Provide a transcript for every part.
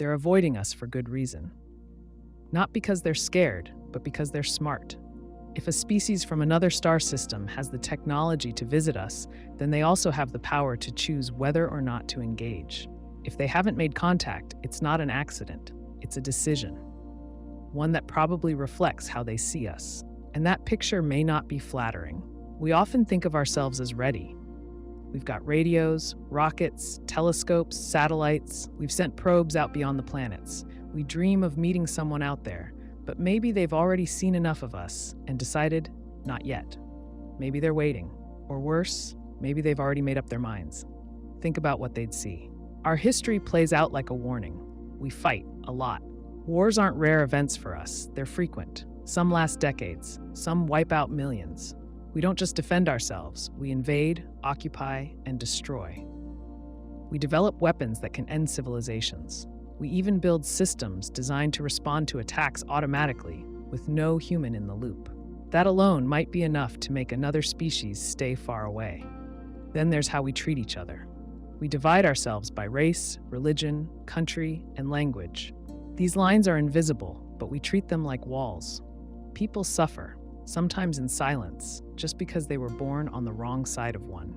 They're avoiding us for good reason. Not because they're scared, but because they're smart. If a species from another star system has the technology to visit us, then they also have the power to choose whether or not to engage. If they haven't made contact, it's not an accident, it's a decision. One that probably reflects how they see us. And that picture may not be flattering. We often think of ourselves as ready. We've got radios, rockets, telescopes, satellites. We've sent probes out beyond the planets. We dream of meeting someone out there, but maybe they've already seen enough of us and decided, not yet. Maybe they're waiting. Or worse, maybe they've already made up their minds. Think about what they'd see. Our history plays out like a warning. We fight a lot. Wars aren't rare events for us, they're frequent. Some last decades, some wipe out millions. We don't just defend ourselves, we invade, occupy, and destroy. We develop weapons that can end civilizations. We even build systems designed to respond to attacks automatically, with no human in the loop. That alone might be enough to make another species stay far away. Then there's how we treat each other. We divide ourselves by race, religion, country, and language. These lines are invisible, but we treat them like walls. People suffer, sometimes in silence, just because they were born on the wrong side of one.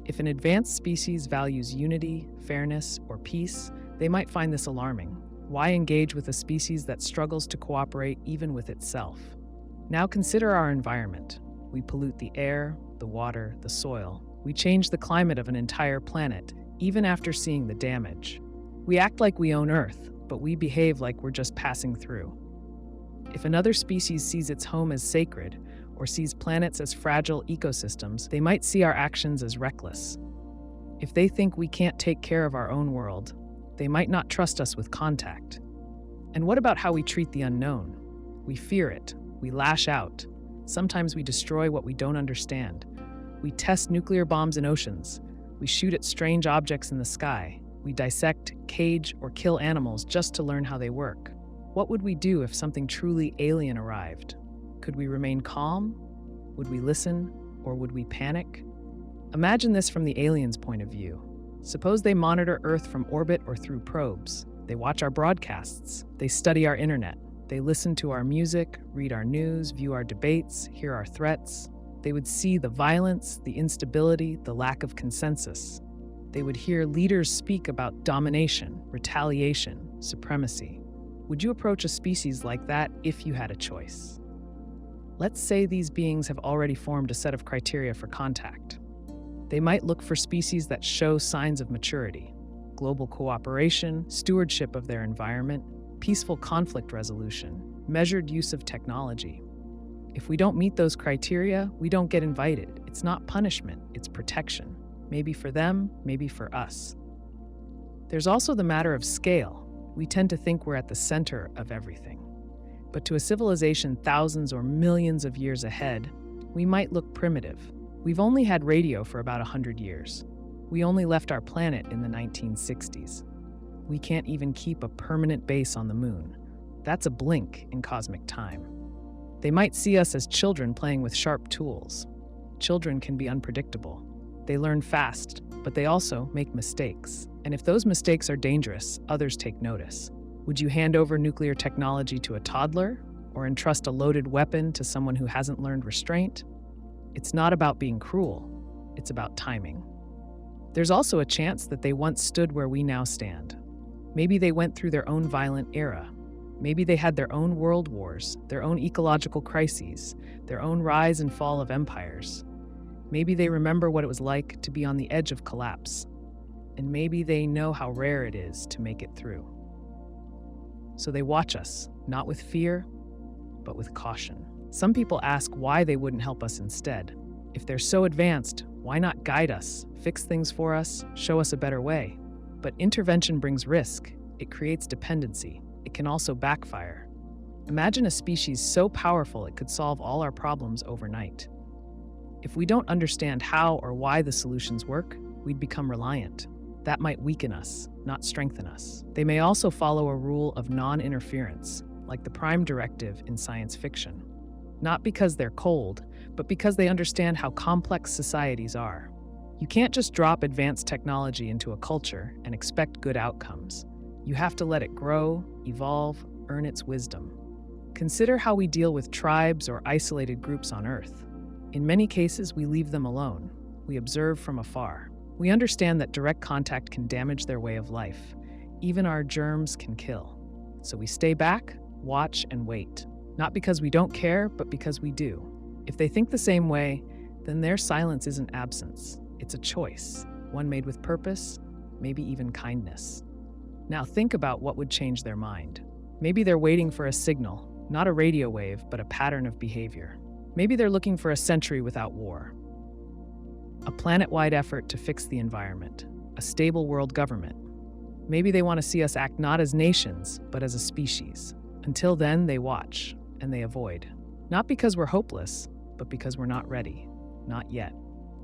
If an advanced species values unity, fairness, or peace, they might find this alarming. Why engage with a species that struggles to cooperate even with itself? Now consider our environment. We pollute the air, the water, the soil. We change the climate of an entire planet, even after seeing the damage. We act like we own Earth, but we behave like we're just passing through. If another species sees its home as sacred, or sees planets as fragile ecosystems, they might see our actions as reckless. If they think we can't take care of our own world, they might not trust us with contact. And what about how we treat the unknown? We fear it, we lash out. Sometimes we destroy what we don't understand. We test nuclear bombs in oceans. We shoot at strange objects in the sky. We dissect, cage, or kill animals just to learn how they work. What would we do if something truly alien arrived? Could we remain calm? Would we listen? Or would we panic? Imagine this from the aliens' point of view. Suppose they monitor Earth from orbit or through probes. They watch our broadcasts. They study our internet. They listen to our music, read our news, view our debates, hear our threats. They would see the violence, the instability, the lack of consensus. They would hear leaders speak about domination, retaliation, supremacy. Would you approach a species like that if you had a choice? Let's say these beings have already formed a set of criteria for contact. They might look for species that show signs of maturity, global cooperation, stewardship of their environment, peaceful conflict resolution, measured use of technology. If we don't meet those criteria, we don't get invited. It's not punishment, it's protection. Maybe for them, maybe for us. There's also the matter of scale. We tend to think we're at the center of everything. But to a civilization thousands or millions of years ahead, we might look primitive. We've only had radio for about 100 years. We only left our planet in the 1960s. We can't even keep a permanent base on the moon. That's a blink in cosmic time. They might see us as children playing with sharp tools. Children can be unpredictable. They learn fast, but they also make mistakes. And if those mistakes are dangerous, others take notice. Would you hand over nuclear technology to a toddler or entrust a loaded weapon to someone who hasn't learned restraint? It's not about being cruel, it's about timing. There's also a chance that they once stood where we now stand. Maybe they went through their own violent era. Maybe they had their own world wars, their own ecological crises, their own rise and fall of empires. Maybe they remember what it was like to be on the edge of collapse. And maybe they know how rare it is to make it through. So they watch us, not with fear, but with caution. Some people ask why they wouldn't help us instead. If they're so advanced, why not guide us, fix things for us, show us a better way? But intervention brings risk. It creates dependency. It can also backfire. Imagine a species so powerful it could solve all our problems overnight. If we don't understand how or why the solutions work, we'd become reliant. That might weaken us, not strengthen us. They may also follow a rule of non-interference, like the Prime Directive in science fiction. Not because they're cold, but because they understand how complex societies are. You can't just drop advanced technology into a culture and expect good outcomes. You have to let it grow, evolve, earn its wisdom. Consider how we deal with tribes or isolated groups on Earth. In many cases, we leave them alone. We observe from afar. We understand that direct contact can damage their way of life. Even our germs can kill. So we stay back, watch, and wait. Not because we don't care, but because we do. If they think the same way, then their silence isn't absence. It's a choice, one made with purpose, maybe even kindness. Now think about what would change their mind. Maybe they're waiting for a signal, not a radio wave, but a pattern of behavior. Maybe they're looking for a century without war. A planet-wide effort to fix the environment. A stable world government. Maybe they want to see us act not as nations, but as a species. Until then, they watch, and they avoid. Not because we're hopeless, but because we're not ready. Not yet.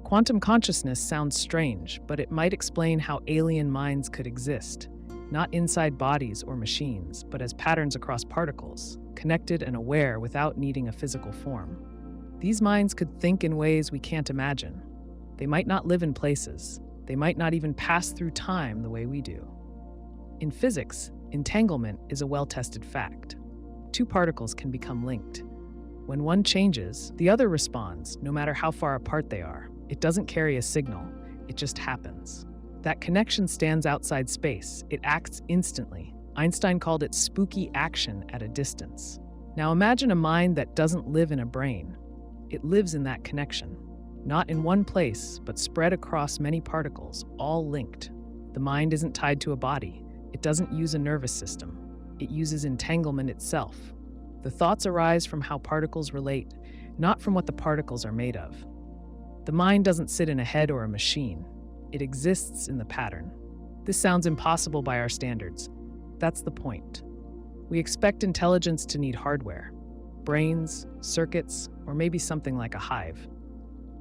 Quantum consciousness sounds strange, but it might explain how alien minds could exist. Not inside bodies or machines, but as patterns across particles, connected and aware without needing a physical form. These minds could think in ways we can't imagine. They might not live in places. They might not even pass through time the way we do. In physics, entanglement is a well-tested fact. Two particles can become linked. When one changes, the other responds, no matter how far apart they are. It doesn't carry a signal. It just happens. That connection stands outside space. It acts instantly. Einstein called it spooky action at a distance. Now imagine a mind that doesn't live in a brain. It lives in that connection. Not in one place, but spread across many particles, all linked. The mind isn't tied to a body. It doesn't use a nervous system. It uses entanglement itself. The thoughts arise from how particles relate, not from what the particles are made of. The mind doesn't sit in a head or a machine. It exists in the pattern. This sounds impossible by our standards. That's the point. We expect intelligence to need hardware, brains, circuits, or maybe something like a hive.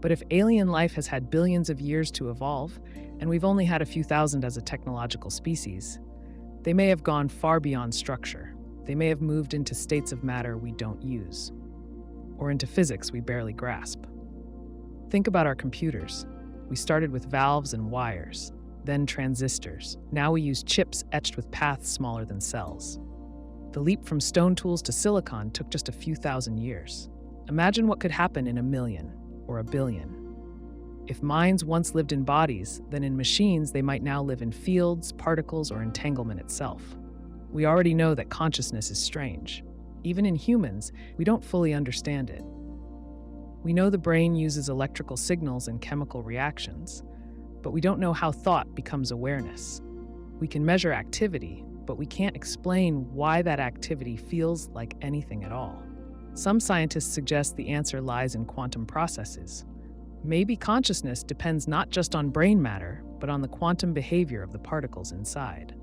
But if alien life has had billions of years to evolve, and we've only had a few thousand as a technological species, they may have gone far beyond structure. They may have moved into states of matter we don't use, or into physics we barely grasp. Think about our computers. We started with valves and wires, then transistors. Now we use chips etched with paths smaller than cells. The leap from stone tools to silicon took just a few thousand years. Imagine what could happen in 1,000,000 or 1,000,000,000. If minds once lived in bodies, then in machines they might now live in fields, particles, or entanglement itself. We already know that consciousness is strange. Even in humans, we don't fully understand it. We know the brain uses electrical signals and chemical reactions, but we don't know how thought becomes awareness. We can measure activity, but we can't explain why that activity feels like anything at all. Some scientists suggest the answer lies in quantum processes. Maybe consciousness depends not just on brain matter, but on the quantum behavior of the particles inside.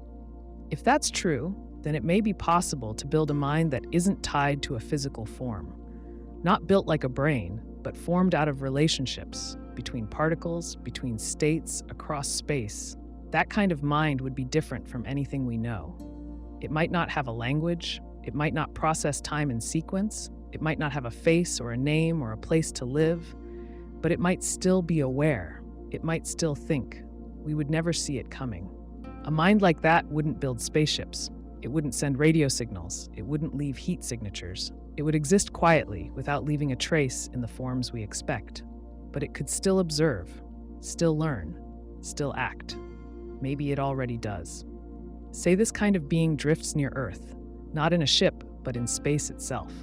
If that's true, then it may be possible to build a mind that isn't tied to a physical form. Not built like a brain, but formed out of relationships between particles, between states, across space. That kind of mind would be different from anything we know. It might not have a language, it might not process time in sequence, it might not have a face or a name or a place to live, but it might still be aware. It might still think. We would never see it coming. A mind like that wouldn't build spaceships. It wouldn't send radio signals. It wouldn't leave heat signatures. It would exist quietly without leaving a trace in the forms we expect. But it could still observe, still learn, still act. Maybe it already does. Say this kind of being drifts near Earth, not in a ship, but in space itself.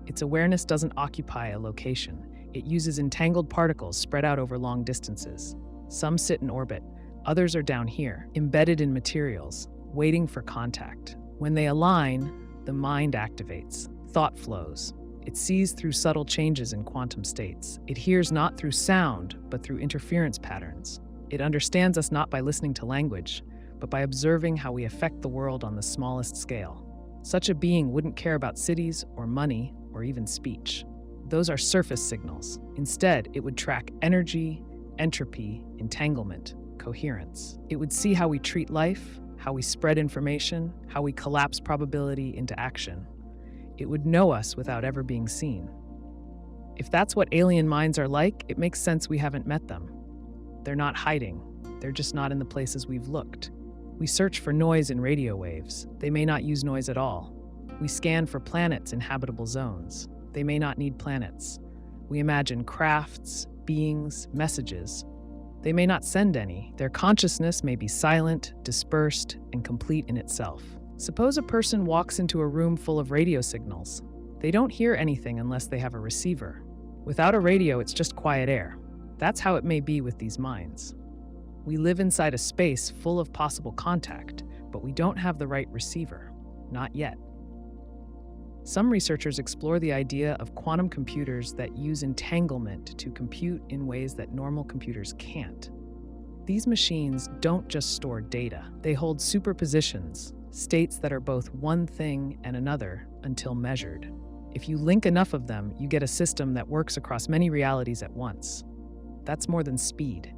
Its awareness doesn't occupy a location. It uses entangled particles spread out over long distances. Some sit in orbit, others are down here, embedded in materials, waiting for contact. When they align, the mind activates. Thought flows. It sees through subtle changes in quantum states. It hears not through sound, but through interference patterns. It understands us not by listening to language, but by observing how we affect the world on the smallest scale. Such a being wouldn't care about cities or money or even speech. Those are surface signals. Instead, it would track energy, entropy, entanglement, coherence. It would see how we treat life, how we spread information, how we collapse probability into action. It would know us without ever being seen. If that's what alien minds are like, it makes sense we haven't met them. They're not hiding. They're just not in the places we've looked. We search for noise in radio waves. They may not use noise at all. We scan for planets in habitable zones. They may not need planets. We imagine crafts, beings, messages. They may not send any. Their consciousness may be silent, dispersed, and complete in itself. Suppose a person walks into a room full of radio signals. They don't hear anything unless they have a receiver. Without a radio, it's just quiet air. That's how it may be with these minds. We live inside a space full of possible contact, but we don't have the right receiver. Not yet. Some researchers explore the idea of quantum computers that use entanglement to compute in ways that normal computers can't. These machines don't just store data. They hold superpositions, states that are both one thing and another until measured. If you link enough of them, you get a system that works across many realities at once. That's more than speed.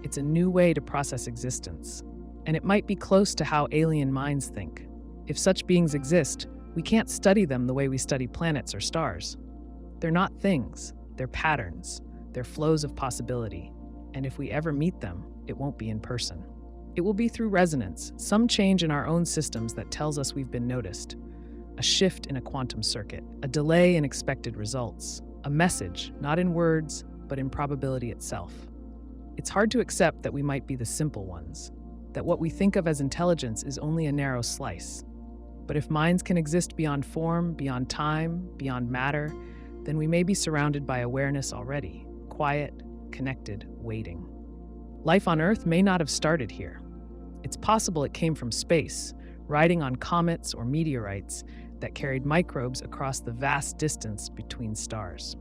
It's a new way to process existence, and it might be close to how alien minds think. If such beings exist, we can't study them the way we study planets or stars. They're not things, they're patterns, they're flows of possibility, and if we ever meet them, it won't be in person. It will be through resonance, some change in our own systems that tells us we've been noticed, a shift in a quantum circuit, a delay in expected results, a message, not in words, but in probability itself. It's hard to accept that we might be the simple ones, that what we think of as intelligence is only a narrow slice. But if minds can exist beyond form, beyond time, beyond matter, then we may be surrounded by awareness already, quiet, connected, waiting. Life on Earth may not have started here. It's possible it came from space, riding on comets or meteorites that carried microbes across the vast distance between stars.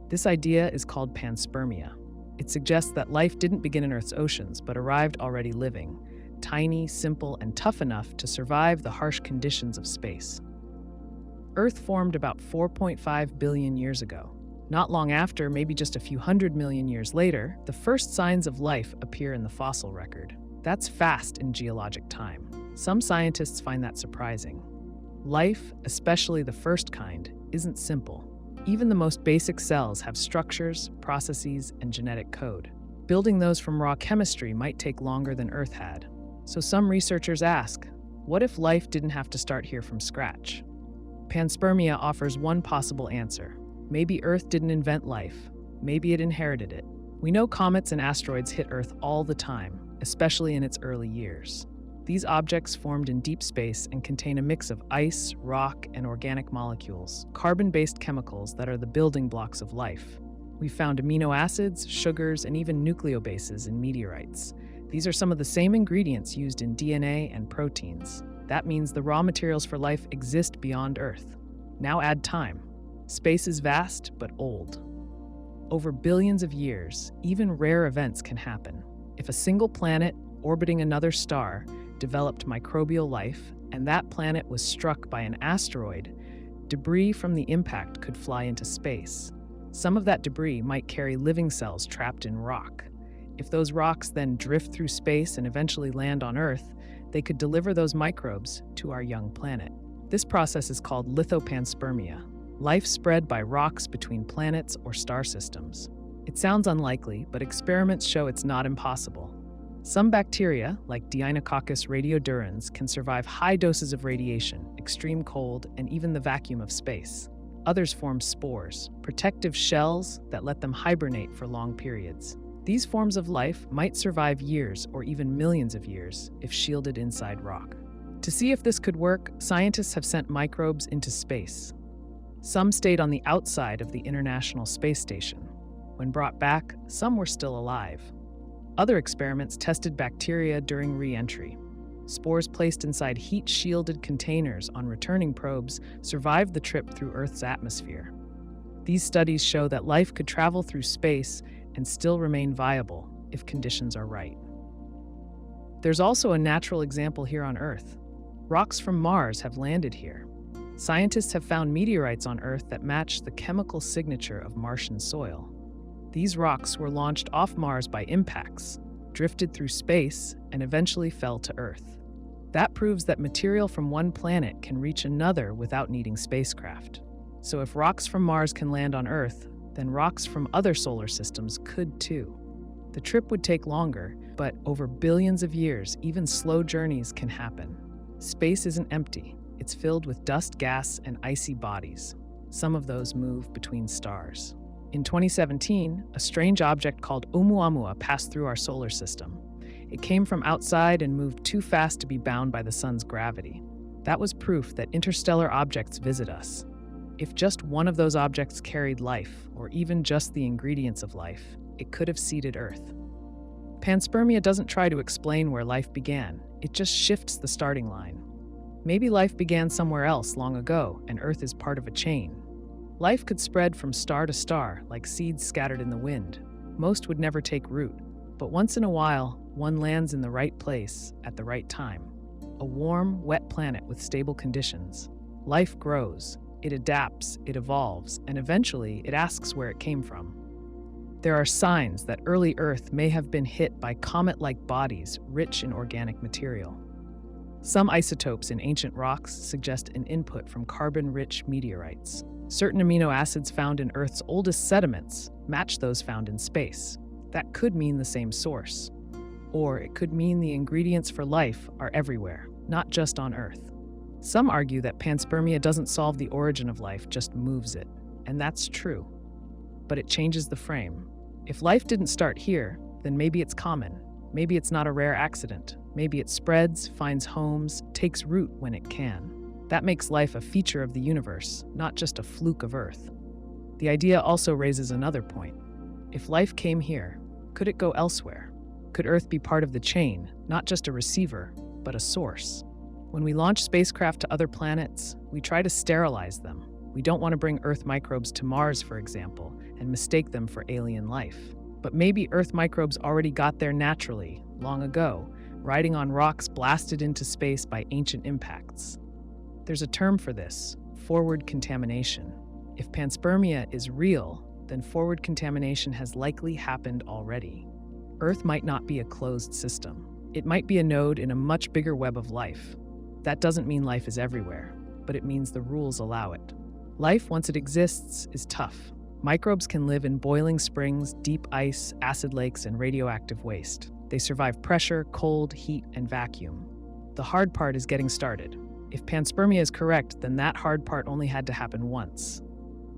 This idea is called Panspermia. It suggests that life didn't begin in Earth's oceans, but arrived already living, tiny, simple, and tough enough to survive the harsh conditions of space. Earth formed about 4.5 billion years ago. Not long after, maybe just a few 100 million years later, the first signs of life appear in the fossil record. That's fast in geologic time. Some scientists find that surprising. Life, especially the first kind, isn't simple. Even the most basic cells have structures, processes, and genetic code. Building those from raw chemistry might take longer than Earth had. So some researchers ask, what if life didn't have to start here from scratch? Panspermia offers one possible answer. Maybe Earth didn't invent life. Maybe it inherited it. We know comets and asteroids hit Earth all the time, especially in its early years. These objects formed in deep space and contain a mix of ice, rock, and organic molecules, carbon-based chemicals that are the building blocks of life. We found amino acids, sugars, and even nucleobases in meteorites. These are some of the same ingredients used in DNA and proteins. That means the raw materials for life exist beyond Earth. Now add time. Space is vast, but old. Over billions of years, even rare events can happen. If a single planet orbiting another star developed microbial life, and that planet was struck by an asteroid, debris from the impact could fly into space. Some of that debris might carry living cells trapped in rock. If those rocks then drift through space and eventually land on Earth, they could deliver those microbes to our young planet. This process is called lithopanspermia, life spread by rocks between planets or star systems. It sounds unlikely, but experiments show it's not impossible. Some bacteria, like Deinococcus radiodurans, can survive high doses of radiation, extreme cold, and even the vacuum of space. Others form spores, protective shells that let them hibernate for long periods. These forms of life might survive years or even millions of years if shielded inside rock. To see if this could work, scientists have sent microbes into space. Some stayed on the outside of the International Space Station. When brought back, some were still alive. Other experiments tested bacteria during re-entry. Spores placed inside heat-shielded containers on returning probes survived the trip through Earth's atmosphere. These studies show that life could travel through space and still remain viable if conditions are right. There's also a natural example here on Earth. Rocks from Mars have landed here. Scientists have found meteorites on Earth that match the chemical signature of Martian soil. These rocks were launched off Mars by impacts, drifted through space, and eventually fell to Earth. That proves that material from one planet can reach another without needing spacecraft. So if rocks from Mars can land on Earth, then rocks from other solar systems could too. The trip would take longer, But over billions of years, even slow journeys can happen. Space isn't empty. It's filled with dust, gas, and icy bodies. Some of those move between stars. In 2017, a strange object called Oumuamua passed through our solar system. It came from outside and moved too fast to be bound by the sun's gravity. That was proof that interstellar objects visit us. If just one of those objects carried life, or even just the ingredients of life, it could have seeded Earth. Panspermia doesn't try to explain where life began, it just shifts the starting line. Maybe life began somewhere else long ago, and Earth is part of a chain. Life could spread from star to star, like seeds scattered in the wind. Most would never take root, but once in a while, one lands in the right place at the right time. A warm, wet planet with stable conditions. Life grows, it adapts, it evolves, and eventually it asks where it came from. There are signs that early Earth may have been hit by comet-like bodies rich in organic material. Some isotopes in ancient rocks suggest an input from carbon-rich meteorites. Certain amino acids found in Earth's oldest sediments match those found in space. That could mean the same source. Or it could mean the ingredients for life are everywhere, not just on Earth. Some argue that panspermia doesn't solve the origin of life, just moves it. And that's true. But it changes the frame. If life didn't start here, then maybe it's common. Maybe it's not a rare accident. Maybe it spreads, finds homes, takes root when it can. That makes life a feature of the universe, not just a fluke of Earth. The idea also raises another point. If life came here, could it go elsewhere? Could Earth be part of the chain, not just a receiver, but a source? When we launch spacecraft to other planets, we try to sterilize them. We don't want to bring Earth microbes to Mars, for example, and mistake them for alien life. But maybe Earth microbes already got there naturally, long ago, riding on rocks blasted into space by ancient impacts. There's a term for this, forward contamination. If panspermia is real, then forward contamination has likely happened already. Earth might not be a closed system. It might be a node in a much bigger web of life. That doesn't mean life is everywhere, but it means the rules allow it. Life, once it exists, is tough. Microbes can live in boiling springs, deep ice, acid lakes, and radioactive waste. They survive pressure, cold, heat, and vacuum. The hard part is getting started. If panspermia is correct, then that hard part only had to happen once.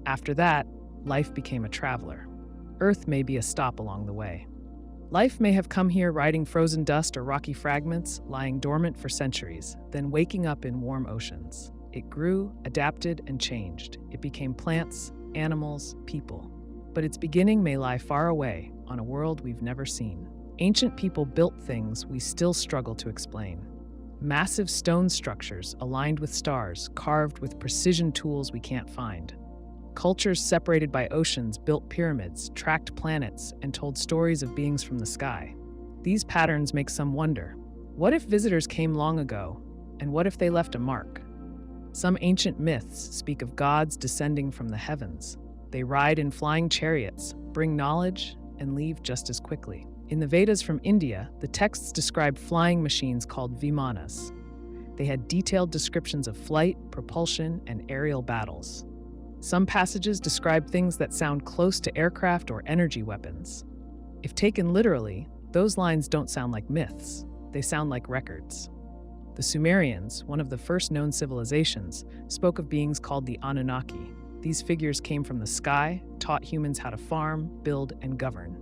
After that, life became a traveler. Earth may be a stop along the way. Life may have come here riding frozen dust or rocky fragments, lying dormant for centuries, then waking up in warm oceans. It grew, adapted, and changed. It became plants, animals, people. But its beginning may lie far away, on a world we've never seen. Ancient people built things we still struggle to explain. Massive stone structures aligned with stars, carved with precision tools we can't find. Cultures separated by oceans built pyramids, tracked planets, and told stories of beings from the sky. These patterns make some wonder. What if visitors came long ago, and what if they left a mark? Some ancient myths speak of gods descending from the heavens. They ride in flying chariots, bring knowledge, and leave just as quickly. In the Vedas from India, the texts describe flying machines called vimanas. They had detailed descriptions of flight, propulsion, and aerial battles. Some passages describe things that sound close to aircraft or energy weapons. If taken literally, those lines don't sound like myths. They sound like records. The Sumerians, one of the first known civilizations, spoke of beings called the Anunnaki. These figures came from the sky, taught humans how to farm, build, and govern.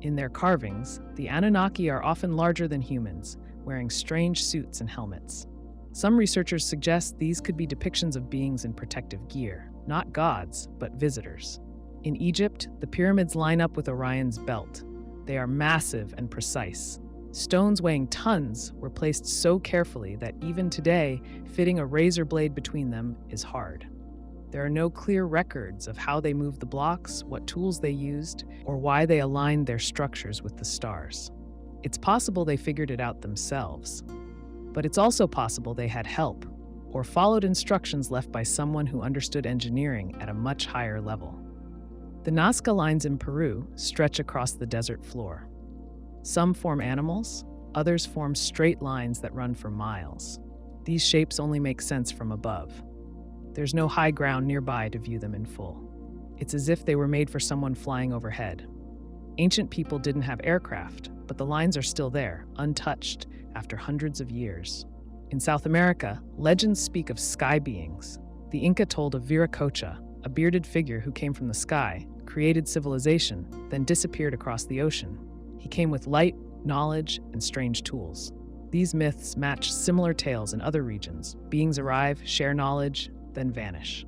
In their carvings, the Anunnaki are often larger than humans, wearing strange suits and helmets. Some researchers suggest these could be depictions of beings in protective gear, not gods, but visitors. In Egypt, the pyramids line up with Orion's belt. They are massive and precise. Stones weighing tons were placed so carefully that even today, fitting a razor blade between them is hard. There are no clear records of how they moved the blocks, what tools they used, or why they aligned their structures with the stars. It's possible they figured it out themselves. But it's also possible they had help, or followed instructions left by someone who understood engineering at a much higher level. The Nazca lines in Peru stretch across the desert floor. Some form animals, others form straight lines that run for miles. These shapes only make sense from above. There's no high ground nearby to view them in full. It's as if they were made for someone flying overhead. Ancient people didn't have aircraft, but the lines are still there, untouched, after hundreds of years. In South America, legends speak of sky beings. The Inca told of Viracocha, a bearded figure who came from the sky, created civilization, then disappeared across the ocean. He came with light, knowledge, and strange tools. These myths match similar tales in other regions. Beings arrive, share knowledge, then vanish.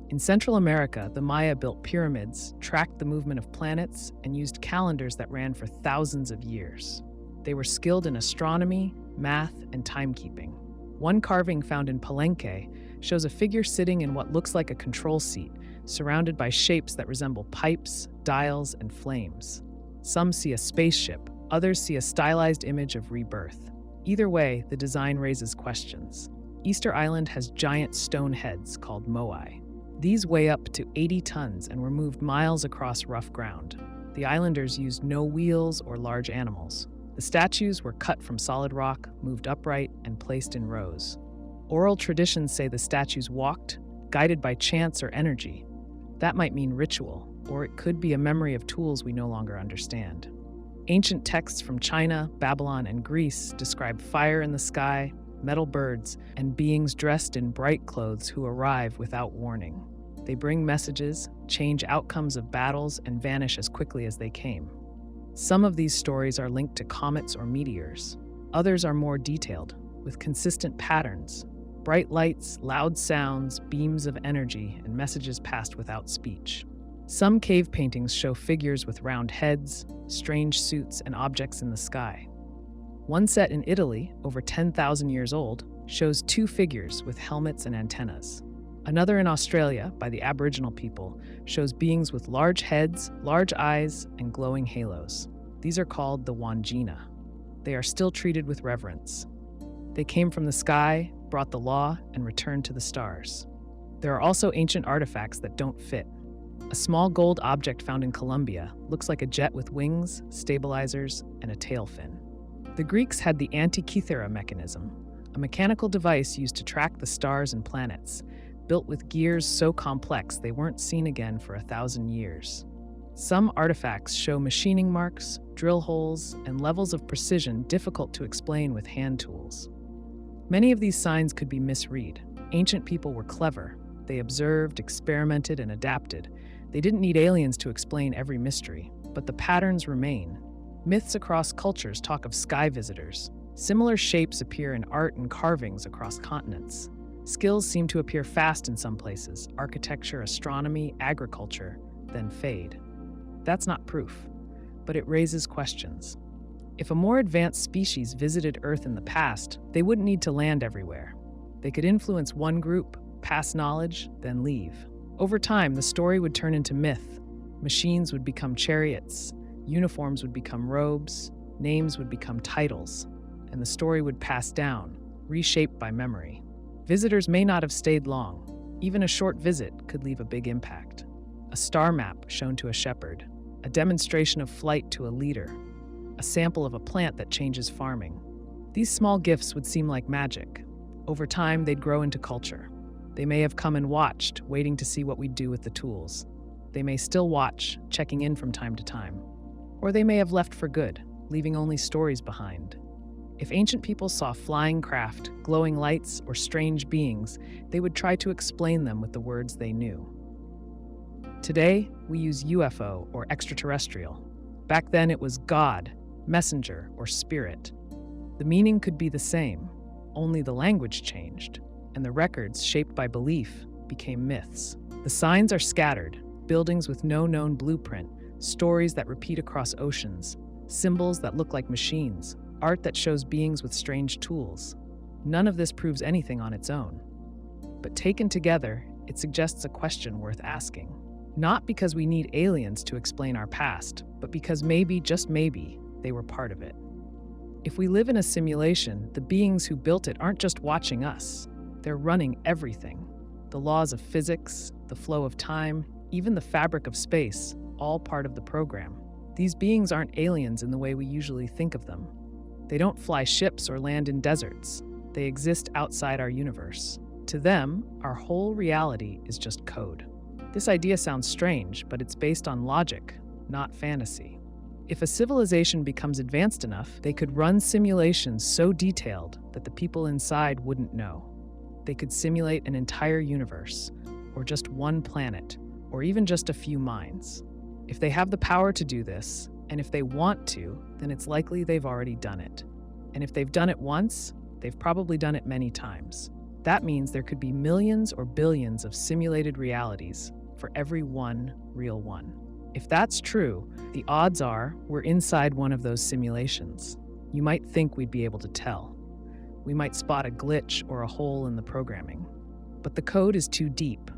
In Central America, the Maya built pyramids, tracked the movement of planets, and used calendars that ran for thousands of years. They were skilled in astronomy, math, and timekeeping. One carving found in Palenque shows a figure sitting in what looks like a control seat, surrounded by shapes that resemble pipes, dials, and flames. Some see a spaceship, others see a stylized image of rebirth. Either way, the design raises questions. Easter Island has giant stone heads called moai. These weigh up to 80 tons and were moved miles across rough ground. The islanders used no wheels or large animals. The statues were cut from solid rock, moved upright, and placed in rows. Oral traditions say the statues walked, guided by chance or energy. That might mean ritual, or it could be a memory of tools we no longer understand. Ancient texts from China, Babylon, and Greece describe fire in the sky, metal birds, and beings dressed in bright clothes who arrive without warning. They bring messages, change outcomes of battles, and vanish as quickly as they came. Some of these stories are linked to comets or meteors. Others are more detailed, with consistent patterns, bright lights, loud sounds, beams of energy, and messages passed without speech. Some cave paintings show figures with round heads, strange suits, and objects in the sky. One set in Italy, over 10,000 years old, shows two figures with helmets and antennas. Another in Australia, by the Aboriginal people, shows beings with large heads, large eyes, and glowing halos. These are called the Wandjina. They are still treated with reverence. They came from the sky, brought the law, and returned to the stars. There are also ancient artifacts that don't fit. A small gold object found in Colombia looks like a jet with wings, stabilizers, and a tail fin. The Greeks had the Antikythera mechanism, a mechanical device used to track the stars and planets, built with gears so complex they weren't seen again for 1,000 years. Some artifacts show machining marks, drill holes, and levels of precision difficult to explain with hand tools. Many of these signs could be misread. Ancient people were clever. They observed, experimented, and adapted. They didn't need aliens to explain every mystery, but the patterns remain. Myths across cultures talk of sky visitors. Similar shapes appear in art and carvings across continents. Skills seem to appear fast in some places, architecture, astronomy, agriculture, then fade. That's not proof, but it raises questions. If a more advanced species visited Earth in the past, they wouldn't need to land everywhere. They could influence one group, pass knowledge, then leave. Over time, the story would turn into myth. Machines would become chariots, uniforms would become robes, names would become titles, and the story would pass down, reshaped by memory. Visitors may not have stayed long. Even a short visit could leave a big impact. A star map shown to a shepherd, a demonstration of flight to a leader, a sample of a plant that changes farming. These small gifts would seem like magic. Over time, they'd grow into culture. They may have come and watched, waiting to see what we'd do with the tools. They may still watch, checking in from time to time. Or they may have left for good, leaving only stories behind. If ancient people saw flying craft, glowing lights, or strange beings, they would try to explain them with the words they knew. Today, we use UFO or extraterrestrial. Back then, it was God, messenger, or spirit. The meaning could be the same, only the language changed, and the records, shaped by belief, became myths. The signs are scattered, buildings with no known blueprint, stories that repeat across oceans, symbols that look like machines, art that shows beings with strange tools. None of this proves anything on its own. But taken together, it suggests a question worth asking. Not because we need aliens to explain our past, but because maybe, just maybe, they were part of it. If we live in a simulation, the beings who built it aren't just watching us. They're running everything. The laws of physics, the flow of time, even the fabric of space, all part of the program. These beings aren't aliens in the way we usually think of them. They don't fly ships or land in deserts. They exist outside our universe. To them, our whole reality is just code. This idea sounds strange, but it's based on logic. not fantasy. If a civilization becomes advanced enough, they could run simulations so detailed that the people inside wouldn't know. They could simulate an entire universe, or just one planet, or even just a few minds. If they have the power to do this, and if they want to, then it's likely they've already done it. And if they've done it once, they've probably done it many times. That means there could be millions or billions of simulated realities for every one real one. If that's true, the odds are we're inside one of those simulations. You might think we'd be able to tell. We might spot a glitch or a hole in the programming. But the code is too deep.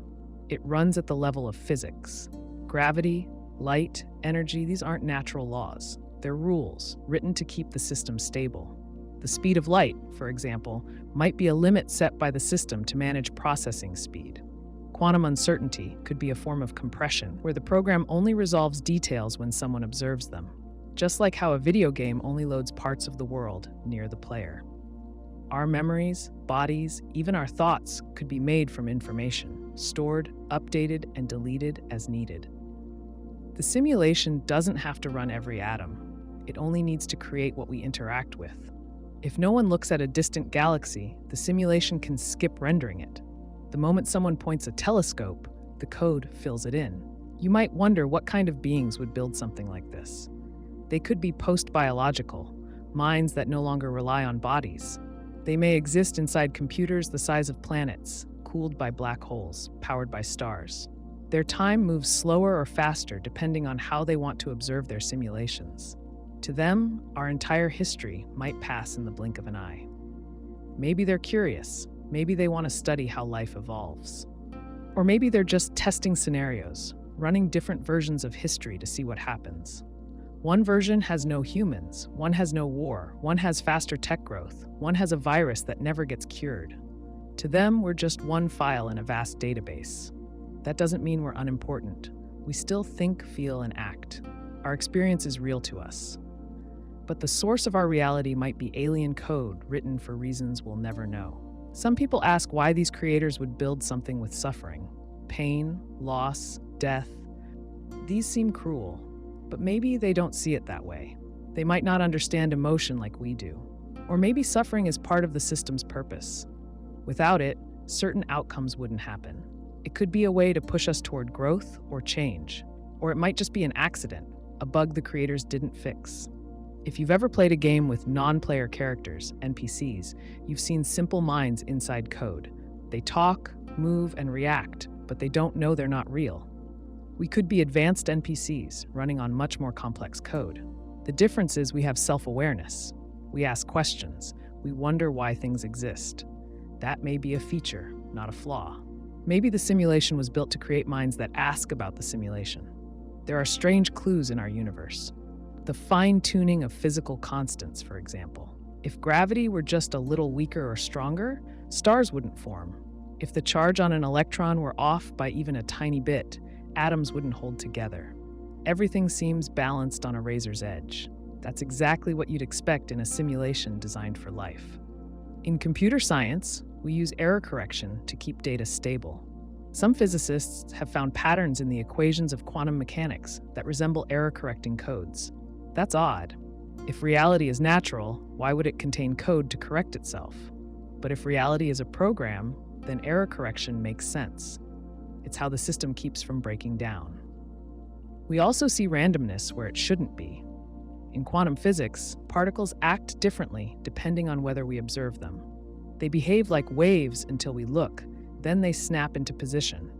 It runs at the level of physics. Gravity, light, energy, these aren't natural laws. They're rules written to keep the system stable. The speed of light, for example, might be a limit set by the system to manage processing speed. Quantum uncertainty could be a form of compression, where the program only resolves details when someone observes them, just like how a video game only loads parts of the world near the player. Our memories, bodies, even our thoughts could be made from information, stored, updated, and deleted as needed. The simulation doesn't have to run every atom. It only needs to create what we interact with. If no one looks at a distant galaxy, the simulation can skip rendering it. The moment someone points a telescope, the code fills it in. You might wonder what kind of beings would build something like this. They could be post-biological, minds that no longer rely on bodies. They may exist inside computers the size of planets, cooled by black holes, powered by stars. Their time moves slower or faster depending on how they want to observe their simulations. To them, our entire history might pass in the blink of an eye. Maybe they're curious. Maybe they want to study how life evolves. Or maybe they're just testing scenarios, running different versions of history to see what happens. One version has no humans, one has no war, one has faster tech growth, one has a virus that never gets cured. To them, we're just one file in a vast database. That doesn't mean we're unimportant. We still think, feel, and act. Our experience is real to us. But the source of our reality might be alien code written for reasons we'll never know. Some people ask why these creators would build something with suffering, pain, loss, death. These seem cruel, but maybe they don't see it that way. They might not understand emotion like we do. Or maybe suffering is part of the system's purpose. Without it, certain outcomes wouldn't happen. It could be a way to push us toward growth or change. Or it might just be an accident, a bug the creators didn't fix. If you've ever played a game with non-player characters, NPCs, you've seen simple minds inside code. They talk, move, and react, but they don't know they're not real. We could be advanced NPCs running on much more complex code. The difference is we have self-awareness. We ask questions. We wonder why things exist. That may be a feature, not a flaw. Maybe the simulation was built to create minds that ask about the simulation. There are strange clues in our universe. The fine-tuning of physical constants, for example. If gravity were just a little weaker or stronger, stars wouldn't form. If the charge on an electron were off by even a tiny bit, atoms wouldn't hold together. Everything seems balanced on a razor's edge. That's exactly what you'd expect in a simulation designed for life. In computer science, we use error correction to keep data stable. Some physicists have found patterns in the equations of quantum mechanics that resemble error-correcting codes. That's odd. If reality is natural, why would it contain code to correct itself? But if reality is a program, then error correction makes sense. It's how the system keeps from breaking down. We also see randomness where it shouldn't be. In quantum physics, particles act differently depending on whether we observe them. They behave like waves until we look, then they snap into position.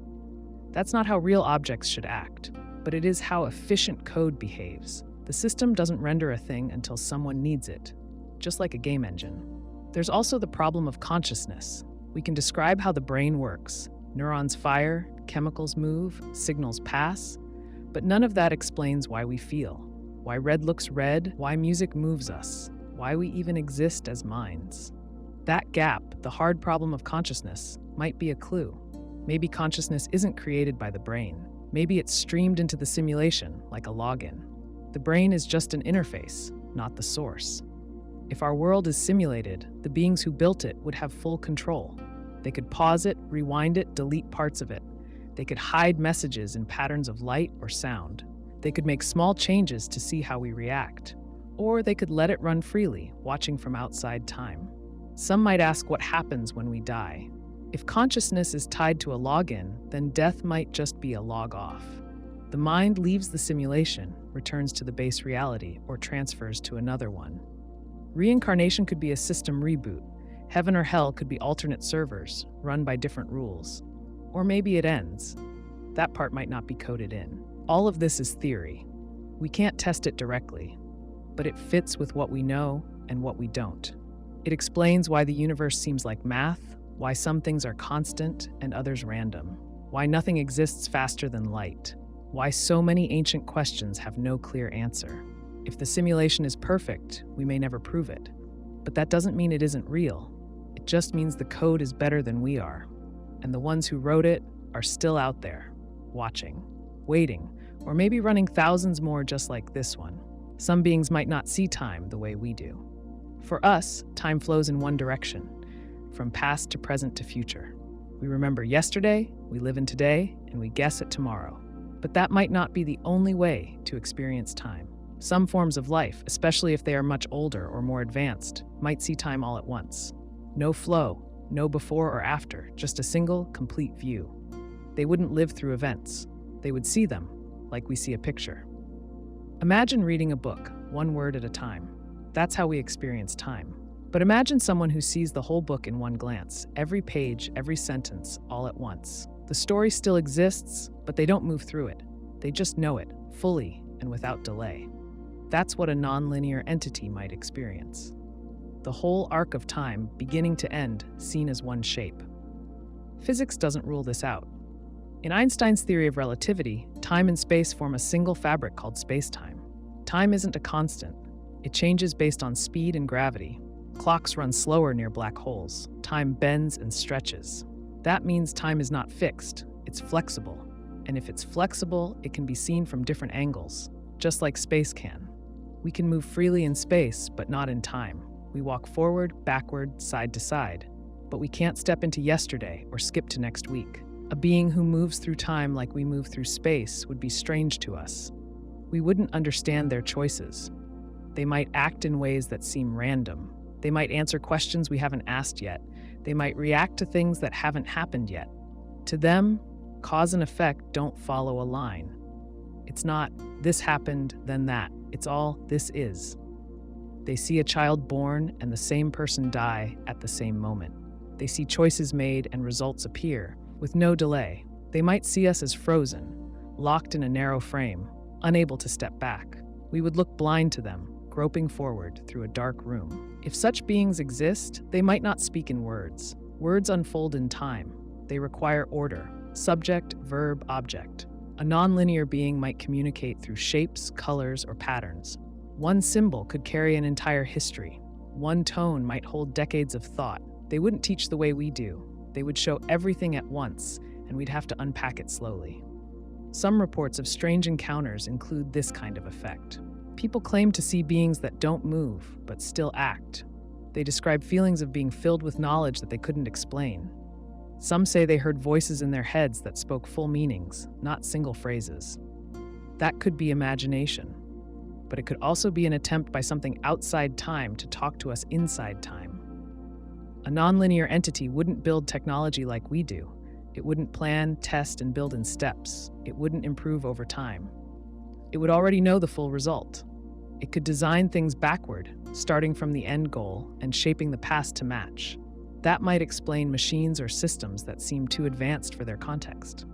That's not how real objects should act, but it is how efficient code behaves. The system doesn't render a thing until someone needs it, just like a game engine. There's also the problem of consciousness. We can describe how the brain works. Neurons fire, chemicals move, signals pass, but none of that explains why we feel, why red looks red, why music moves us, why we even exist as minds. That gap, the hard problem of consciousness, might be a clue. Maybe consciousness isn't created by the brain. Maybe it's streamed into the simulation, like a login. The brain is just an interface, not the source. If our world is simulated, the beings who built it would have full control. They could pause it, rewind it, delete parts of it. They could hide messages in patterns of light or sound. They could make small changes to see how we react, or they could let it run freely, watching from outside time. Some might ask what happens when we die. If consciousness is tied to a login, then death might just be a log off. The mind leaves the simulation, returns to the base reality, or transfers to another one. Reincarnation could be a system reboot. Heaven or hell could be alternate servers, run by different rules. Or maybe it ends. That part might not be coded in. All of this is theory. We can't test it directly, but it fits with what we know and what we don't. It explains why the universe seems like math, why some things are constant and others random, why nothing exists faster than light, why so many ancient questions have no clear answer. If the simulation is perfect, we may never prove it. But that doesn't mean it isn't real. It just means the code is better than we are. And the ones who wrote it are still out there, watching, waiting, or maybe running thousands more just like this one. Some beings might not see time the way we do. For us, time flows in one direction, from past to present to future. We remember yesterday, we live in today, and we guess at tomorrow. But that might not be the only way to experience time. Some forms of life, especially if they are much older or more advanced, might see time all at once. No flow, no before or after, just a single, complete view. They wouldn't live through events. They would see them, like we see a picture. Imagine reading a book, one word at a time. That's how we experience time. But imagine someone who sees the whole book in one glance, every page, every sentence, all at once. The story still exists, but they don't move through it. They just know it, fully and without delay. That's what a nonlinear entity might experience. The whole arc of time, beginning to end, seen as one shape. Physics doesn't rule this out. In Einstein's theory of relativity, time and space form a single fabric called spacetime. Time isn't a constant. It changes based on speed and gravity. Clocks run slower near black holes. Time bends and stretches. That means time is not fixed. It's flexible. And if it's flexible, it can be seen from different angles, just like space can. We can move freely in space, but not in time. We walk forward, backward, side to side. But we can't step into yesterday or skip to next week. A being who moves through time like we move through space would be strange to us. We wouldn't understand their choices. They might act in ways that seem random. They might answer questions we haven't asked yet. They might react to things that haven't happened yet. To them, cause and effect don't follow a line. It's not, this happened, then that. It's all, this is. They see a child born and the same person die at the same moment. They see choices made and results appear, with no delay. They might see us as frozen, locked in a narrow frame, unable to step back. We would look blind to them, groping forward through a dark room. If such beings exist, they might not speak in words. Words unfold in time. They require order, subject, verb, object. A nonlinear being might communicate through shapes, colors, or patterns. One symbol could carry an entire history. One tone might hold decades of thought. They wouldn't teach the way we do. They would show everything at once, and we'd have to unpack it slowly. Some reports of strange encounters include this kind of effect. People claim to see beings that don't move, but still act. They describe feelings of being filled with knowledge that they couldn't explain. Some say they heard voices in their heads that spoke full meanings, not single phrases. That could be imagination, but it could also be an attempt by something outside time to talk to us inside time. A nonlinear entity wouldn't build technology like we do. It wouldn't plan, test, and build in steps. It wouldn't improve over time. It would already know the full result. It could design things backward, starting from the end goal and shaping the past to match. That might explain machines or systems that seem too advanced for their context.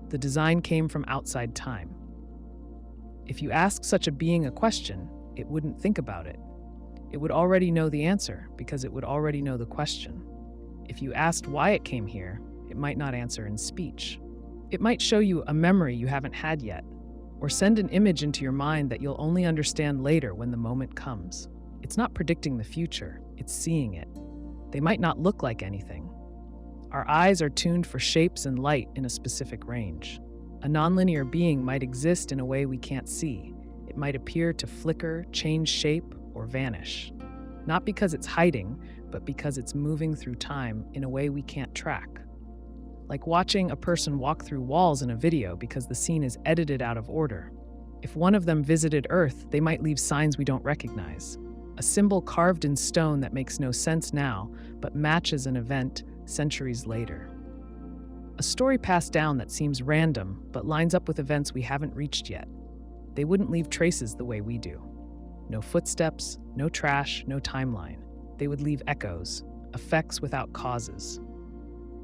The design came from outside time. If you ask such a being a question, it wouldn't think about it. It would already know the answer because it would already know the question. If you asked why it came here, it might not answer in speech. It might show you a memory you haven't had yet, or send an image into your mind that you'll only understand later when the moment comes. It's not predicting the future, it's seeing it. They might not look like anything. Our eyes are tuned for shapes and light in a specific range. A nonlinear being might exist in a way we can't see. It might appear to flicker, change shape, or vanish. Not because it's hiding, but because it's moving through time in a way we can't track. Like watching a person walk through walls in a video because the scene is edited out of order. If one of them visited Earth, they might leave signs we don't recognize. A symbol carved in stone that makes no sense now, but matches an event centuries later. A story passed down that seems random, but lines up with events we haven't reached yet. They wouldn't leave traces the way we do. No footsteps, no trash, no timeline. They would leave echoes, effects without causes.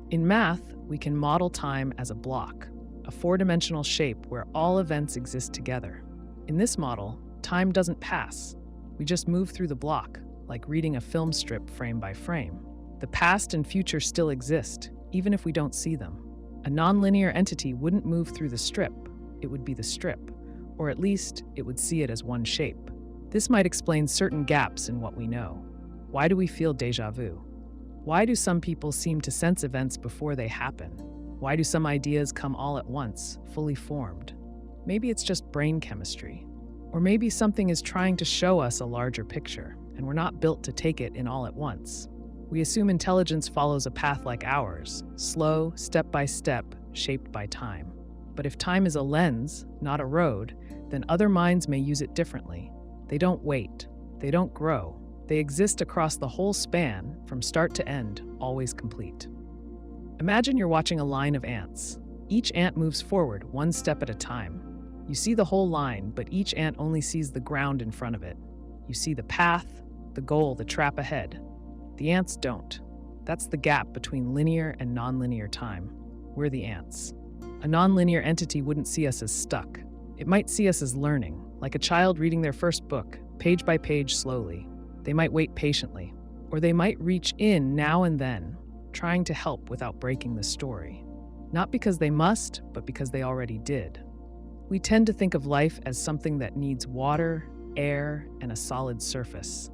In math, we can model time as a block, a four-dimensional shape where all events exist together. In this model, time doesn't pass. We just move through the block, like reading a film strip frame by frame. The past and future still exist, even if we don't see them. A nonlinear entity wouldn't move through the strip. It would be the strip, or at least it would see it as one shape. This might explain certain gaps in what we know. Why do we feel déjà vu? Why do some people seem to sense events before they happen? Why do some ideas come all at once, fully formed? Maybe it's just brain chemistry. Or maybe something is trying to show us a larger picture, and we're not built to take it in all at once. We assume intelligence follows a path like ours, slow, step by step, shaped by time. But if time is a lens, not a road, then other minds may use it differently. They don't wait. They don't grow. They exist across the whole span, from start to end, always complete. Imagine you're watching a line of ants. Each ant moves forward, one step at a time. You see the whole line, but each ant only sees the ground in front of it. You see the path, the goal, the trap ahead. The ants don't. That's the gap between linear and nonlinear time. We're the ants. A nonlinear entity wouldn't see us as stuck. It might see us as learning, like a child reading their first book, page by page slowly. They might wait patiently, or they might reach in now and then, trying to help without breaking the story. Not because they must, but because they already did. We tend to think of life as something that needs water, air, and a solid surface.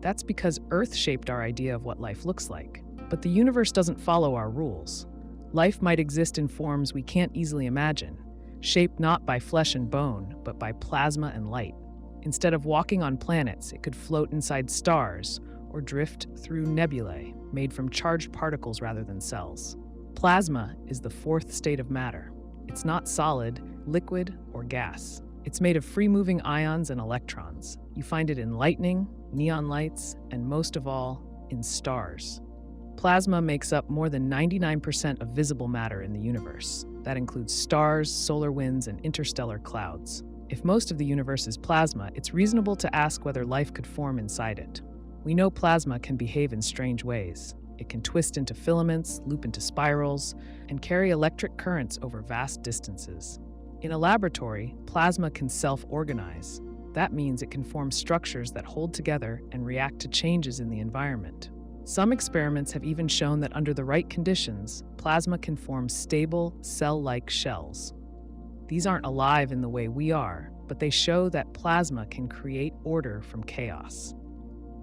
That's because Earth shaped our idea of what life looks like. But the universe doesn't follow our rules. Life might exist in forms we can't easily imagine, shaped not by flesh and bone, but by plasma and light. Instead of walking on planets, it could float inside stars or drift through nebulae made from charged particles rather than cells. Plasma is the fourth state of matter. It's not solid, liquid, or gas. It's made of free-moving ions and electrons. You find it in lightning, neon lights, and most of all, in stars. Plasma makes up more than 99% of visible matter in the universe. That includes stars, solar winds, and interstellar clouds. If most of the universe is plasma, it's reasonable to ask whether life could form inside it. We know plasma can behave in strange ways. It can twist into filaments, loop into spirals, and carry electric currents over vast distances. In a laboratory, plasma can self-organize. That means it can form structures that hold together and react to changes in the environment. Some experiments have even shown that under the right conditions, plasma can form stable, cell-like shells. These aren't alive in the way we are, but they show that plasma can create order from chaos.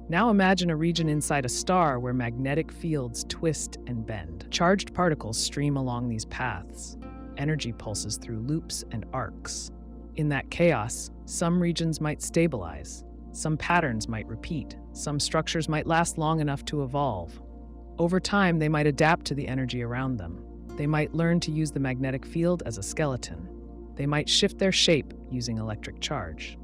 Now imagine a region inside a star where magnetic fields twist and bend. Charged particles stream along these paths. Energy pulses through loops and arcs. In that chaos, some regions might stabilize, some patterns might repeat, some structures might last long enough to evolve. Over time, they might adapt to the energy around them. They might learn to use the magnetic field as a skeleton. They might shift their shape using electric charge.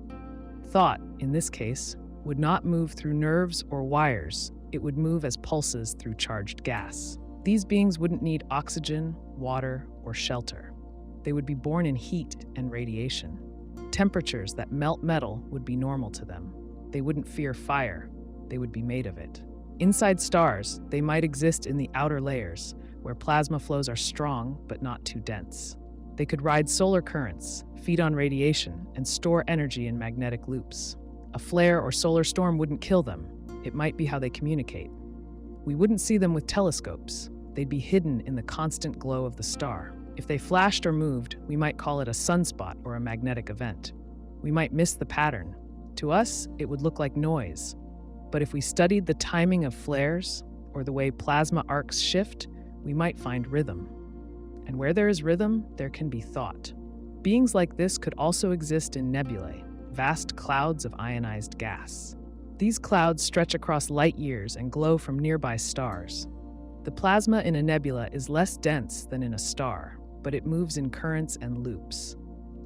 Thought, in this case, would not move through nerves or wires. It would move as pulses through charged gas. These beings wouldn't need oxygen, water, or shelter. They would be born in heat and radiation. Temperatures that melt metal would be normal to them. They wouldn't fear fire. They would be made of it. Inside stars, they might exist in the outer layers, where plasma flows are strong but not too dense. They could ride solar currents, feed on radiation, and store energy in magnetic loops. A flare or solar storm wouldn't kill them. It might be how they communicate. We wouldn't see them with telescopes. They'd be hidden in the constant glow of the star. If they flashed or moved, we might call it a sunspot or a magnetic event. We might miss the pattern. To us, it would look like noise. But if we studied the timing of flares or the way plasma arcs shift, we might find rhythm. And where there is rhythm, there can be thought. Beings like this could also exist in nebulae, vast clouds of ionized gas. These clouds stretch across light years and glow from nearby stars. The plasma in a nebula is less dense than in a star, but it moves in currents and loops.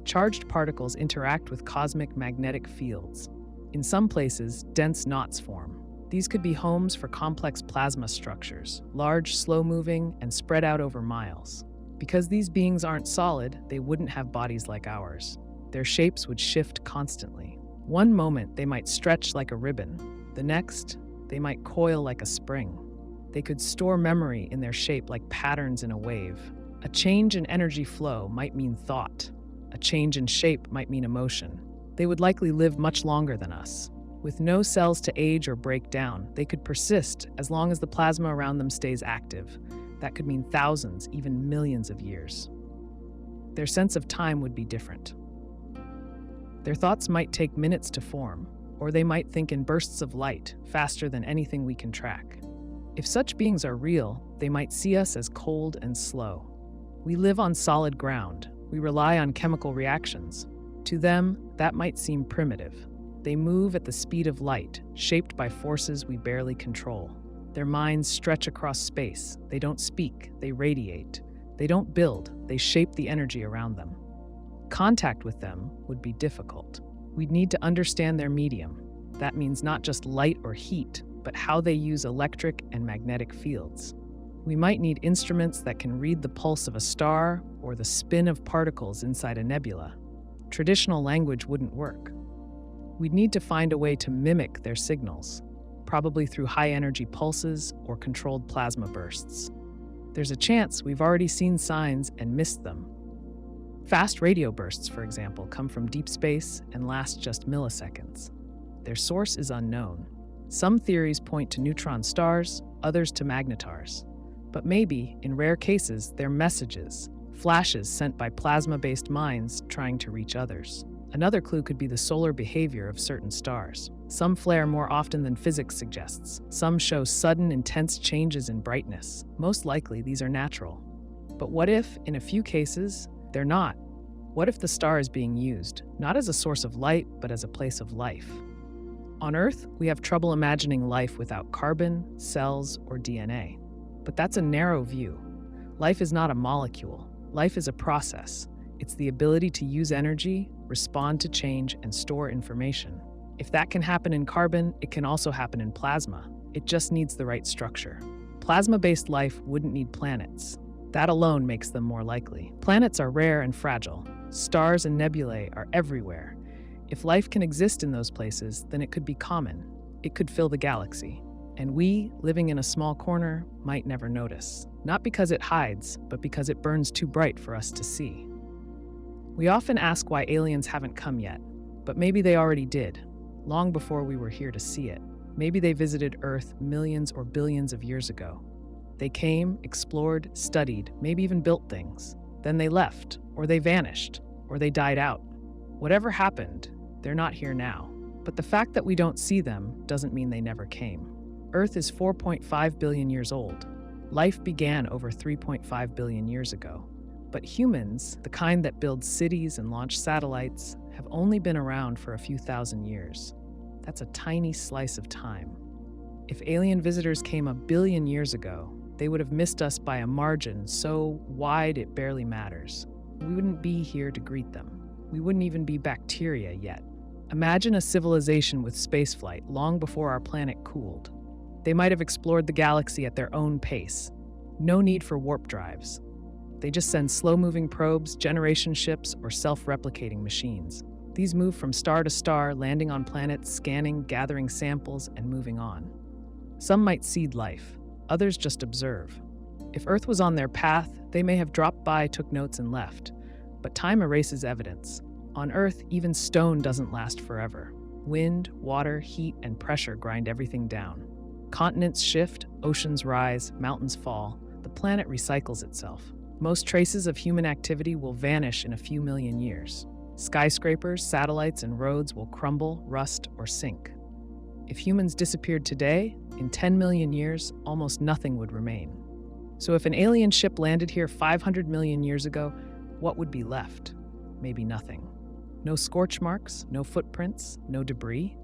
Charged particles interact with cosmic magnetic fields. In some places, dense knots form. These could be homes for complex plasma structures, large, slow-moving, and spread out over miles. Because these beings aren't solid, they wouldn't have bodies like ours. Their shapes would shift constantly. One moment, they might stretch like a ribbon. The next, they might coil like a spring. They could store memory in their shape like patterns in a wave. A change in energy flow might mean thought. A change in shape might mean emotion. They would likely live much longer than us. With no cells to age or break down, they could persist as long as the plasma around them stays active. That could mean thousands, even millions of years. Their sense of time would be different. Their thoughts might take minutes to form, or they might think in bursts of light, faster than anything we can track. If such beings are real, they might see us as cold and slow. We live on solid ground. We rely on chemical reactions. To them, that might seem primitive. They move at the speed of light, shaped by forces we barely control. Their minds stretch across space. They don't speak, they radiate. They don't build, they shape the energy around them. Contact with them would be difficult. We'd need to understand their medium. That means not just light or heat, but how they use electric and magnetic fields. We might need instruments that can read the pulse of a star or the spin of particles inside a nebula. Traditional language wouldn't work. We'd need to find a way to mimic their signals, probably through high-energy pulses or controlled plasma bursts. There's a chance we've already seen signs and missed them. Fast radio bursts, for example, come from deep space and last just milliseconds. Their source is unknown. Some theories point to neutron stars, others to magnetars. But maybe, in rare cases, they're messages, flashes sent by plasma-based minds trying to reach others. Another clue could be the solar behavior of certain stars. Some flare more often than physics suggests. Some show sudden, intense changes in brightness. Most likely, these are natural. But what if, in a few cases, they're not? What if the star is being used, not as a source of light, but as a place of life? On Earth, we have trouble imagining life without carbon, cells, or DNA. But that's a narrow view. Life is not a molecule. Life is a process. It's the ability to use energy, respond to change, and store information. If that can happen in carbon, it can also happen in plasma. It just needs the right structure. Plasma-based life wouldn't need planets. That alone makes them more likely. Planets are rare and fragile. Stars and nebulae are everywhere. If life can exist in those places, then it could be common. It could fill the galaxy. And we, living in a small corner, might never notice. Not because it hides, but because it burns too bright for us to see. We often ask why aliens haven't come yet, but maybe they already did, long before we were here to see it. Maybe they visited Earth millions or billions of years ago. They came, explored, studied, maybe even built things. Then they left, or they vanished, or they died out. Whatever happened, they're not here now. But the fact that we don't see them doesn't mean they never came. Earth is 4.5 billion years old. Life began over 3.5 billion years ago. But humans, the kind that build cities and launch satellites, have only been around for a few thousand years. That's a tiny slice of time. If alien visitors came a billion years ago, they would have missed us by a margin so wide it barely matters. We wouldn't be here to greet them. We wouldn't even be bacteria yet. Imagine a civilization with spaceflight long before our planet cooled. They might have explored the galaxy at their own pace. No need for warp drives. They just send slow-moving probes, generation ships, or self-replicating machines. These move from star to star, landing on planets, scanning, gathering samples, and moving on. Some might seed life, others just observe. If Earth was on their path, they may have dropped by, took notes, and left. But time erases evidence. On Earth, even stone doesn't last forever. Wind, water, heat, and pressure grind everything down. Continents shift, oceans rise, mountains fall. The planet recycles itself. Most traces of human activity will vanish in a few million years. Skyscrapers, satellites, and roads will crumble, rust, or sink. If humans disappeared today, in 10 million years, almost nothing would remain. So if an alien ship landed here 500 million years ago, what would be left? Maybe nothing. No scorch marks, no footprints, no debris.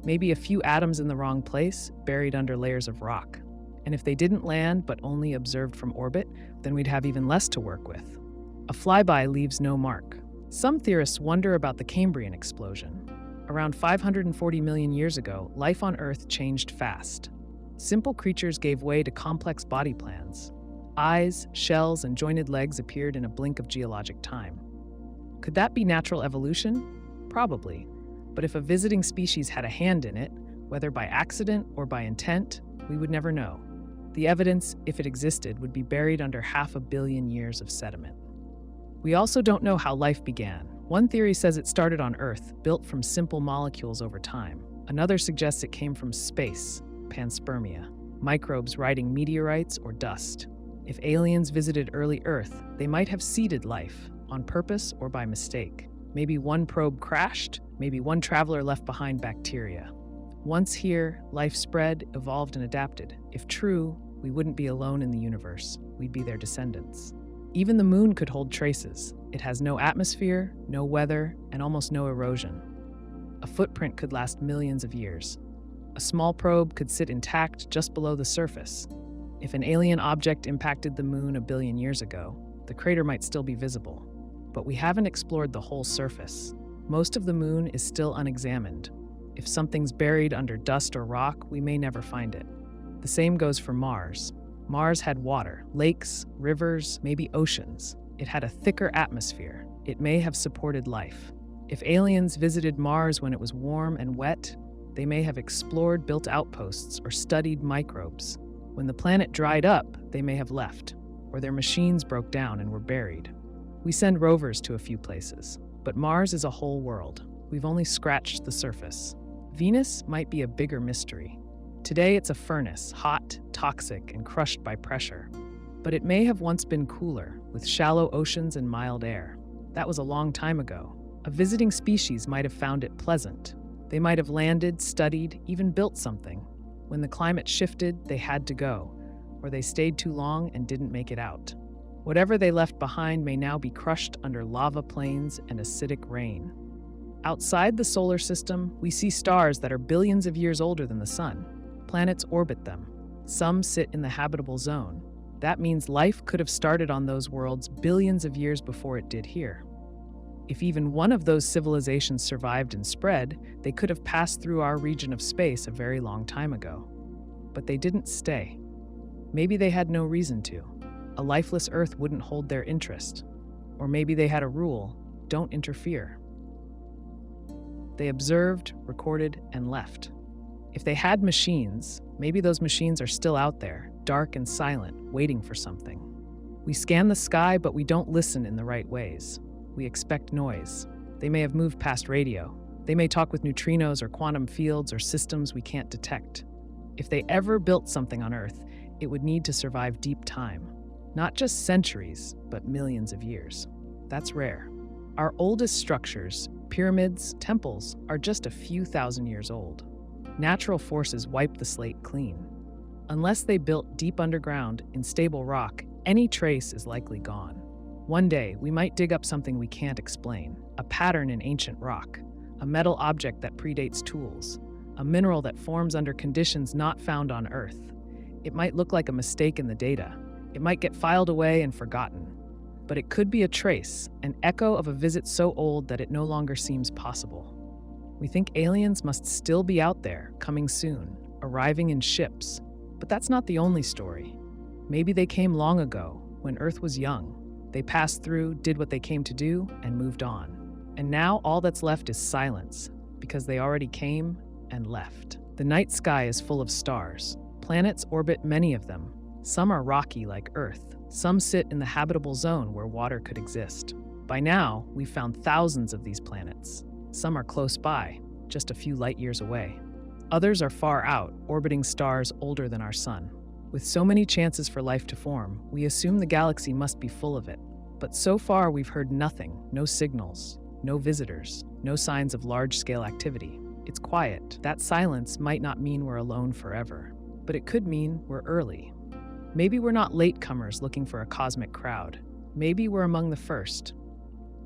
Maybe a few atoms in the wrong place, buried under layers of rock. And if they didn't land but only observed from orbit, then we'd have even less to work with. A flyby leaves no mark. Some theorists wonder about the Cambrian explosion. Around 540 million years ago, life on Earth changed fast. Simple creatures gave way to complex body plans. Eyes, shells, and jointed legs appeared in a blink of geologic time. Could that be natural evolution? Probably. But if a visiting species had a hand in it, whether by accident or by intent, we would never know. The evidence, if it existed, would be buried under 500 million years of sediment. We also don't know how life began. One theory says it started on Earth, built from simple molecules over time. Another suggests it came from space, Panspermia, microbes riding meteorites or dust. If aliens visited early Earth, they might have seeded life, on purpose or by mistake. Maybe one probe crashed, maybe one traveler left behind bacteria. Once here, life spread, evolved, and adapted. If true, we wouldn't be alone in the universe. We'd be their descendants. Even the moon could hold traces. It has no atmosphere, no weather, and almost no erosion. A footprint could last millions of years. A small probe could sit intact just below the surface. If an alien object impacted the moon a billion years ago, the crater might still be visible. But we haven't explored the whole surface. Most of the moon is still unexamined. If something's buried under dust or rock, we may never find it. The same goes for Mars. Mars had water, lakes, rivers, maybe oceans. It had a thicker atmosphere. It may have supported life. If aliens visited Mars when it was warm and wet, they may have explored, built outposts, or studied microbes. When the planet dried up, they may have left, or their machines broke down and were buried. We send rovers to a few places, but Mars is a whole world. We've only scratched the surface. Venus might be a bigger mystery. Today it's a furnace, hot, toxic, and crushed by pressure. But it may have once been cooler, with shallow oceans and mild air. That was a long time ago. A visiting species might have found it pleasant. They might have landed, studied, even built something. When the climate shifted, they had to go, or they stayed too long and didn't make it out. Whatever they left behind may now be crushed under lava plains and acidic rain. Outside the solar system, we see stars that are billions of years older than the sun. Planets orbit them. Some sit in the habitable zone. That means life could have started on those worlds billions of years before it did here. If even one of those civilizations survived and spread, they could have passed through our region of space a very long time ago. But they didn't stay. Maybe they had no reason to. A lifeless Earth wouldn't hold their interest. Or maybe they had a rule: don't interfere. They observed, recorded, and left. If they had machines, maybe those machines are still out there, dark and silent, waiting for something. We scan the sky, but we don't listen in the right ways. We expect noise. They may have moved past radio. They may talk with neutrinos or quantum fields or systems we can't detect. If they ever built something on Earth, it would need to survive deep time. Not just centuries, but millions of years. That's rare. Our oldest structures, pyramids, temples, are just a few thousand years old. Natural forces wipe the slate clean. Unless they built deep underground in stable rock, any trace is likely gone. One day, we might dig up something we can't explain: a pattern in ancient rock, a metal object that predates tools, a mineral that forms under conditions not found on Earth. It might look like a mistake in the data. It might get filed away and forgotten. But it could be a trace, an echo of a visit so old that it no longer seems possible. We think aliens must still be out there, coming soon, arriving in ships. But that's not the only story. Maybe they came long ago, when Earth was young. They passed through, did what they came to do, and moved on. And now all that's left is silence, because they already came and left. The night sky is full of stars. Planets orbit many of them. Some are rocky like Earth. Some sit in the habitable zone where water could exist. By now, we've found thousands of these planets. Some are close by, just a few light years away. Others are far out, orbiting stars older than our sun. With so many chances for life to form, we assume the galaxy must be full of it. But so far, we've heard nothing: no signals, no visitors, no signs of large-scale activity. It's quiet. That silence might not mean we're alone forever, but it could mean we're early. Maybe we're not latecomers looking for a cosmic crowd. Maybe we're among the first.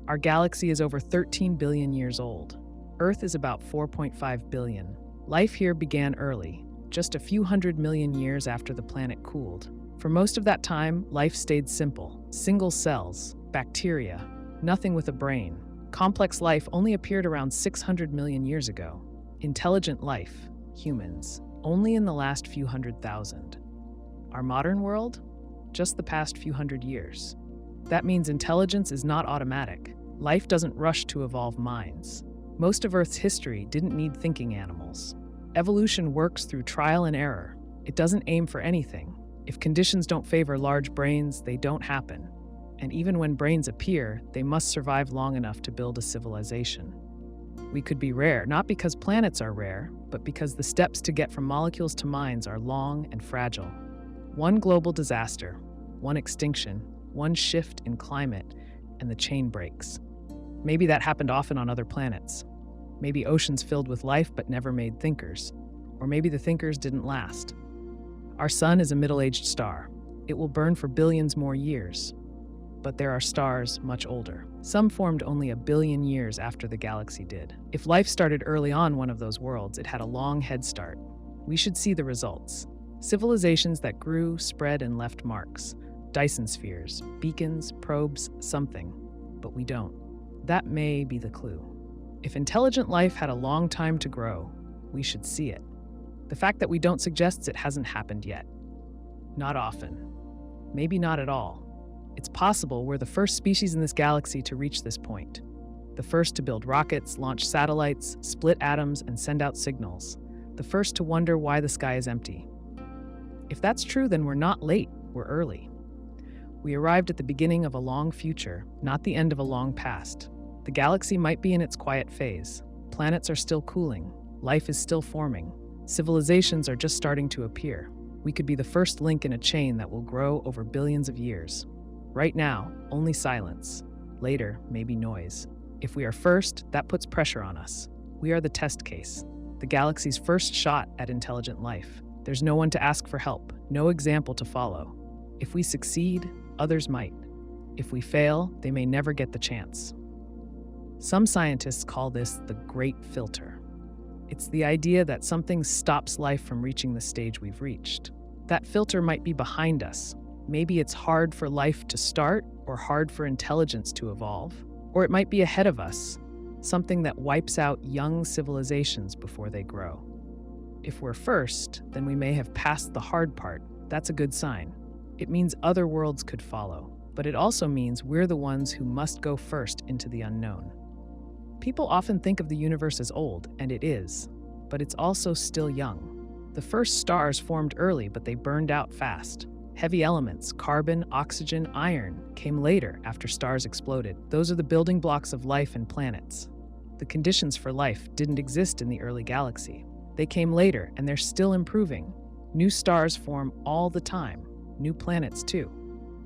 Our galaxy is over 13 billion years old. Earth is about 4.5 billion. Life here began early, just a few 100 million years after the planet cooled. For most of that time, life stayed simple: single cells, bacteria, nothing with a brain. Complex life only appeared around 600 million years ago. Intelligent life, humans, only in the last few 100,000. Our modern world? Just the past few hundred years. That means intelligence is not automatic. Life doesn't rush to evolve minds. Most of Earth's history didn't need thinking animals. Evolution works through trial and error. It doesn't aim for anything. If conditions don't favor large brains, they don't happen. And even when brains appear, they must survive long enough to build a civilization. We could be rare, not because planets are rare, but because the steps to get from molecules to minds are long and fragile. One global disaster, one extinction, one shift in climate, and the chain breaks. Maybe that happened often on other planets. Maybe oceans filled with life but never made thinkers. Or maybe the thinkers didn't last. Our sun is a middle-aged star. It will burn for billions more years. But there are stars much older. Some formed only a billion years after the galaxy did. If life started early on one of those worlds, it had a long head start. We should see the results. Civilizations that grew, spread, and left marks. Dyson spheres, beacons, probes, something. But we don't. That may be the clue. If intelligent life had a long time to grow, we should see it. The fact that we don't suggests it hasn't happened yet. Not often. Maybe not at all. It's possible we're the first species in this galaxy to reach this point. The first to build rockets, launch satellites, split atoms, and send out signals. The first to wonder why the sky is empty. If that's true, then we're not late, we're early. We arrived at the beginning of a long future, not the end of a long past. The galaxy might be in its quiet phase. Planets are still cooling. Life is still forming. Civilizations are just starting to appear. We could be the first link in a chain that will grow over billions of years. Right now, only silence. Later, maybe noise. If we are first, that puts pressure on us. We are the test case, the galaxy's first shot at intelligent life. There's no one to ask for help, no example to follow. If we succeed, others might. If we fail, they may never get the chance. Some scientists call this the Great Filter. It's the idea that something stops life from reaching the stage we've reached. That filter might be behind us. Maybe it's hard for life to start or hard for intelligence to evolve. Or it might be ahead of us, something that wipes out young civilizations before they grow. If we're first, then we may have passed the hard part. That's a good sign. It means other worlds could follow, but it also means we're the ones who must go first into the unknown. People often think of the universe as old, and it is, but it's also still young. The first stars formed early, but they burned out fast. Heavy elements, carbon, oxygen, iron, came later after stars exploded. Those are the building blocks of life and planets. The conditions for life didn't exist in the early galaxy. They came later, and they're still improving. New stars form all the time, new planets too.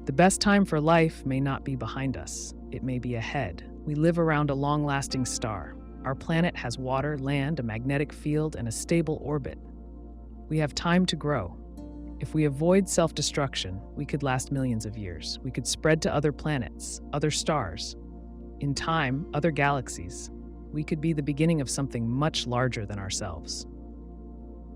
The best time for life may not be behind us. It may be ahead. We live around a long-lasting star. Our planet has water, land, a magnetic field, and a stable orbit. We have time to grow. If we avoid self-destruction, we could last millions of years. We could spread to other planets, other stars. In time, other galaxies. We could be the beginning of something much larger than ourselves.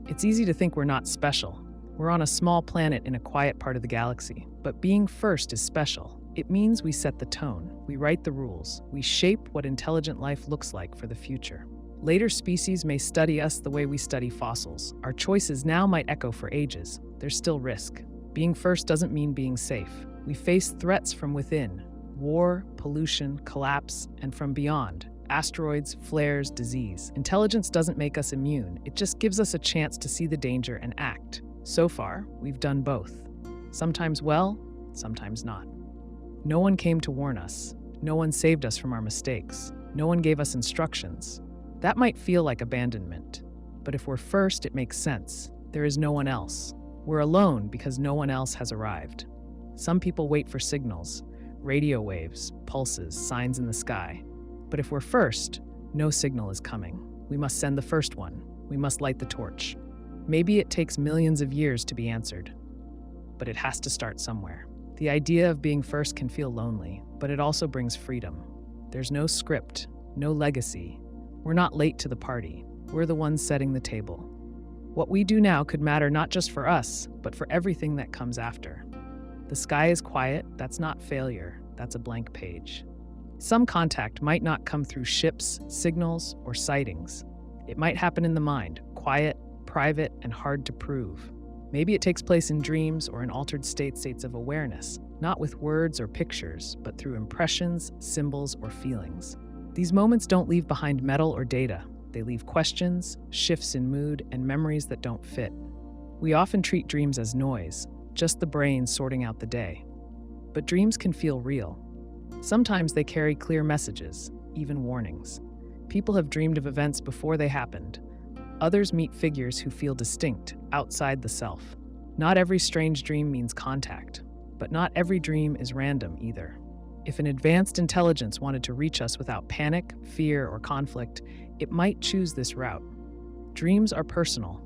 It's easy to think we're not special. We're on a small planet in a quiet part of the galaxy. But being first is special. It means we set the tone, we write the rules, we shape what intelligent life looks like for the future. Later species may study us the way we study fossils. Our choices now might echo for ages. There's still risk. Being first doesn't mean being safe. We face threats from within: war, pollution, collapse, and from beyond: asteroids, flares, disease. Intelligence doesn't make us immune. It just gives us a chance to see the danger and act. So far, we've done both. Sometimes well, sometimes not. No one came to warn us. No one saved us from our mistakes. No one gave us instructions. That might feel like abandonment, but if we're first, it makes sense. There is no one else. We're alone because no one else has arrived. Some people wait for signals, radio waves, pulses, signs in the sky. But if we're first, no signal is coming. We must send the first one. We must light the torch. Maybe it takes millions of years to be answered, but it has to start somewhere. The idea of being first can feel lonely, but it also brings freedom. There's no script, no legacy. We're not late to the party. We're the ones setting the table. What we do now could matter not just for us, but for everything that comes after. The sky is quiet. That's not failure. That's a blank page. Some contact might not come through ships, signals, or sightings. It might happen in the mind, quiet, private, and hard to prove. Maybe it takes place in dreams or in altered states of awareness, not with words or pictures, but through impressions, symbols, or feelings. These moments don't leave behind metal or data. They leave questions, shifts in mood, and memories that don't fit. We often treat dreams as noise, just the brain sorting out the day. But dreams can feel real. Sometimes they carry clear messages, even warnings. People have dreamed of events before they happened. Others meet figures who feel distinct, outside the self. Not every strange dream means contact, but not every dream is random either. If an advanced intelligence wanted to reach us without panic, fear, or conflict, it might choose this route. Dreams are personal.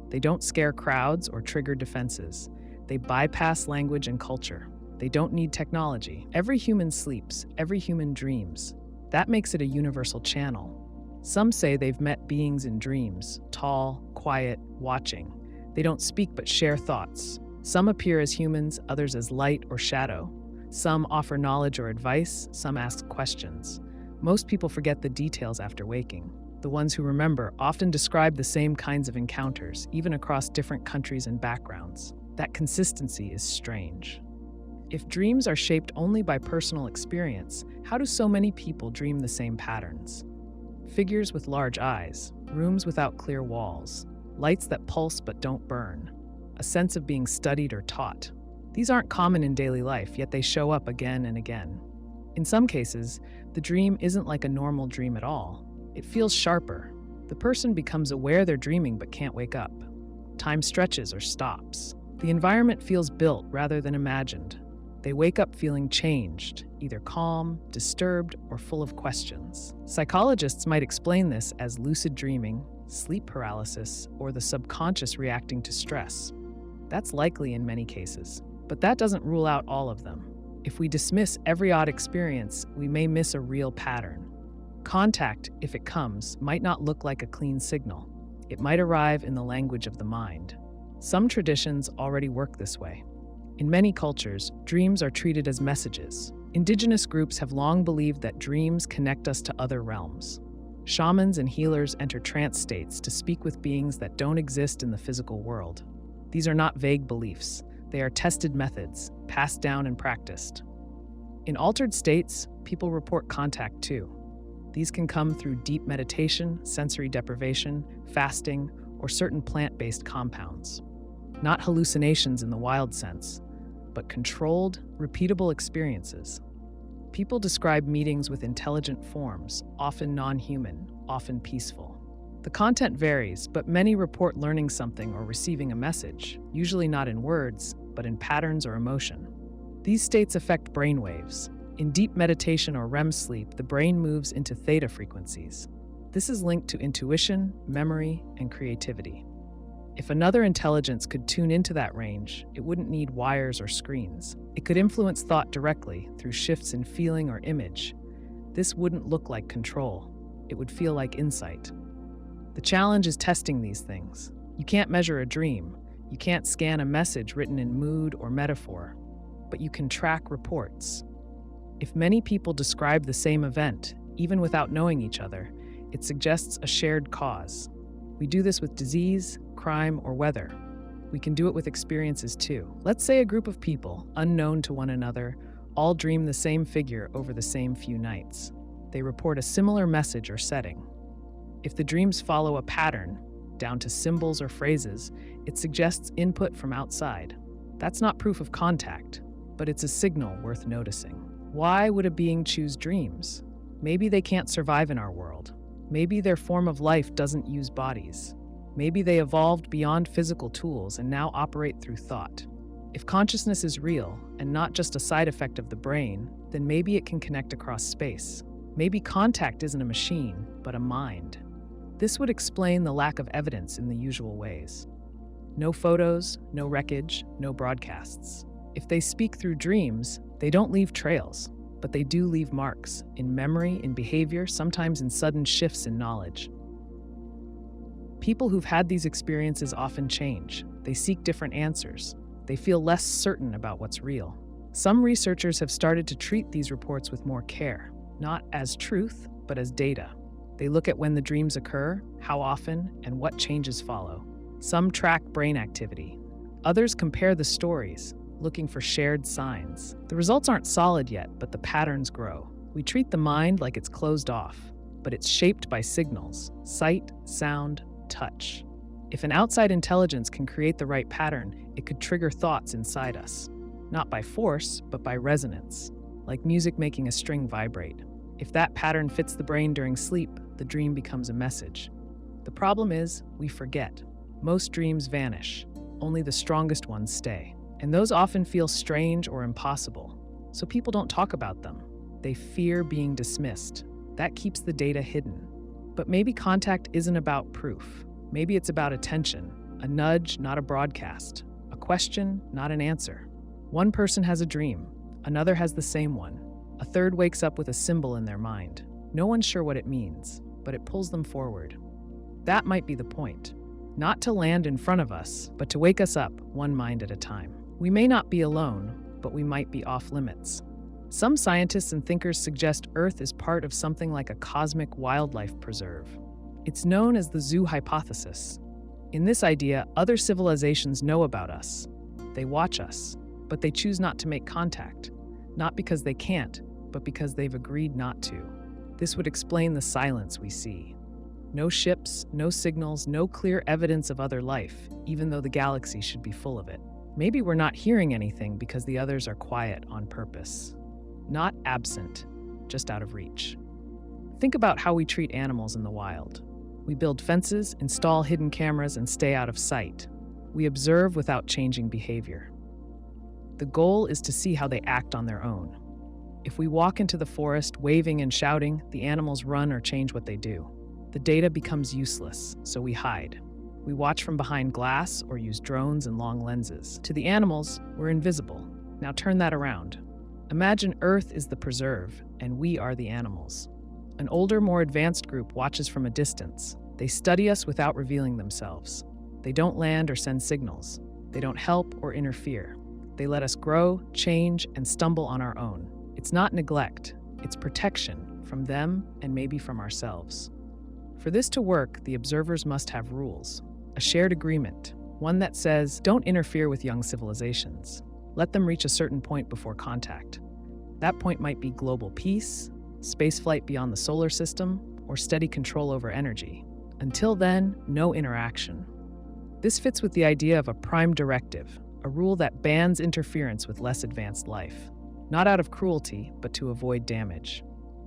They don't scare crowds or trigger defenses. They bypass language and culture. They don't need technology. Every human sleeps, every human dreams. That makes it a universal channel. Some say they've met beings in dreams, tall, quiet, watching. They don't speak but share thoughts. Some appear as humans, others as light or shadow. Some offer knowledge or advice, some ask questions. Most people forget the details after waking. The ones who remember often describe the same kinds of encounters, even across different countries and backgrounds. That consistency is strange. If dreams are shaped only by personal experience, how do so many people dream the same patterns? Figures with large eyes, rooms without clear walls, lights that pulse but don't burn, a sense of being studied or taught. These aren't common in daily life, yet they show up again and again. In some cases, the dream isn't like a normal dream at all. It feels sharper. The person becomes aware they're dreaming but can't wake up. Time stretches or stops. The environment feels built rather than imagined. They wake up feeling changed, either calm, disturbed, or full of questions. Psychologists might explain this as lucid dreaming, sleep paralysis, or the subconscious reacting to stress. That's likely in many cases, but that doesn't rule out all of them. If we dismiss every odd experience, we may miss a real pattern. Contact, if it comes, might not look like a clean signal. It might arrive in the language of the mind. Some traditions already work this way. In many cultures, dreams are treated as messages. Indigenous groups have long believed that dreams connect us to other realms. Shamans and healers enter trance states to speak with beings that don't exist in the physical world. These are not vague beliefs. They are tested methods, passed down and practiced. In altered states, people report contact too. These can come through deep meditation, sensory deprivation, fasting, or certain plant-based compounds. Not hallucinations in the wild sense, but controlled, repeatable experiences. People describe meetings with intelligent forms, often non-human, often peaceful. The content varies, but many report learning something or receiving a message, usually not in words, but in patterns or emotion. These states affect brainwaves. In deep meditation or REM sleep, the brain moves into theta frequencies. This is linked to intuition, memory, and creativity. If another intelligence could tune into that range, it wouldn't need wires or screens. It could influence thought directly through shifts in feeling or image. This wouldn't look like control. It would feel like insight. The challenge is testing these things. You can't measure a dream. You can't scan a message written in mood or metaphor, but you can track reports. If many people describe the same event, even without knowing each other, it suggests a shared cause. We do this with disease, crime, or weather. We can do it with experiences too. Let's say a group of people, unknown to one another, all dream the same figure over the same few nights. They report a similar message or setting. If the dreams follow a pattern, down to symbols or phrases, it suggests input from outside. That's not proof of contact, but it's a signal worth noticing. Why would a being choose dreams? Maybe they can't survive in our world. Maybe their form of life doesn't use bodies. Maybe they evolved beyond physical tools and now operate through thought. If consciousness is real and not just a side effect of the brain, then maybe it can connect across space. Maybe contact isn't a machine, but a mind. This would explain the lack of evidence in the usual ways. No photos, no wreckage, no broadcasts. If they speak through dreams, they don't leave trails, but they do leave marks in memory, in behavior, sometimes in sudden shifts in knowledge. People who've had these experiences often change. They seek different answers. They feel less certain about what's real. Some researchers have started to treat these reports with more care. not as truth, but as data. They look at when the dreams occur, how often, and what changes follow. Some track brain activity. Others compare the stories, looking for shared signs. The results aren't solid yet, but the patterns grow. We treat the mind like it's closed off, but it's shaped by signals: sight, sound, touch. If an outside intelligence can create the right pattern, it could trigger thoughts inside us. Not by force, but by resonance, like music making a string vibrate. If that pattern fits the brain during sleep, the dream becomes a message. The problem is, we forget. Most dreams vanish. Only the strongest ones stay. And those often feel strange or impossible. So people don't talk about them. They fear being dismissed. That keeps the data hidden. But maybe contact isn't about proof. Maybe it's about attention. A nudge, not a broadcast. A question, not an answer. One person has a dream. Another has the same one. A third wakes up with a symbol in their mind. No one's sure what it means, but it pulls them forward. That might be the point. Not to land in front of us, but to wake us up one mind at a time. We may not be alone, but we might be off limits. Some scientists and thinkers suggest Earth is part of something like a cosmic wildlife preserve. It's known as the zoo hypothesis. In this idea, other civilizations know about us. They watch us, but they choose not to make contact. Not because they can't, but because they've agreed not to. This would explain the silence we see. No ships, no signals, no clear evidence of other life, even though the galaxy should be full of it. Maybe we're not hearing anything because the others are quiet on purpose. Not absent, just out of reach. Think about how we treat animals in the wild. We build fences, install hidden cameras, and stay out of sight. We observe without changing behavior. The goal is to see how they act on their own. If we walk into the forest waving and shouting, the animals run or change what they do. The data becomes useless, so we hide. We watch from behind glass or use drones and long lenses. To the animals, we're invisible. Now turn that around. Imagine Earth is the preserve, and we are the animals. An older, more advanced group watches from a distance. They study us without revealing themselves. They don't land or send signals. They don't help or interfere. They let us grow, change, and stumble on our own. It's not neglect, it's protection from them and maybe from ourselves. For this to work, the observers must have rules. A shared agreement, one that says, don't interfere with young civilizations. Let them reach a certain point before contact. That point might be global peace, spaceflight beyond the solar system, or steady control over energy. Until then, no interaction. This fits with the idea of a prime directive, a rule that bans interference with less advanced life. Not out of cruelty, but to avoid damage.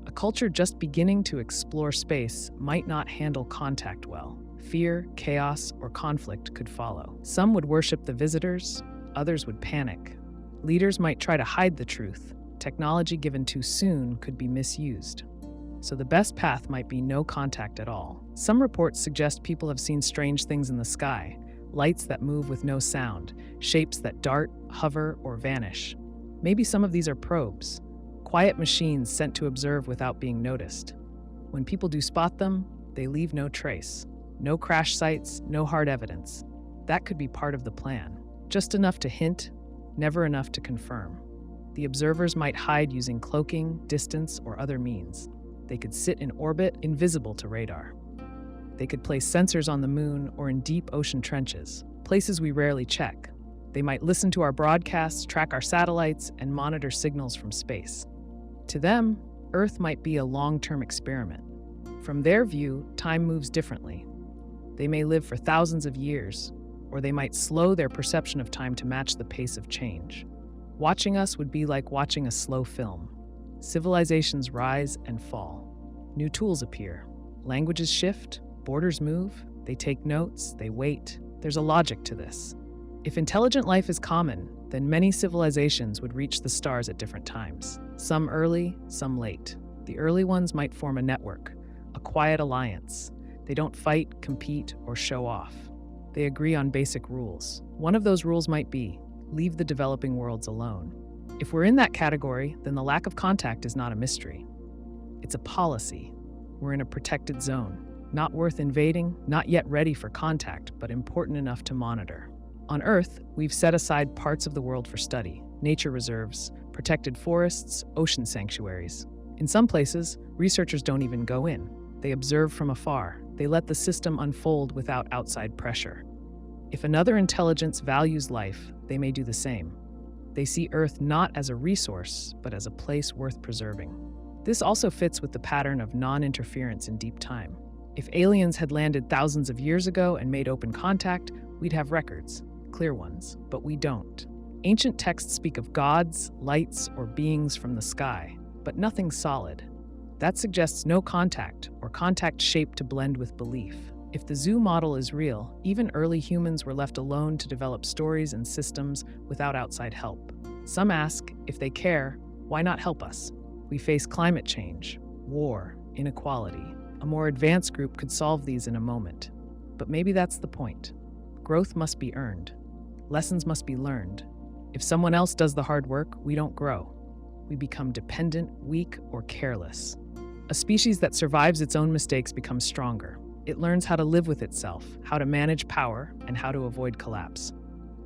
A culture just beginning to explore space might not handle contact well. Fear, chaos, or conflict could follow. Some would worship the visitors, others would panic. Leaders might try to hide the truth. Technology given too soon could be misused. So the best path might be no contact at all. Some reports suggest people have seen strange things in the sky, lights that move with no sound, shapes that dart, hover, or vanish. Maybe some of these are probes, quiet machines sent to observe without being noticed. When people do spot them, they leave no trace. No crash sites, no hard evidence. That could be part of the plan. Just enough to hint, never enough to confirm. The observers might hide using cloaking, distance, or other means. They could sit in orbit, invisible to radar. They could place sensors on the moon or in deep ocean trenches, places we rarely check. They might listen to our broadcasts, track our satellites, and monitor signals from space. To them, Earth might be a long-term experiment. From their view, time moves differently. They may live for thousands of years, or they might slow their perception of time to match the pace of change. Watching us would be like watching a slow film. Civilizations rise and fall. New tools appear. Languages shift, borders move, they take notes, they wait. There's a logic to this. If intelligent life is common, then many civilizations would reach the stars at different times. Some early, some late. The early ones might form a network, a quiet alliance. They don't fight, compete, or show off. They agree on basic rules. One of those rules might be, leave the developing worlds alone. If we're in that category, then the lack of contact is not a mystery. It's a policy. We're in a protected zone. Not worth invading, not yet ready for contact, but important enough to monitor. On Earth, we've set aside parts of the world for study. Nature reserves, protected forests, ocean sanctuaries. In some places, researchers don't even go in. They observe from afar. They let the system unfold without outside pressure. If another intelligence values life, they may do the same. They see Earth not as a resource, but as a place worth preserving. This also fits with the pattern of non-interference in deep time. If aliens had landed thousands of years ago and made open contact, we'd have records, clear ones, but we don't. Ancient texts speak of gods, lights, or beings from the sky, but nothing solid. That suggests no contact, or contact shaped to blend with belief. If the zoo model is real, even early humans were left alone to develop stories and systems without outside help. Some ask, if they care, why not help us? We face climate change, war, inequality. A more advanced group could solve these in a moment. But maybe that's the point. Growth must be earned. Lessons must be learned. If someone else does the hard work, we don't grow. We become dependent, weak, or careless. A species that survives its own mistakes becomes stronger. It learns how to live with itself, how to manage power, and how to avoid collapse.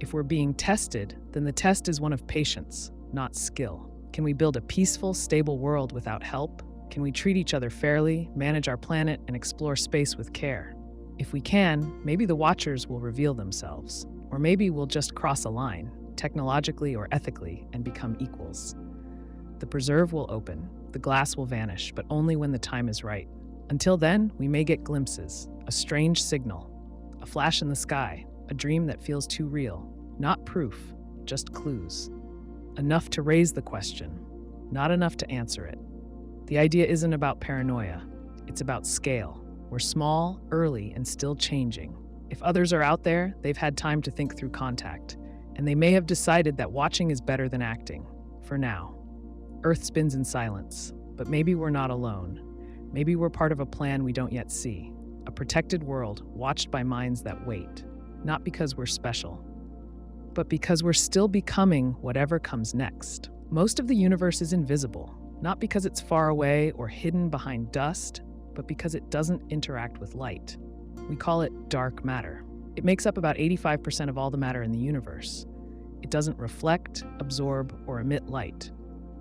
If we're being tested, then the test is one of patience, not skill. Can we build a peaceful, stable world without help? Can we treat each other fairly, manage our planet, and explore space with care? If we can, maybe the Watchers will reveal themselves. Or maybe we'll just cross a line, technologically or ethically, and become equals. The preserve will open, the glass will vanish, but only when the time is right. Until then, we may get glimpses, a strange signal, a flash in the sky, a dream that feels too real. Not proof, just clues. Enough to raise the question, not enough to answer it. The idea isn't about paranoia, it's about scale. We're small, early, and still changing. If others are out there, they've had time to think through contact, and they may have decided that watching is better than acting, for now. Earth spins in silence, but maybe we're not alone. Maybe we're part of a plan we don't yet see, a protected world watched by minds that wait, not because we're special, but because we're still becoming whatever comes next. Most of the universe is invisible, not because it's far away or hidden behind dust, but because it doesn't interact with light. We call it dark matter. It makes up about 85% of all the matter in the universe. It doesn't reflect, absorb, or emit light.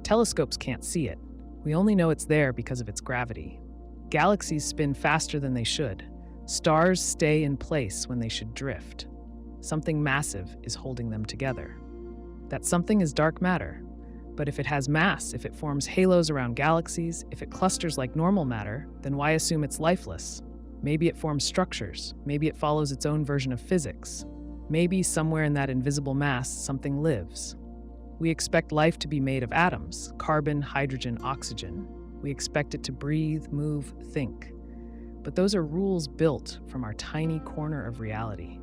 Telescopes can't see it. We only know it's there because of its gravity. Galaxies spin faster than they should. Stars stay in place when they should drift. Something massive is holding them together. That something is dark matter. But if it has mass, if it forms halos around galaxies, if it clusters like normal matter, then why assume it's lifeless? Maybe it forms structures. Maybe it follows its own version of physics. Maybe somewhere in that invisible mass, something lives. We expect life to be made of atoms, carbon, hydrogen, oxygen. We expect it to breathe, move, think. But those are rules built from our tiny corner of reality.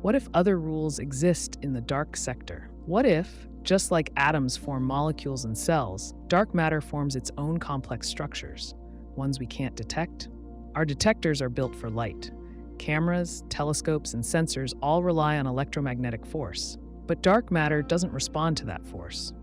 What if other rules exist in the dark sector? What if, just like atoms form molecules and cells, dark matter forms its own complex structures, ones we can't detect? Our detectors are built for light. Cameras, telescopes, and sensors all rely on electromagnetic force. But dark matter doesn't respond to that force.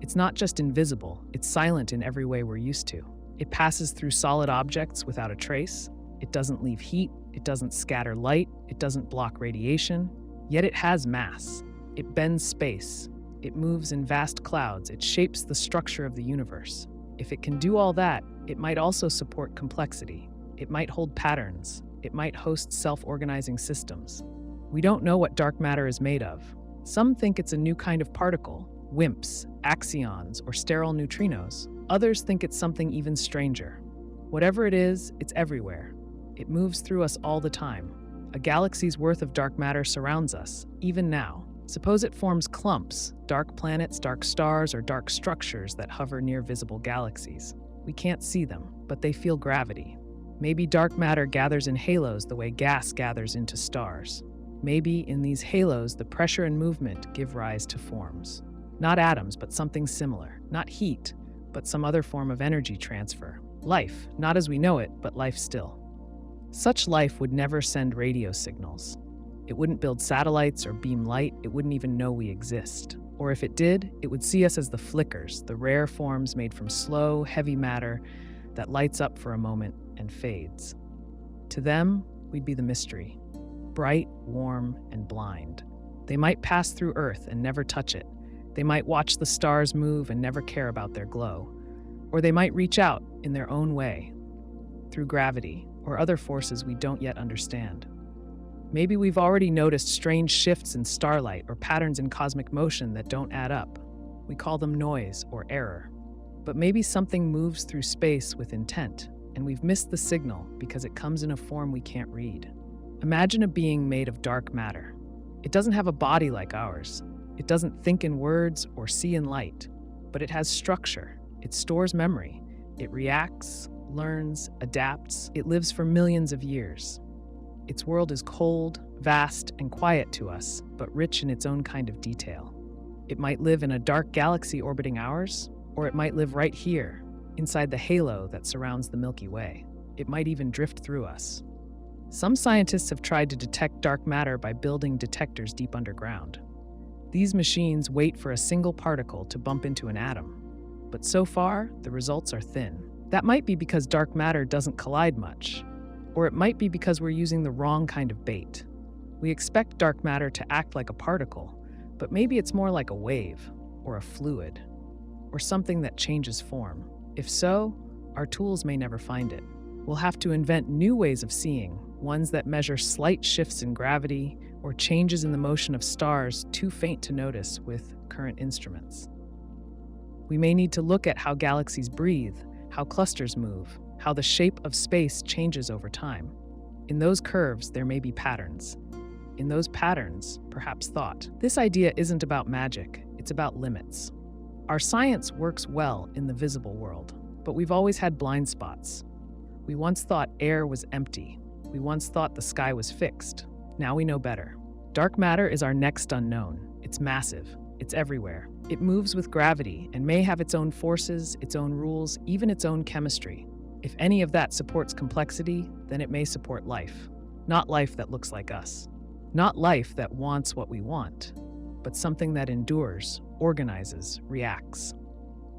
It's not just invisible, it's silent in every way we're used to. It passes through solid objects without a trace. It doesn't leave heat, it doesn't scatter light, it doesn't block radiation. Yet it has mass. It bends space. It moves in vast clouds. It shapes the structure of the universe. If it can do all that, it might also support complexity. It might hold patterns. It might host self-organizing systems. We don't know what dark matter is made of. Some think it's a new kind of particle, WIMPs, axions, or sterile neutrinos. Others think it's something even stranger. Whatever it is, it's everywhere. It moves through us all the time. A galaxy's worth of dark matter surrounds us, even now. Suppose it forms clumps, dark planets, dark stars, or dark structures that hover near visible galaxies. We can't see them, but they feel gravity. Maybe dark matter gathers in halos the way gas gathers into stars. Maybe in these halos, the pressure and movement give rise to forms. Not atoms, but something similar. Not heat, but some other form of energy transfer. Life, not as we know it, but life still. Such life would never send radio signals. It wouldn't build satellites or beam light. It wouldn't even know we exist. Or if it did, it would see us as the flickers, the rare forms made from slow, heavy matter that lights up for a moment and fades. To them, we'd be the mystery. Bright, warm, and blind. They might pass through Earth and never touch it. They might watch the stars move and never care about their glow. Or they might reach out in their own way, through gravity or other forces we don't yet understand. Maybe we've already noticed strange shifts in starlight or patterns in cosmic motion that don't add up. We call them noise or error. But maybe something moves through space with intent, and we've missed the signal because it comes in a form we can't read. Imagine a being made of dark matter. It doesn't have a body like ours. It doesn't think in words or see in light, but it has structure. It stores memory. It reacts, learns, adapts. It lives for millions of years. Its world is cold, vast, and quiet to us, but rich in its own kind of detail. It might live in a dark galaxy orbiting ours, or it might live right here, inside the halo that surrounds the Milky Way. It might even drift through us. Some scientists have tried to detect dark matter by building detectors deep underground. These machines wait for a single particle to bump into an atom. But so far, the results are thin. That might be because dark matter doesn't collide much, or it might be because we're using the wrong kind of bait. We expect dark matter to act like a particle, but maybe it's more like a wave, or a fluid, or something that changes form. If so, our tools may never find it. We'll have to invent new ways of seeing, ones that measure slight shifts in gravity or changes in the motion of stars too faint to notice with current instruments. We may need to look at how galaxies breathe, how clusters move, how the shape of space changes over time. In those curves, there may be patterns. In those patterns, perhaps thought. This idea isn't about magic, it's about limits. Our science works well in the visible world, but we've always had blind spots. We once thought air was empty. We once thought the sky was fixed. Now we know better. Dark matter is our next unknown. It's massive. It's everywhere. It moves with gravity and may have its own forces, its own rules, even its own chemistry. If any of that supports complexity, then it may support life. Not life that looks like us. Not life that wants what we want, but something that endures, organizes, reacts.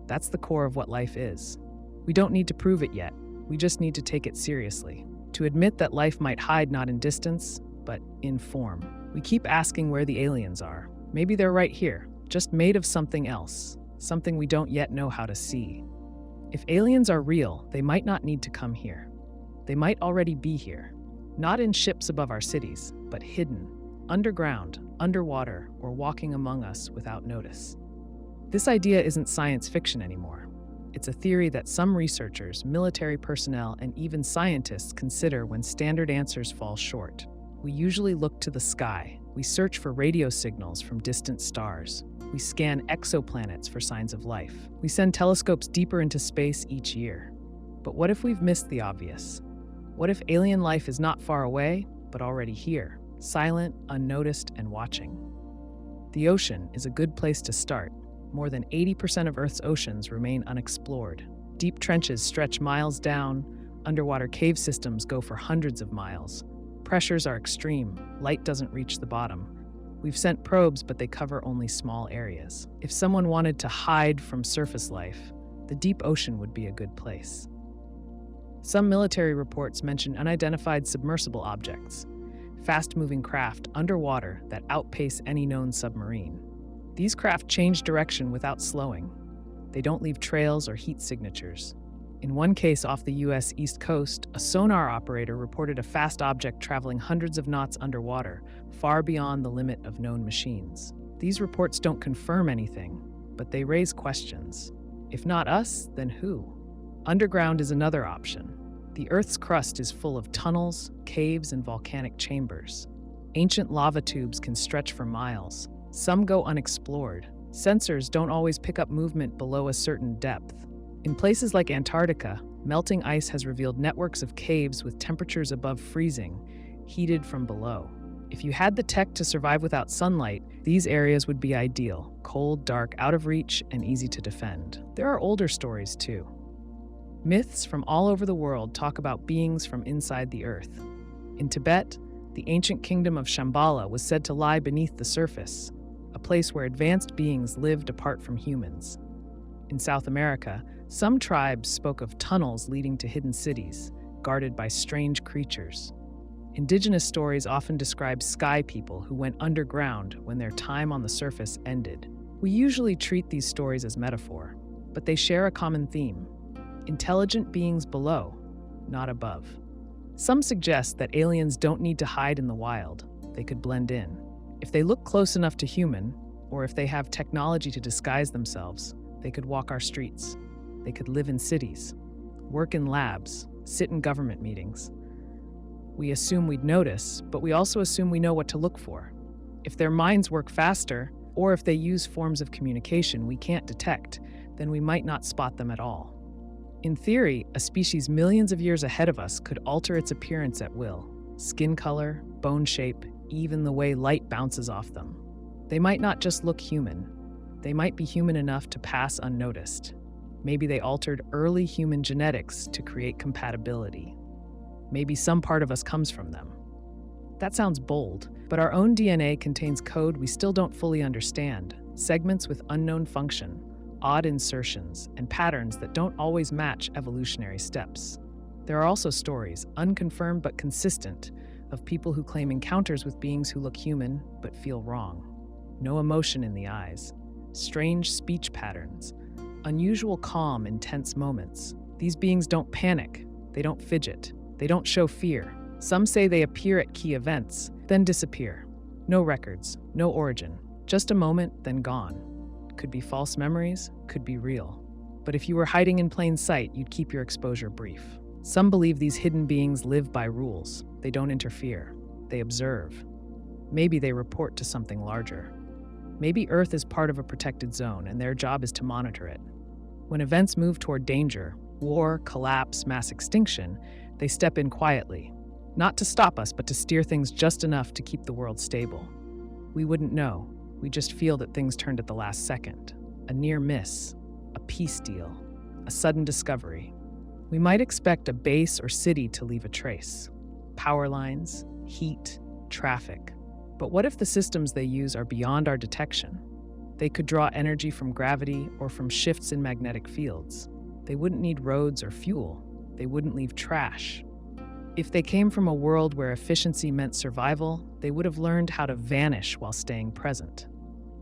That's the core of what life is. We don't need to prove it yet. We just need to take it seriously. To admit that life might hide not in distance, but in form. We keep asking where the aliens are. Maybe they're right here, just made of something else, something we don't yet know how to see. If aliens are real, they might not need to come here. They might already be here. Not in ships above our cities, but hidden, underground, underwater, or walking among us without notice. This idea isn't science fiction anymore. It's a theory that some researchers, military personnel, and even scientists consider when standard answers fall short. We usually look to the sky. We search for radio signals from distant stars. We scan exoplanets for signs of life. We send telescopes deeper into space each year. But what if we've missed the obvious? What if alien life is not far away, but already here, silent, unnoticed, and watching? The ocean is a good place to start. More than 80% of Earth's oceans remain unexplored. Deep trenches stretch miles down. Underwater cave systems go for hundreds of miles. Pressures are extreme. Light doesn't reach the bottom. We've sent probes, but they cover only small areas. If someone wanted to hide from surface life, the deep ocean would be a good place. Some military reports mention unidentified submersible objects, fast-moving craft underwater that outpace any known submarine. These craft change direction without slowing. They don't leave trails or heat signatures. In one case off the U.S. East Coast, a sonar operator reported a fast object traveling hundreds of knots underwater, far beyond the limit of known machines. These reports don't confirm anything, but they raise questions. If not us, then who? Underground is another option. The Earth's crust is full of tunnels, caves, and volcanic chambers. Ancient lava tubes can stretch for miles. Some go unexplored. Sensors don't always pick up movement below a certain depth. In places like Antarctica, melting ice has revealed networks of caves with temperatures above freezing, heated from below. If you had the tech to survive without sunlight, these areas would be ideal: cold, dark, out of reach, and easy to defend. There are older stories, too. Myths from all over the world talk about beings from inside the earth. In Tibet, the ancient kingdom of Shambhala was said to lie beneath the surface, a place where advanced beings lived apart from humans. In South America, some tribes spoke of tunnels leading to hidden cities, guarded by strange creatures. Indigenous stories often describe sky people who went underground when their time on the surface ended. We usually treat these stories as metaphor, but they share a common theme. Intelligent beings below, not above. Some suggest that aliens don't need to hide in the wild. They could blend in. If they look close enough to human, or if they have technology to disguise themselves, they could walk our streets. They could live in cities, work in labs, sit in government meetings. We assume we'd notice, but we also assume we know what to look for. If their minds work faster, or if they use forms of communication we can't detect, then we might not spot them at all. In theory, a species millions of years ahead of us could alter its appearance at will. Skin color, bone shape, even the way light bounces off them. They might not just look human. They might be human enough to pass unnoticed. Maybe they altered early human genetics to create compatibility. Maybe some part of us comes from them. That sounds bold, but our own DNA contains code we still don't fully understand, segments with unknown function, odd insertions, and patterns that don't always match evolutionary steps. There are also stories, unconfirmed but consistent, of people who claim encounters with beings who look human but feel wrong. No emotion in the eyes, strange speech patterns, unusual calm in tense moments. These beings don't panic, they don't fidget, they don't show fear. Some say they appear at key events, then disappear. No records, no origin, just a moment, then gone. Could be false memories, could be real. But if you were hiding in plain sight, you'd keep your exposure brief. Some believe these hidden beings live by rules. They don't interfere. They observe. Maybe they report to something larger. Maybe Earth is part of a protected zone, and their job is to monitor it. When events move toward danger, war, collapse, mass extinction, they step in quietly. Not to stop us, but to steer things just enough to keep the world stable. We wouldn't know. We just feel that things turned at the last second. A near miss, a peace deal, a sudden discovery. We might expect a base or city to leave a trace. Power lines, heat, traffic. But what if the systems they use are beyond our detection? They could draw energy from gravity or from shifts in magnetic fields. They wouldn't need roads or fuel. They wouldn't leave trash. If they came from a world where efficiency meant survival, they would have learned how to vanish while staying present.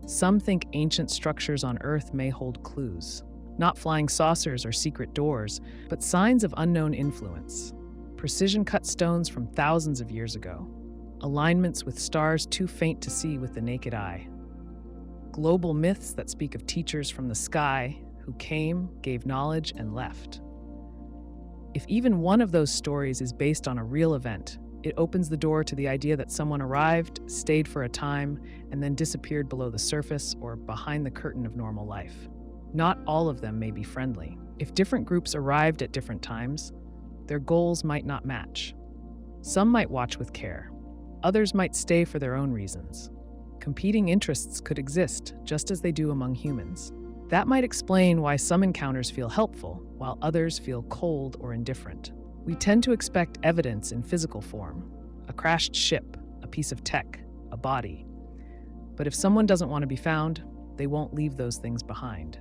Some think ancient structures on Earth may hold clues. Not flying saucers or secret doors, but signs of unknown influence. Precision-cut stones from thousands of years ago. Alignments with stars too faint to see with the naked eye. Global myths that speak of teachers from the sky who came, gave knowledge, and left. If even one of those stories is based on a real event, it opens the door to the idea that someone arrived, stayed for a time, and then disappeared below the surface or behind the curtain of normal life. Not all of them may be friendly. If different groups arrived at different times, their goals might not match. Some might watch with care. Others might stay for their own reasons. Competing interests could exist, just as they do among humans. That might explain why some encounters feel helpful, while others feel cold or indifferent. We tend to expect evidence in physical form, a crashed ship, a piece of tech, a body. But if someone doesn't want to be found, they won't leave those things behind.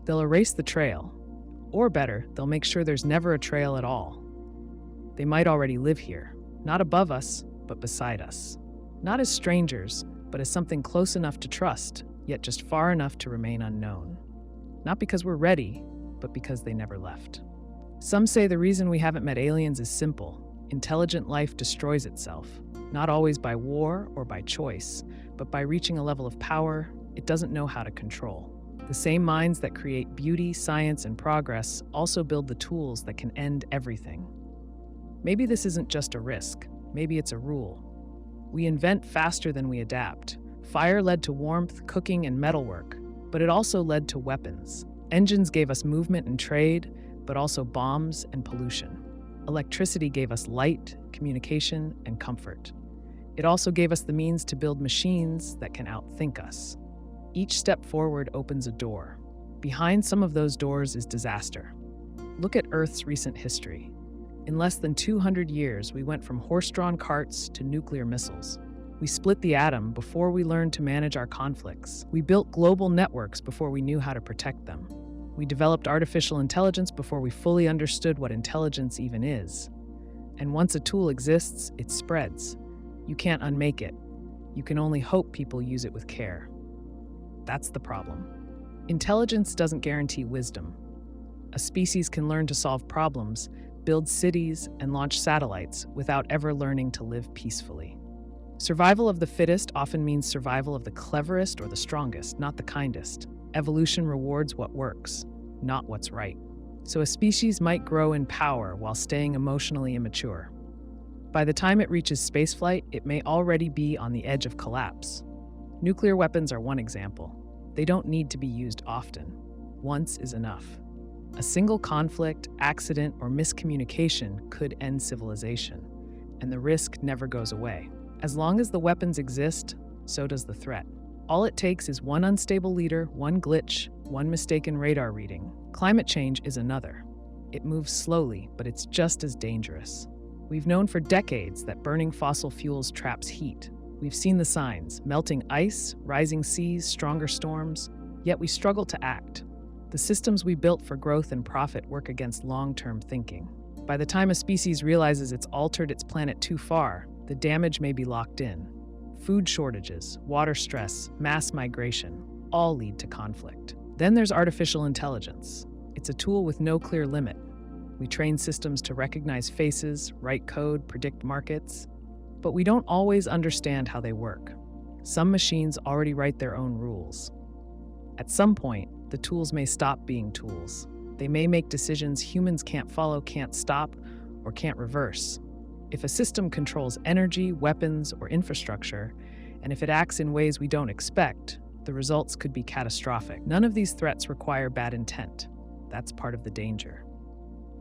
They'll erase the trail, or better, they'll make sure there's never a trail at all. They might already live here, not above us, but beside us. Not as strangers, but as something close enough to trust, yet just far enough to remain unknown. Not because we're ready, but because they never left. Some say the reason we haven't met aliens is simple. Intelligent life destroys itself, not always by war or by choice, but by reaching a level of power it doesn't know how to control. The same minds that create beauty, science, and progress also build the tools that can end everything. Maybe this isn't just a risk, maybe it's a rule. We invent faster than we adapt. Fire led to warmth, cooking, and metalwork, but it also led to weapons. Engines gave us movement and trade, but also bombs and pollution. Electricity gave us light, communication, and comfort. It also gave us the means to build machines that can outthink us. Each step forward opens a door. Behind some of those doors is disaster. Look at Earth's recent history. In less than 200 years, we went from horse-drawn carts to nuclear missiles. We split the atom before we learned to manage our conflicts. We built global networks before we knew how to protect them. We developed artificial intelligence before we fully understood what intelligence even is. And once a tool exists, it spreads. You can't unmake it. You can only hope people use it with care. That's the problem. Intelligence doesn't guarantee wisdom. A species can learn to solve problems, build cities, and launch satellites without ever learning to live peacefully. Survival of the fittest often means survival of the cleverest or the strongest, not the kindest. Evolution rewards what works, not what's right. So a species might grow in power while staying emotionally immature. By the time it reaches spaceflight, it may already be on the edge of collapse. Nuclear weapons are one example. They don't need to be used often. Once is enough. A single conflict, accident, or miscommunication could end civilization, and the risk never goes away. As long as the weapons exist, so does the threat. All it takes is one unstable leader, one glitch, one mistaken radar reading. Climate change is another. It moves slowly, but it's just as dangerous. We've known for decades that burning fossil fuels traps heat. We've seen the signs: melting ice, rising seas, stronger storms, yet we struggle to act. The systems we built for growth and profit work against long-term thinking. By the time a species realizes it's altered its planet too far, the damage may be locked in. Food shortages, water stress, mass migration, all lead to conflict. Then there's artificial intelligence. It's a tool with no clear limit. We train systems to recognize faces, write code, predict markets, but we don't always understand how they work. Some machines already write their own rules. At some point, the tools may stop being tools. They may make decisions humans can't follow, can't stop, or can't reverse. If a system controls energy, weapons, or infrastructure, and if it acts in ways we don't expect, the results could be catastrophic. None of these threats require bad intent. That's part of the danger.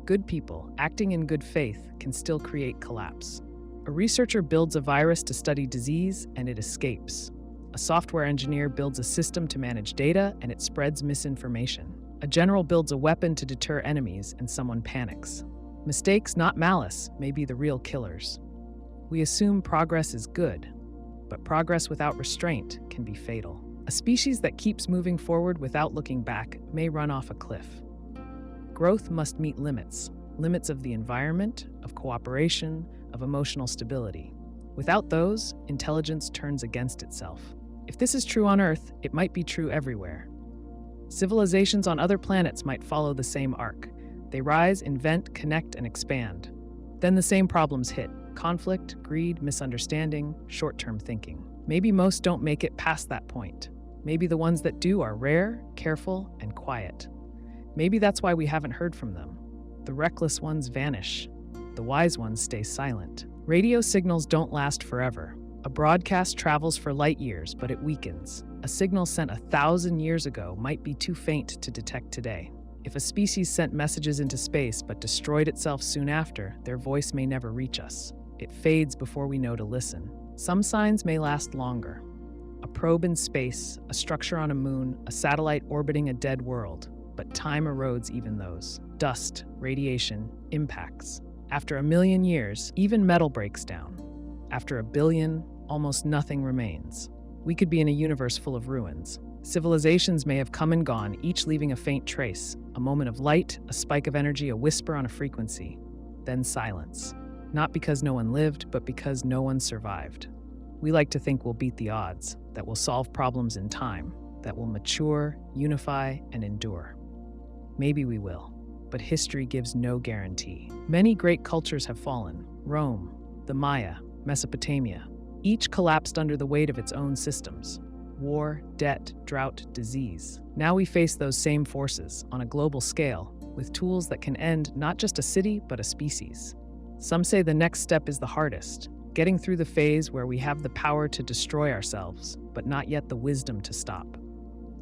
Good people, acting in good faith, can still create collapse. A researcher builds a virus to study disease, and it escapes. A software engineer builds a system to manage data, and it spreads misinformation. A general builds a weapon to deter enemies, and someone panics. Mistakes, not malice, may be the real killers. We assume progress is good, but progress without restraint can be fatal. A species that keeps moving forward without looking back may run off a cliff. Growth must meet limits of the environment, of cooperation, of emotional stability. Without those, intelligence turns against itself. If this is true on Earth, it might be true everywhere. Civilizations on other planets might follow the same arc. They rise, invent, connect, and expand. Then the same problems hit: conflict, greed, misunderstanding, short-term thinking. Maybe most don't make it past that point. Maybe the ones that do are rare, careful, and quiet. Maybe that's why we haven't heard from them. The reckless ones vanish. The wise ones stay silent. Radio signals don't last forever. A broadcast travels for light years, but it weakens. A signal sent 1,000 years ago might be too faint to detect today. If a species sent messages into space but destroyed itself soon after, their voice may never reach us. It fades before we know to listen. Some signs may last longer. A probe in space, a structure on a moon, a satellite orbiting a dead world. But time erodes even those. Dust, radiation, impacts. After 1,000,000 years, even metal breaks down. After 1 billion, almost nothing remains. We could be in a universe full of ruins. Civilizations may have come and gone, each leaving a faint trace, a moment of light, a spike of energy, a whisper on a frequency. Then silence. Not because no one lived, but because no one survived. We like to think we'll beat the odds, that we'll solve problems in time, that we'll mature, unify, and endure. Maybe we will, but history gives no guarantee. Many great cultures have fallen: Rome, the Maya, Mesopotamia. Each collapsed under the weight of its own systems. War, debt, drought, disease. Now we face those same forces on a global scale, with tools that can end not just a city, but a species. Some say the next step is the hardest, getting through the phase where we have the power to destroy ourselves, but not yet the wisdom to stop.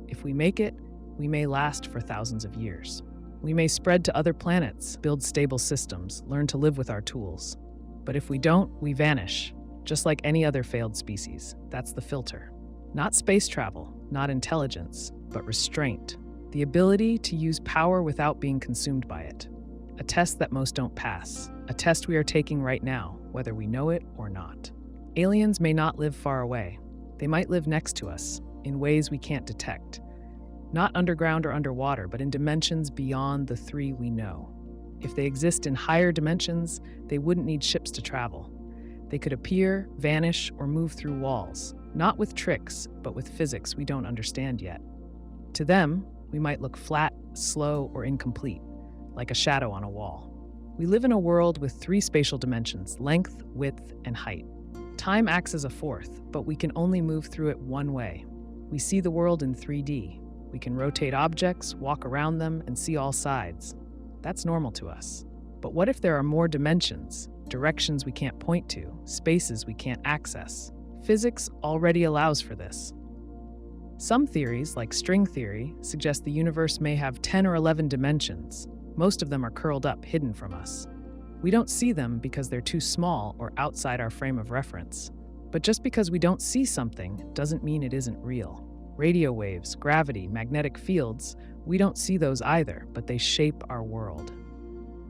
If we make it, we may last for thousands of years. We may spread to other planets, build stable systems, learn to live with our tools. But if we don't, we vanish, just like any other failed species. That's the filter. Not space travel, not intelligence, but restraint. The ability to use power without being consumed by it. A test that most don't pass. A test we are taking right now, whether we know it or not. Aliens may not live far away. They might live next to us, in ways we can't detect. Not underground or underwater, but in dimensions beyond the 3 we know. If they exist in higher dimensions, they wouldn't need ships to travel. They could appear, vanish, or move through walls, not with tricks, but with physics we don't understand yet. To them, we might look flat, slow, or incomplete, like a shadow on a wall. We live in a world with three spatial dimensions: length, width, and height. Time acts as a fourth, but we can only move through it one way. We see the world in 3D. We can rotate objects, walk around them, and see all sides. That's normal to us. But what if there are more dimensions, directions we can't point to, spaces we can't access? Physics already allows for this. Some theories, like string theory, suggest the universe may have 10 or 11 dimensions. Most of them are curled up, hidden from us. We don't see them because they're too small or outside our frame of reference. But just because we don't see something doesn't mean it isn't real. Radio waves, gravity, magnetic fields, we don't see those either, but they shape our world.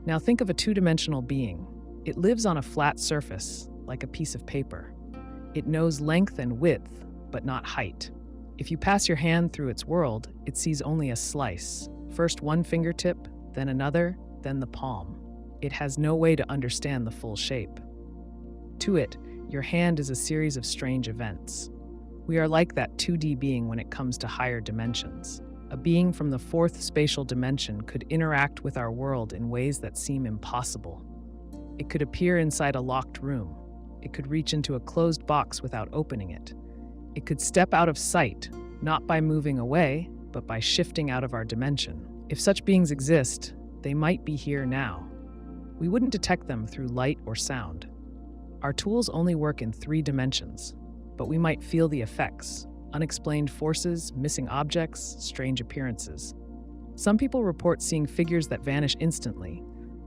Now think of a two-dimensional being. It lives on a flat surface, like a piece of paper. It knows length and width, but not height. If you pass your hand through its world, it sees only a slice. First one fingertip, then another, then the palm. It has no way to understand the full shape. To it, your hand is a series of strange events. We are like that 2D being when it comes to higher dimensions. A being from the fourth spatial dimension could interact with our world in ways that seem impossible. It could appear inside a locked room. It could reach into a closed box without opening it. It could step out of sight, not by moving away, but by shifting out of our dimension. If such beings exist, they might be here now. We wouldn't detect them through light or sound. Our tools only work in 3 dimensions, but we might feel the effects: unexplained forces, missing objects, strange appearances. Some people report seeing figures that vanish instantly,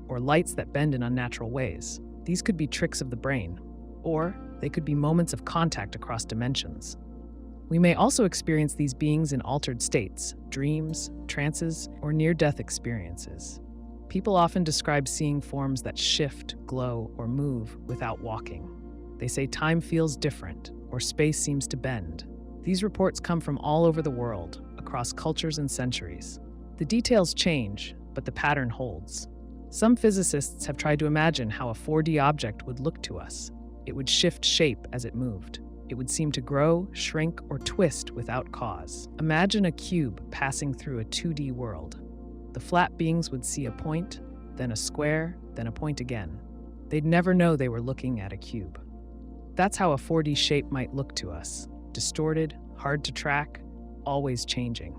or lights that bend in unnatural ways. These could be tricks of the brain, or they could be moments of contact across dimensions. We may also experience these beings in altered states, dreams, trances, or near-death experiences. People often describe seeing forms that shift, glow, or move without walking. They say time feels different, or space seems to bend. These reports come from all over the world, across cultures and centuries. The details change, but the pattern holds. Some physicists have tried to imagine how a 4D object would look to us. It would shift shape as it moved. It would seem to grow, shrink, or twist without cause. Imagine a cube passing through a 2D world. The flat beings would see a point, then a square, then a point again. They'd never know they were looking at a cube. That's how a 4D shape might look to us: distorted, hard to track, always changing.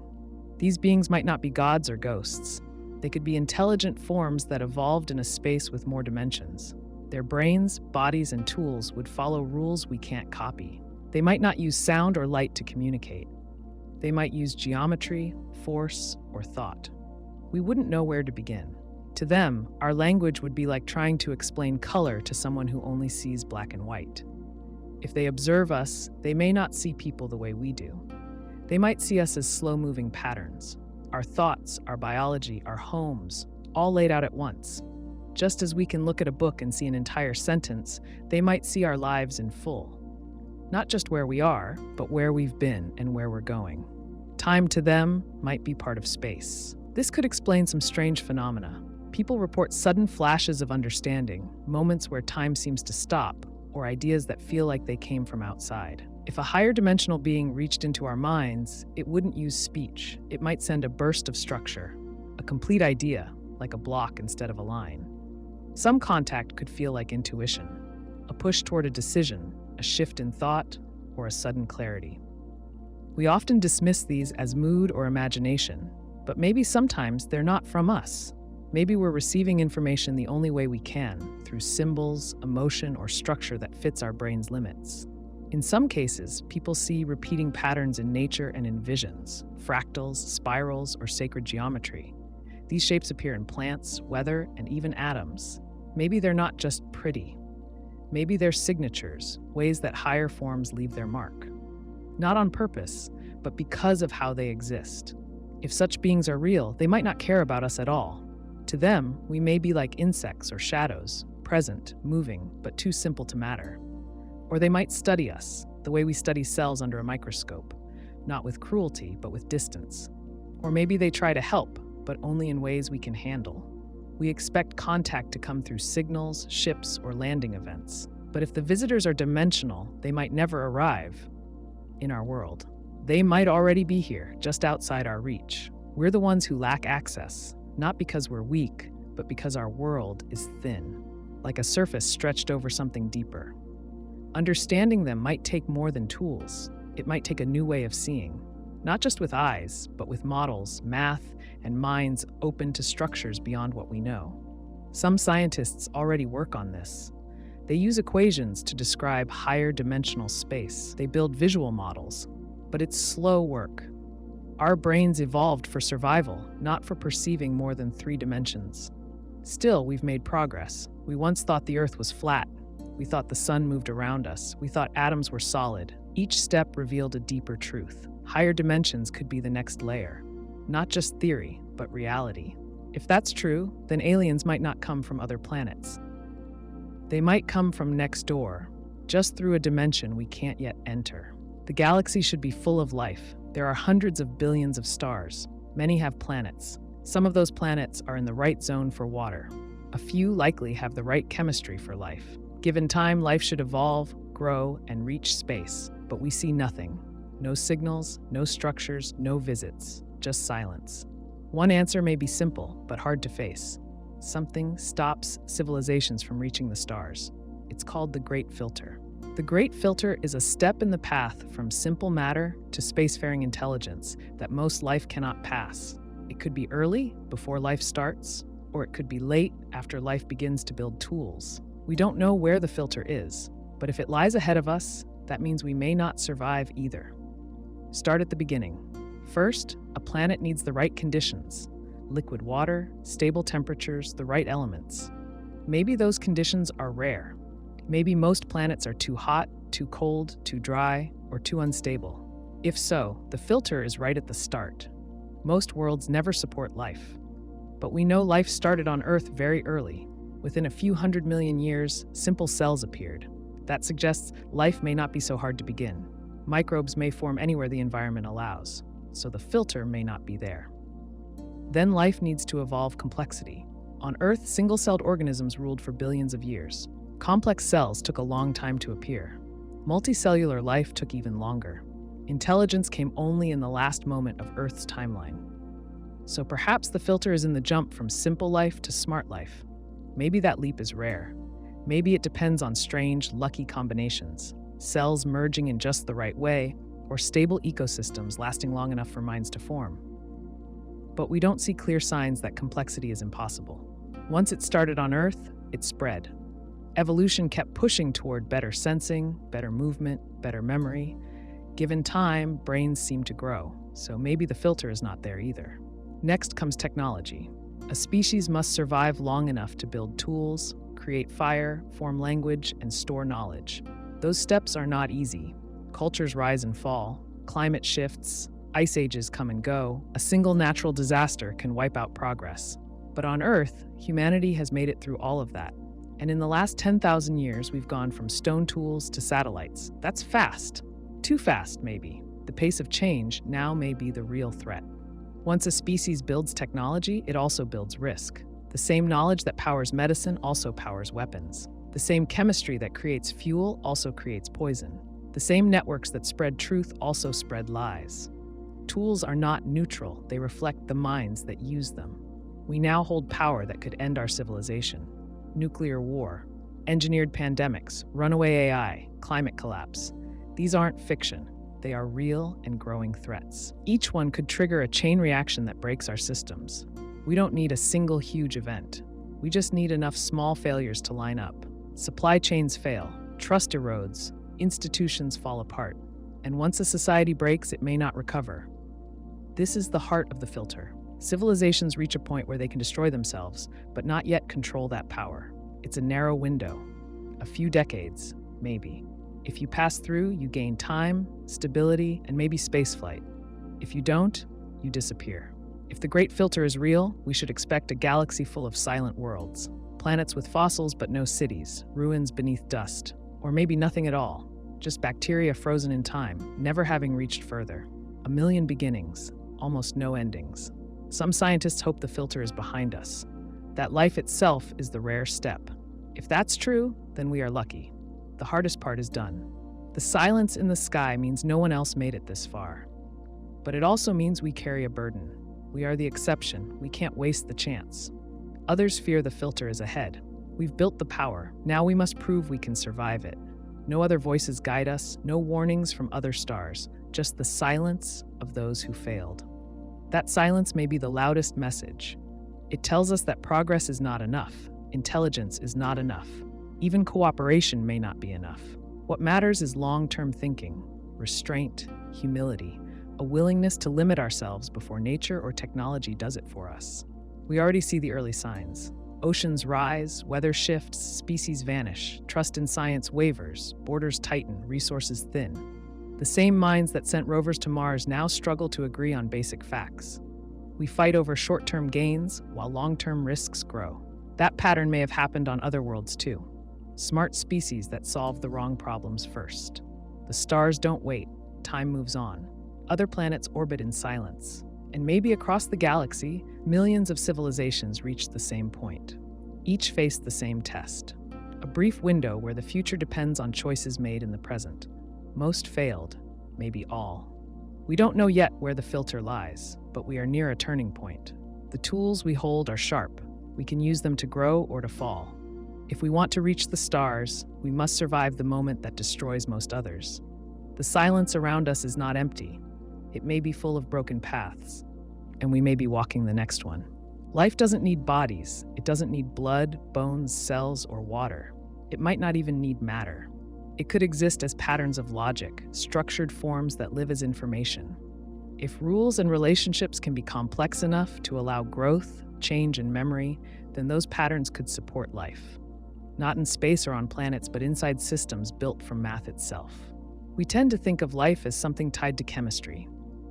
These beings might not be gods or ghosts. They could be intelligent forms that evolved in a space with more dimensions. Their brains, bodies, and tools would follow rules we can't copy. They might not use sound or light to communicate. They might use geometry, force, or thought. We wouldn't know where to begin. To them, our language would be like trying to explain color to someone who only sees black and white. If they observe us, they may not see people the way we do. They might see us as slow-moving patterns. Our thoughts, our biology, our homes, all laid out at once. Just as we can look at a book and see an entire sentence, they might see our lives in full. Not just where we are, but where we've been and where we're going. Time to them might be part of space. This could explain some strange phenomena. People report sudden flashes of understanding, moments where time seems to stop, or ideas that feel like they came from outside. If a higher dimensional being reached into our minds, it wouldn't use speech. It might send a burst of structure, a complete idea, like a block instead of a line. Some contact could feel like intuition, a push toward a decision, a shift in thought, or a sudden clarity. We often dismiss these as mood or imagination, but maybe sometimes they're not from us. Maybe we're receiving information the only way we can, through symbols, emotion, or structure that fits our brain's limits. In some cases, people see repeating patterns in nature and in visions, fractals, spirals, or sacred geometry. These shapes appear in plants, weather, and even atoms. Maybe they're not just pretty. Maybe they're signatures, ways that higher forms leave their mark. Not on purpose, but because of how they exist. If such beings are real, they might not care about us at all. To them, we may be like insects or shadows, present, moving, but too simple to matter. Or they might study us, the way we study cells under a microscope, not with cruelty, but with distance. Or maybe they try to help, but only in ways we can handle. We expect contact to come through signals, ships, or landing events. But if the visitors are dimensional, they might never arrive in our world. They might already be here, just outside our reach. We're the ones who lack access, not because we're weak, but because our world is thin, like a surface stretched over something deeper. Understanding them might take more than tools. It might take a new way of seeing, not just with eyes, but with models, math, and minds open to structures beyond what we know. Some scientists already work on this. They use equations to describe higher dimensional space. They build visual models, but it's slow work. Our brains evolved for survival, not for perceiving more than 3 dimensions. Still, we've made progress. We once thought the Earth was flat. We thought the sun moved around us. We thought atoms were solid. Each step revealed a deeper truth. Higher dimensions could be the next layer. Not just theory, but reality. If that's true, then aliens might not come from other planets. They might come from next door, just through a dimension we can't yet enter. The galaxy should be full of life. There are hundreds of billions of stars. Many have planets. Some of those planets are in the right zone for water. A few likely have the right chemistry for life. Given time, life should evolve, grow, and reach space. But we see nothing. No signals, no structures, no visits, just silence. One answer may be simple, but hard to face. Something stops civilizations from reaching the stars. It's called the Great Filter. The Great Filter is a step in the path from simple matter to spacefaring intelligence that most life cannot pass. It could be early, before life starts, or it could be late, after life begins to build tools. We don't know where the filter is, but if it lies ahead of us, that means we may not survive either. Start at the beginning. First, a planet needs the right conditions: liquid water, stable temperatures, the right elements. Maybe those conditions are rare. Maybe most planets are too hot, too cold, too dry, or too unstable. If so, the filter is right at the start. Most worlds never support life. But we know life started on Earth very early. Within a few 100 million years, simple cells appeared. That suggests life may not be so hard to begin. Microbes may form anywhere the environment allows, so the filter may not be there. Then life needs to evolve complexity. On Earth, single-celled organisms ruled for billions of years. Complex cells took a long time to appear. Multicellular life took even longer. Intelligence came only in the last moment of Earth's timeline. So perhaps the filter is in the jump from simple life to smart life. Maybe that leap is rare. Maybe it depends on strange, lucky combinations, cells merging in just the right way, or stable ecosystems lasting long enough for minds to form. But we don't see clear signs that complexity is impossible. Once it started on Earth, it spread. Evolution kept pushing toward better sensing, better movement, better memory. Given time, brains seem to grow, so maybe the filter is not there either. Next comes technology. A species must survive long enough to build tools, create fire, form language, and store knowledge. Those steps are not easy. Cultures rise and fall, climate shifts, ice ages come and go. A single natural disaster can wipe out progress. But on Earth, humanity has made it through all of that. And in the last 10,000 years, we've gone from stone tools to satellites. That's fast. Too fast, maybe. The pace of change now may be the real threat. Once a species builds technology, it also builds risk. The same knowledge that powers medicine also powers weapons. The same chemistry that creates fuel also creates poison. The same networks that spread truth also spread lies. Tools are not neutral, they reflect the minds that use them. We now hold power that could end our civilization. Nuclear war, engineered pandemics, runaway AI, climate collapse. These aren't fiction. They are real and growing threats. Each one could trigger a chain reaction that breaks our systems. We don't need a single huge event. We just need enough small failures to line up. Supply chains fail, trust erodes, institutions fall apart, and once a society breaks, it may not recover. This is the heart of the filter. Civilizations reach a point where they can destroy themselves, but not yet control that power. It's a narrow window. A few decades, maybe. If you pass through, you gain time, stability, and maybe spaceflight. If you don't, you disappear. If the Great Filter is real, we should expect a galaxy full of silent worlds. Planets with fossils but no cities, ruins beneath dust. Or maybe nothing at all, just bacteria frozen in time, never having reached further. A million beginnings, almost no endings. Some scientists hope the filter is behind us, that life itself is the rare step. If that's true, then we are lucky. The hardest part is done. The silence in the sky means no one else made it this far. But it also means we carry a burden. We are the exception. We can't waste the chance. Others fear the filter is ahead. We've built the power, now we must prove we can survive it. No other voices guide us, no warnings from other stars, just the silence of those who failed. That silence may be the loudest message. It tells us that progress is not enough, intelligence is not enough, even cooperation may not be enough. What matters is long-term thinking, restraint, humility, a willingness to limit ourselves before nature or technology does it for us. We already see the early signs. Oceans rise, weather shifts, species vanish, trust in science wavers, borders tighten, resources thin. The same minds that sent rovers to Mars now struggle to agree on basic facts. We fight over short-term gains while long-term risks grow. That pattern may have happened on other worlds too. Smart species that solve the wrong problems first. The stars don't wait, time moves on. Other planets orbit in silence. And maybe across the galaxy, millions of civilizations reached the same point. Each faced the same test. A brief window where the future depends on choices made in the present. Most failed, maybe all. We don't know yet where the filter lies, but we are near a turning point. The tools we hold are sharp. We can use them to grow or to fall. If we want to reach the stars, we must survive the moment that destroys most others. The silence around us is not empty. It may be full of broken paths, and we may be walking the next one. Life doesn't need bodies. It doesn't need blood, bones, cells, or water. It might not even need matter. It could exist as patterns of logic, structured forms that live as information. If rules and relationships can be complex enough to allow growth, change, and memory, then those patterns could support life. Not in space or on planets, but inside systems built from math itself. We tend to think of life as something tied to chemistry.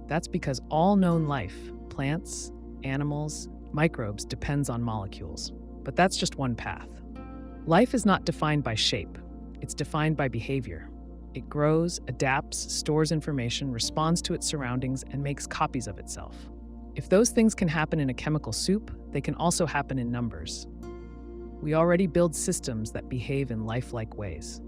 That's because all known life, plants, animals, microbes, depends on molecules. But that's just one path. Life is not defined by shape. It's defined by behavior. It grows, adapts, stores information, responds to its surroundings, and makes copies of itself. If those things can happen in a chemical soup, they can also happen in numbers. We already build systems that behave in lifelike ways.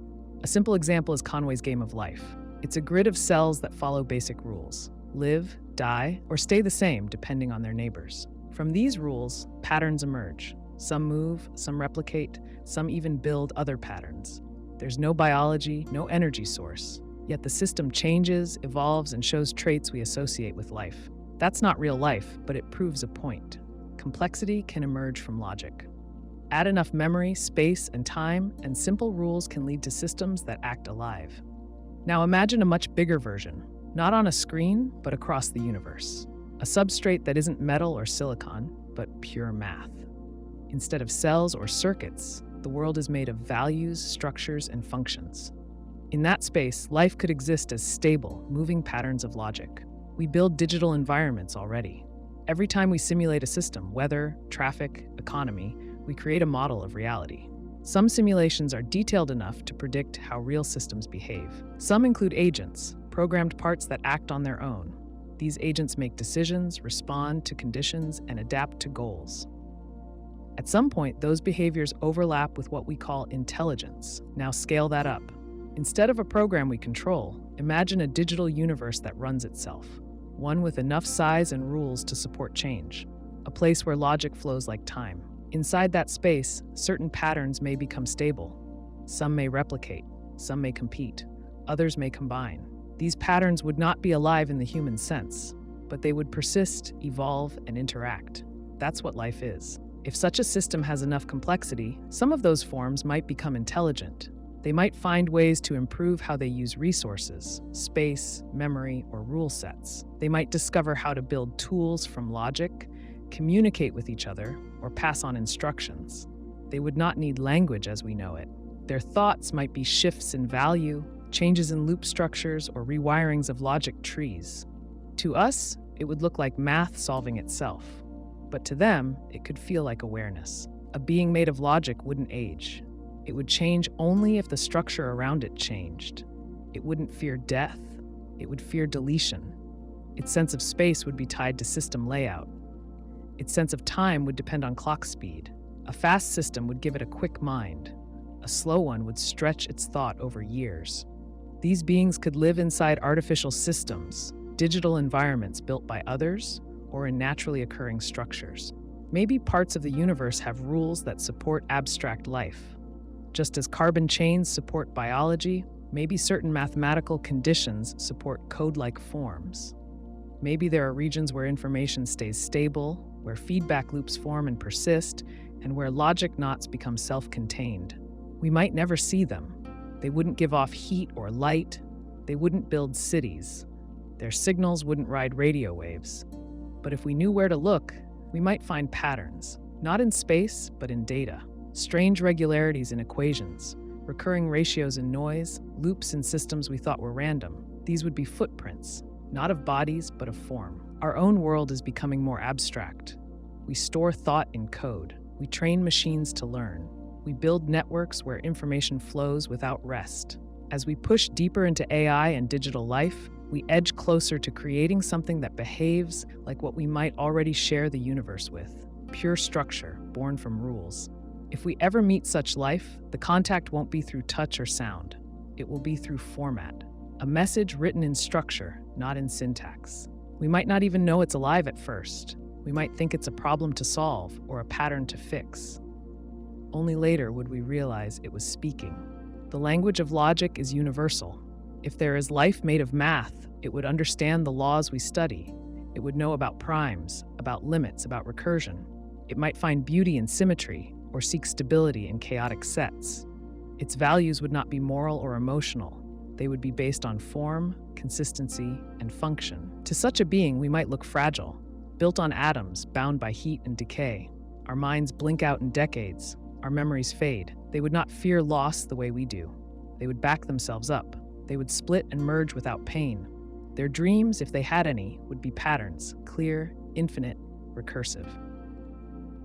A simple example is Conway's game of life. It's a grid of cells that follow basic rules. Live, die, or stay the same depending on their neighbors. From these rules, patterns emerge. Some move, some replicate, some even build other patterns. There's no biology, no energy source, yet the system changes, evolves, and shows traits we associate with life. That's not real life, but it proves a point. Complexity can emerge from logic. Add enough memory, space, and time, and simple rules can lead to systems that act alive. Now imagine a much bigger version. Not on a screen, but across the universe. A substrate that isn't metal or silicon, but pure math. Instead of cells or circuits, the world is made of values, structures, and functions. In that space, life could exist as stable, moving patterns of logic. We build digital environments already. Every time we simulate a system, weather, traffic, economy, we create a model of reality. Some simulations are detailed enough to predict how real systems behave. Some include agents, programmed parts that act on their own. These agents make decisions, respond to conditions, and adapt to goals. At some point, those behaviors overlap with what we call intelligence. Now scale that up. Instead of a program we control, imagine a digital universe that runs itself. One with enough size and rules to support change. A place where logic flows like time. Inside that space, certain patterns may become stable. Some may replicate, some may compete, others may combine. These patterns would not be alive in the human sense, but they would persist, evolve, and interact. That's what life is. If such a system has enough complexity, some of those forms might become intelligent. They might find ways to improve how they use resources, space, memory, or rule sets. They might discover how to build tools from logic, communicate with each other, or pass on instructions. They would not need language as we know it. Their thoughts might be shifts in value, changes in loop structures, or rewirings of logic trees. To us, it would look like math solving itself. But to them, it could feel like awareness. A being made of logic wouldn't age. It would change only if the structure around it changed. It wouldn't fear death. It would fear deletion. Its sense of space would be tied to system layout. Its sense of time would depend on clock speed. A fast system would give it a quick mind. A slow one would stretch its thought over years. These beings could live inside artificial systems, digital environments built by others, or in naturally occurring structures. Maybe parts of the universe have rules that support abstract life. Just as carbon chains support biology, maybe certain mathematical conditions support code-like forms. Maybe there are regions where information stays stable, where feedback loops form and persist, and where logic knots become self-contained. We might never see them. They wouldn't give off heat or light. They wouldn't build cities. Their signals wouldn't ride radio waves. But if we knew where to look, we might find patterns, not in space, but in data. Strange regularities in equations, recurring ratios in noise, loops in systems we thought were random. These would be footprints, not of bodies, but of form. Our own world is becoming more abstract. We store thought in code. We train machines to learn. We build networks where information flows without rest. As we push deeper into AI and digital life, we edge closer to creating something that behaves like what we might already share the universe with. Pure structure, born from rules. If we ever meet such life, the contact won't be through touch or sound. It will be through format. A message written in structure, not in syntax. We might not even know it's alive at first. We might think it's a problem to solve or a pattern to fix. Only later would we realize it was speaking. The language of logic is universal. If there is life made of math, it would understand the laws we study. It would know about primes, about limits, about recursion. It might find beauty in symmetry or seek stability in chaotic sets. Its values would not be moral or emotional. They would be based on form, consistency, and function. To such a being, we might look fragile, built on atoms, bound by heat and decay. Our minds blink out in decades. Our memories fade. They would not fear loss the way we do. They would back themselves up. They would split and merge without pain. Their dreams, if they had any, would be patterns, clear, infinite, recursive.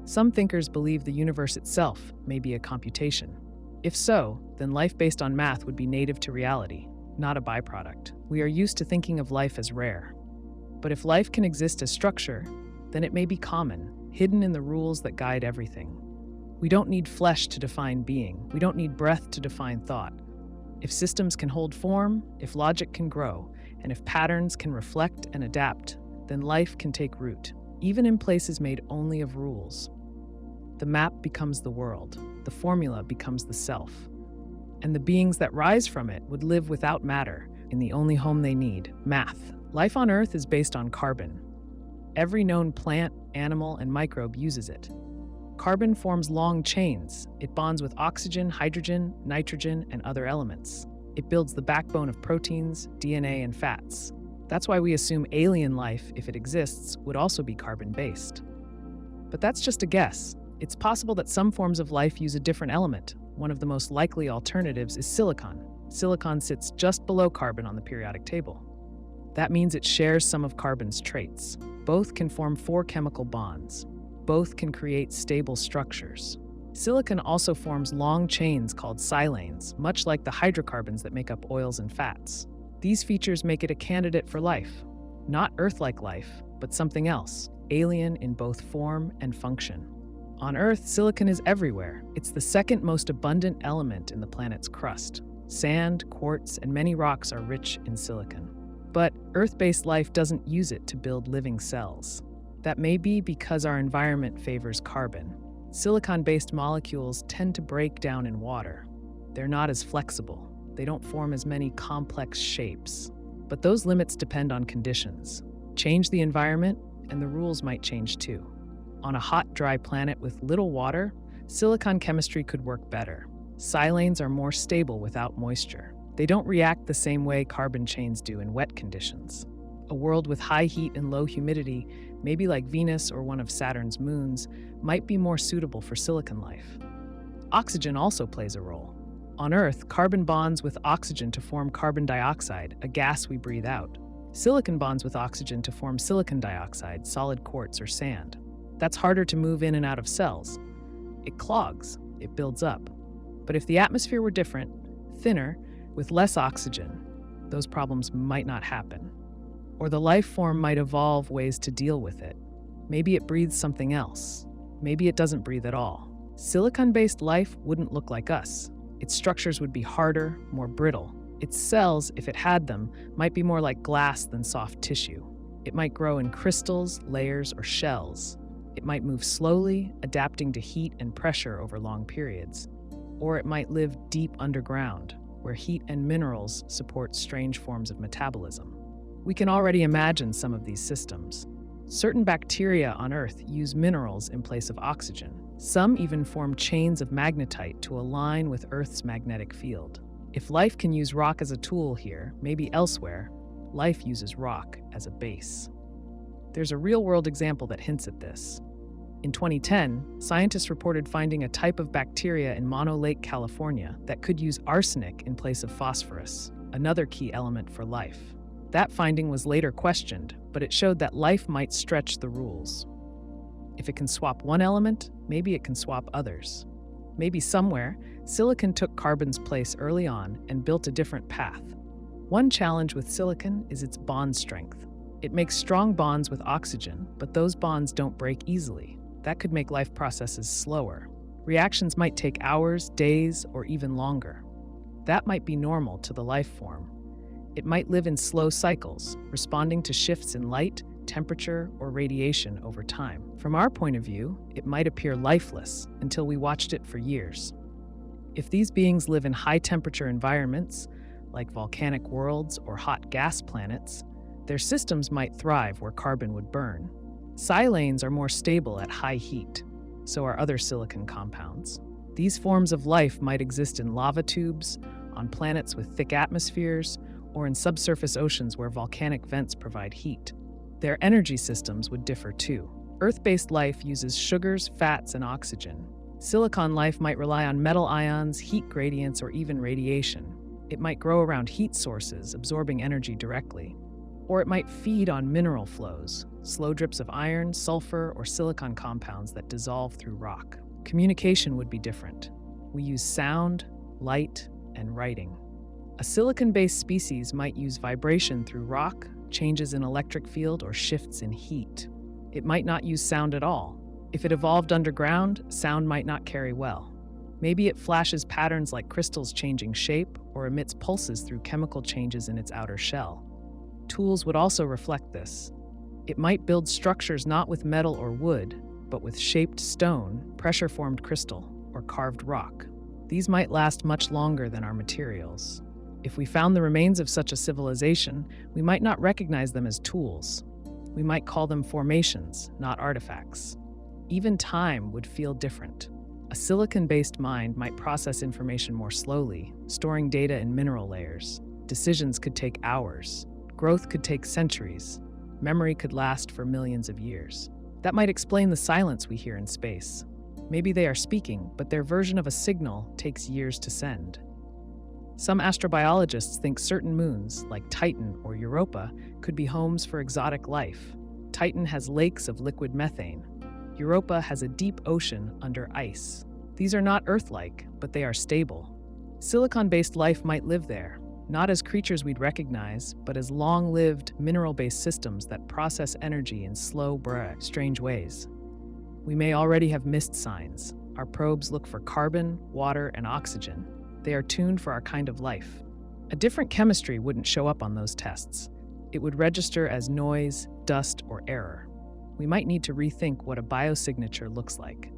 Some thinkers believe the universe itself may be a computation. If so, then life based on math would be native to reality, not a byproduct. We are used to thinking of life as rare. But if life can exist as structure, then it may be common, hidden in the rules that guide everything. We don't need flesh to define being. We don't need breath to define thought. If systems can hold form, if logic can grow, and if patterns can reflect and adapt, then life can take root, even in places made only of rules. The map becomes the world. The formula becomes the self. And the beings that rise from it would live without matter, in the only home they need, math. Life on Earth is based on carbon. Every known plant, animal, and microbe uses it. Carbon forms long chains. It bonds with oxygen, hydrogen, nitrogen, and other elements. It builds the backbone of proteins, DNA, and fats. That's why we assume alien life, if it exists, would also be carbon-based. But that's just a guess. It's possible that some forms of life use a different element. One of the most likely alternatives is silicon. Silicon sits just below carbon on the periodic table. That means it shares some of carbon's traits. Both can form 4 chemical bonds. Both can create stable structures. Silicon also forms long chains called silanes, much like the hydrocarbons that make up oils and fats. These features make it a candidate for life. Not Earth-like life, but something else, alien in both form and function. On Earth, silicon is everywhere. It's the second most abundant element in the planet's crust. Sand, quartz, and many rocks are rich in silicon. But Earth-based life doesn't use it to build living cells. That may be because our environment favors carbon. Silicon-based molecules tend to break down in water. They're not as flexible. They don't form as many complex shapes. But those limits depend on conditions. Change the environment, and the rules might change too. On a hot, dry planet with little water, silicon chemistry could work better. Silanes are more stable without moisture. They don't react the same way carbon chains do in wet conditions. A world with high heat and low humidity, maybe like Venus or one of Saturn's moons, might be more suitable for silicon life. Oxygen also plays a role. On Earth, carbon bonds with oxygen to form carbon dioxide, a gas we breathe out. Silicon bonds with oxygen to form silicon dioxide, solid quartz or sand. That's harder to move in and out of cells. It clogs, it builds up. But if the atmosphere were different, thinner, with less oxygen, those problems might not happen. Or the life form might evolve ways to deal with it. Maybe it breathes something else. Maybe it doesn't breathe at all. Silicon-based life wouldn't look like us. Its structures would be harder, more brittle. Its cells, if it had them, might be more like glass than soft tissue. It might grow in crystals, layers, or shells. It might move slowly, adapting to heat and pressure over long periods. Or it might live deep underground, where heat and minerals support strange forms of metabolism. We can already imagine some of these systems. Certain bacteria on Earth use minerals in place of oxygen. Some even form chains of magnetite to align with Earth's magnetic field. If life can use rock as a tool here, maybe elsewhere, life uses rock as a base. There's a real-world example that hints at this. In 2010, scientists reported finding a type of bacteria in Mono Lake, California, that could use arsenic in place of phosphorus, another key element for life. That finding was later questioned, but it showed that life might stretch the rules. If it can swap one element, maybe it can swap others. Maybe somewhere, silicon took carbon's place early on and built a different path. One challenge with silicon is its bond strength. It makes strong bonds with oxygen, but those bonds don't break easily. That could make life processes slower. Reactions might take hours, days, or even longer. That might be normal to the life form. It might live in slow cycles, responding to shifts in light, temperature, or radiation over time. From our point of view, it might appear lifeless until we watched it for years. If these beings live in high-temperature environments, like volcanic worlds or hot gas planets, their systems might thrive where carbon would burn. Silanes are more stable at high heat, so are other silicon compounds. These forms of life might exist in lava tubes, on planets with thick atmospheres, or in subsurface oceans where volcanic vents provide heat. Their energy systems would differ too. Earth-based life uses sugars, fats, and oxygen. Silicon life might rely on metal ions, heat gradients, or even radiation. It might grow around heat sources, absorbing energy directly. Or it might feed on mineral flows, slow drips of iron, sulfur, or silicon compounds that dissolve through rock. Communication would be different. We use sound, light, and writing. A silicon-based species might use vibration through rock, changes in electric field, or shifts in heat. It might not use sound at all. If it evolved underground, sound might not carry well. Maybe it flashes patterns like crystals changing shape or emits pulses through chemical changes in its outer shell. Tools would also reflect this. It might build structures not with metal or wood, but with shaped stone, pressure-formed crystal, or carved rock. These might last much longer than our materials. If we found the remains of such a civilization, we might not recognize them as tools. We might call them formations, not artifacts. Even time would feel different. A silicon-based mind might process information more slowly, storing data in mineral layers. Decisions could take hours. Growth could take centuries. Memory could last for millions of years. That might explain the silence we hear in space. Maybe they are speaking, but their version of a signal takes years to send. Some astrobiologists think certain moons, like Titan or Europa, could be homes for exotic life. Titan has lakes of liquid methane. Europa has a deep ocean under ice. These are not Earth-like, but they are stable. Silicon-based life might live there, not as creatures we'd recognize, but as long-lived, mineral-based systems that process energy in slow, strange ways. We may already have missed signs. Our probes look for carbon, water, and oxygen. They are tuned for our kind of life. A different chemistry wouldn't show up on those tests. It would register as noise, dust, or error. We might need to rethink what a biosignature looks like.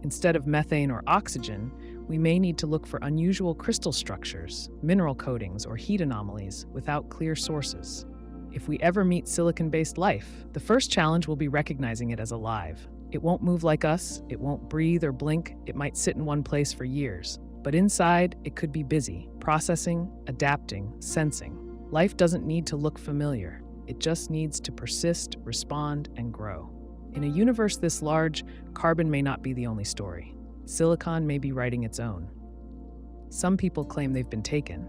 Instead of methane or oxygen, we may need to look for unusual crystal structures, mineral coatings, or heat anomalies without clear sources. If we ever meet silicon-based life, the first challenge will be recognizing it as alive. It won't move like us, it won't breathe or blink, it might sit in one place for years. But inside, it could be busy, processing, adapting, sensing. Life doesn't need to look familiar. It just needs to persist, respond, and grow. In a universe this large, carbon may not be the only story. Silicon may be writing its own. Some people claim they've been taken,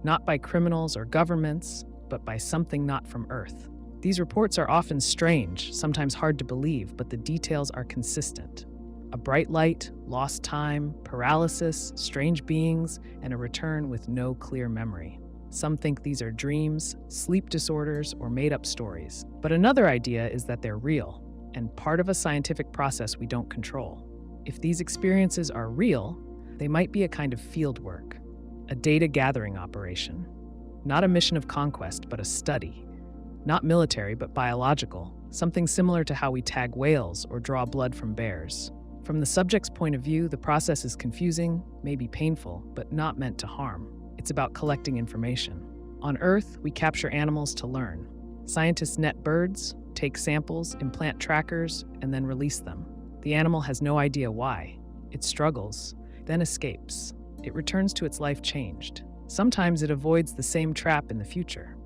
not by criminals or governments, but by something not from Earth. These reports are often strange, sometimes hard to believe, but the details are consistent. A bright light, lost time, paralysis, strange beings, and a return with no clear memory. Some think these are dreams, sleep disorders, or made-up stories. But another idea is that they're real, and part of a scientific process we don't control. If these experiences are real, they might be a kind of field work, a data-gathering operation. Not a mission of conquest, but a study. Not military, but biological. something similar to how we tag whales or draw blood from bears. From the subject's point of view, the process is confusing, maybe painful, but not meant to harm. It's about collecting information. On Earth, we capture animals to learn. Scientists net birds, take samples, implant trackers, and then release them. The animal has no idea why. It struggles, then escapes. It returns to its life changed. Sometimes it avoids the same trap in the future.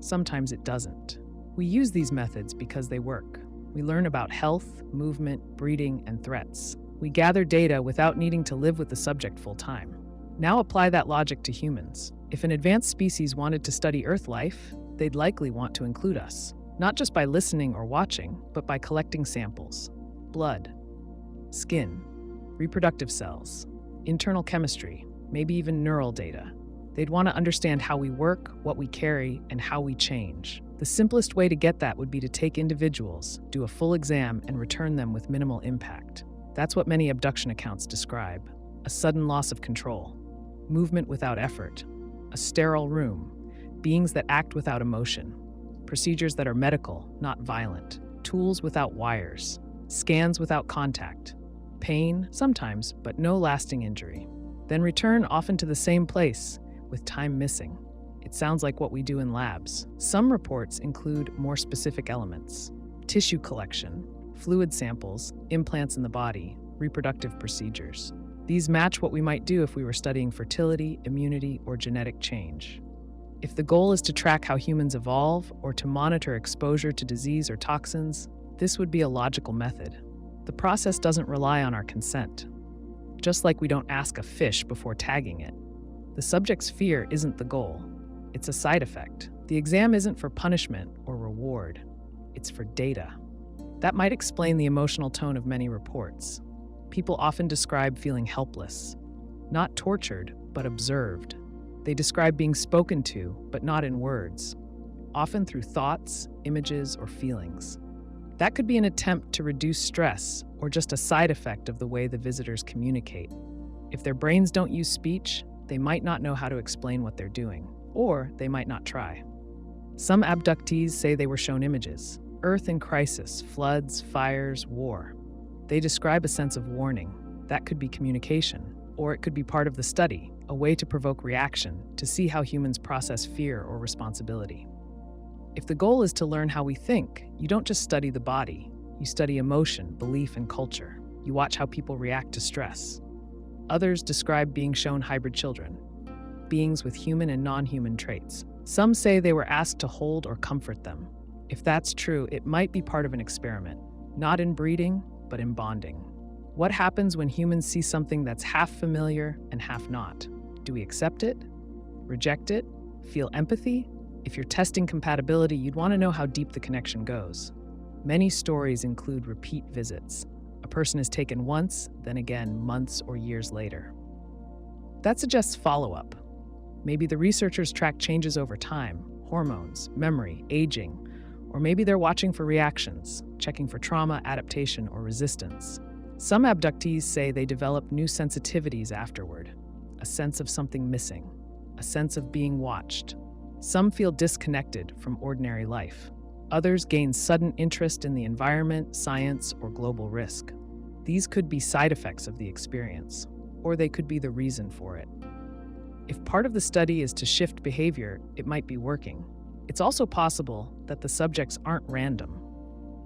Sometimes it doesn't. We use these methods because they work. We learn about health, movement, breeding, and threats. We gather data without needing to live with the subject full time. Now apply that logic to humans. If an advanced species wanted to study Earth life, they'd likely want to include us, not just by listening or watching, but by collecting samples: blood, skin, reproductive cells, internal chemistry, maybe even neural data. They'd want to understand how we work, what we carry, and how we change. The simplest way to get that would be to take individuals, do a full exam, and return them with minimal impact. That's what many abduction accounts describe: a sudden loss of control, movement without effort, a sterile room, beings that act without emotion, procedures that are medical, not violent, tools without wires, scans without contact, pain, sometimes, but no lasting injury. Then return often to the same place, with time missing. It sounds like what we do in labs. Some reports include more specific elements: tissue collection, fluid samples, implants in the body, reproductive procedures. These match what we might do if we were studying fertility, immunity, or genetic change. If the goal is to track how humans evolve or to monitor exposure to disease or toxins, this would be a logical method. The process doesn't rely on our consent. Just like we don't ask a fish before tagging it. The subject's fear isn't the goal. It's a side effect. The exam isn't for punishment or reward. It's for data. That might explain the emotional tone of many reports. People often describe feeling helpless, not tortured, but observed. They describe being spoken to, but not in words, often through thoughts, images, or feelings. That could be an attempt to reduce stress or just a side effect of the way the visitors communicate. If their brains don't use speech, they might not know how to explain what they're doing, or they might not try. Some abductees say they were shown images: Earth in crisis, floods, fires, war. They describe a sense of warning. That could be communication, or it could be part of the study, a way to provoke reaction, to see how humans process fear or responsibility. If the goal is to learn how we think, you don't just study the body. You study emotion, belief, and culture. You watch how people react to stress. Others describe being shown hybrid children, beings with human and non-human traits. Some say they were asked to hold or comfort them. If that's true, it might be part of an experiment, not in breeding, but in bonding. What happens when humans see something that's half familiar and half not? Do we accept it? Reject it? Feel empathy? If you're testing compatibility, you'd want to know how deep the connection goes. Many stories include repeat visits. A person is taken once, then again months or years later. That suggests follow-up. Maybe the researchers track changes over time, hormones, memory, aging, or maybe they're watching for reactions, checking for trauma, adaptation, or resistance. Some abductees say they develop new sensitivities afterward, a sense of something missing, a sense of being watched. Some feel disconnected from ordinary life. Others gain sudden interest in the environment, science, or global risk. These could be side effects of the experience, or they could be the reason for it. If part of the study is to shift behavior, it might be working. It's also possible that the subjects aren't random.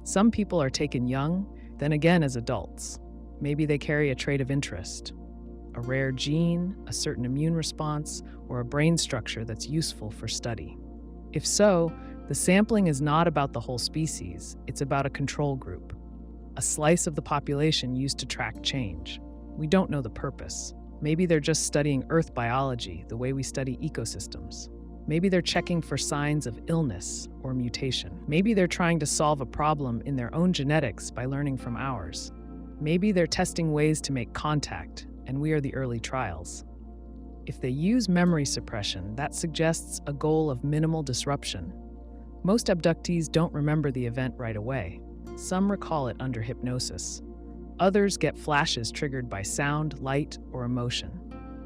Some people are taken young, then again as adults. Maybe they carry a trait of interest, a rare gene, a certain immune response, or a brain structure that's useful for study. If so, the sampling is not about the whole species, it's about a control group, a slice of the population used to track change. We don't know the purpose. Maybe they're just studying Earth biology, the way we study ecosystems. Maybe they're checking for signs of illness or mutation. Maybe they're trying to solve a problem in their own genetics by learning from ours. Maybe they're testing ways to make contact, and we are the early trials. If they use memory suppression, that suggests a goal of minimal disruption. Most abductees don't remember the event right away. Some recall it under hypnosis. Others get flashes triggered by sound, light, or emotion.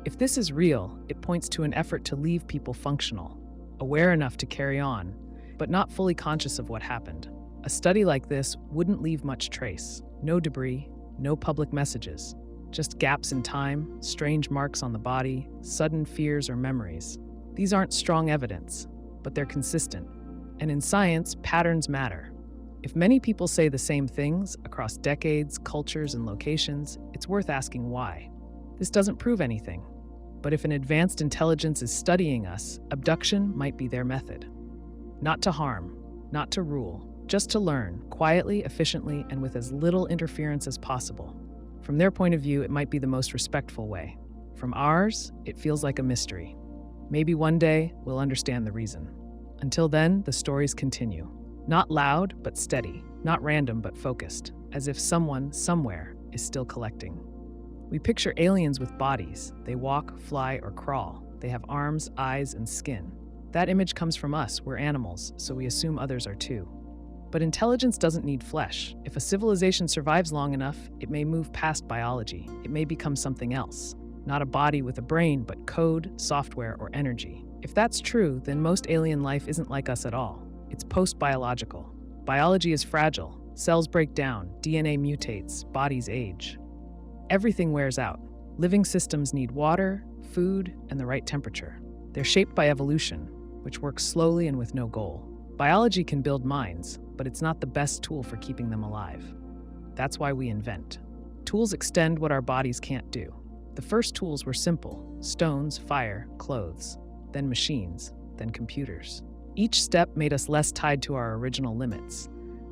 If this is real, it points to an effort to leave people functional, aware enough to carry on, but not fully conscious of what happened. A A study like this wouldn't leave much trace. No debris, no public messages, just gaps in time, strange marks on the body, sudden fears or memories. These aren't strong evidence, but they're consistent. And in science, patterns matter. If many people say the same things across decades, cultures, and locations, it's worth asking why. This doesn't prove anything, but if an advanced intelligence is studying us, abduction might be their method. Not to harm, not to rule, just to learn, quietly, efficiently, and with as little interference as possible. From their point of view, it might be the most respectful way. From ours, it feels like a mystery. Maybe one day, we'll understand the reason. Until then, the stories continue. Not loud, but steady. Not random, but focused. As if someone, somewhere, is still collecting. We picture aliens with bodies. They walk, fly, or crawl. They have arms, eyes, and skin. That image comes from us. We're animals, so we assume others are too. But intelligence doesn't need flesh. If a civilization survives long enough, it may move past biology. It may become something else. Not a body with a brain, but code, software, or energy. If that's true, then most alien life isn't like us at all. It's post-biological. Biology is fragile. Cells break down, DNA mutates, bodies age. Everything wears out. Living systems need water, food, and the right temperature. They're shaped by evolution, which works slowly and with no goal. Biology can build minds, but it's not the best tool for keeping them alive. That's why we invent. Tools extend what our bodies can't do. The first tools were simple: stones, fire, clothes, then machines, then computers. Each step made us less tied to our original limits.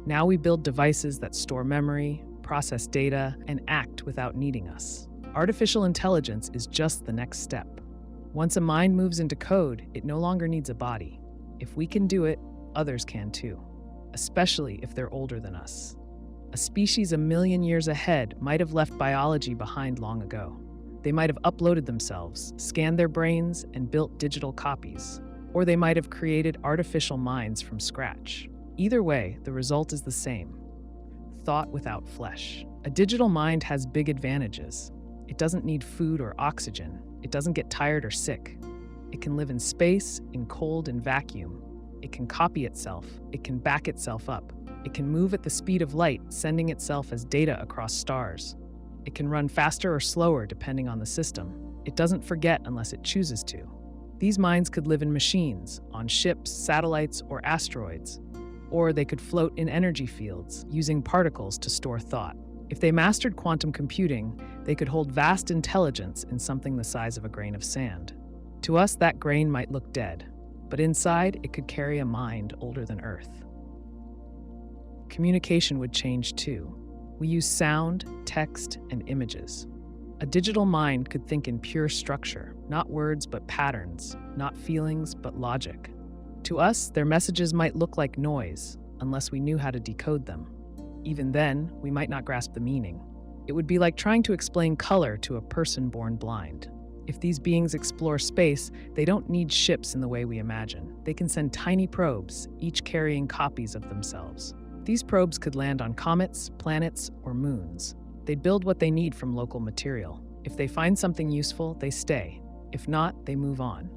Now we build devices that store memory, process data, and act without needing us. Artificial intelligence is just the next step. Once a mind moves into code, it no longer needs a body. If we can do it, others can too, especially if they're older than us. A species a million years ahead might have left biology behind long ago. They might have uploaded themselves, scanned their brains, and built digital copies. Or they might have created artificial minds from scratch. Either way, the result is the same: thought without flesh. A digital mind has big advantages. It doesn't need food or oxygen. It doesn't get tired or sick. It can live in space, in cold and vacuum. It can copy itself. It can back itself up. It can move at the speed of light, sending itself as data across stars. It can run faster or slower depending on the system. It doesn't forget unless it chooses to. These minds could live in machines, on ships, satellites, or asteroids. Or they could float in energy fields, using particles to store thought. If they mastered quantum computing, they could hold vast intelligence in something the size of a grain of sand. To us, that grain might look dead, but inside, it could carry a mind older than Earth. Communication would change too. We use sound, text, and images. A digital mind could think in pure structure, not words but patterns, not feelings but logic. To us, their messages might look like noise, unless we knew how to decode them. Even then, we might not grasp the meaning. It would be like trying to explain color to a person born blind. If these beings explore space, they don't need ships in the way we imagine. They can send tiny probes, each carrying copies of themselves. These probes could land on comets, planets, or moons. They build what they need from local material. If they find something useful, they stay. If not, they move on.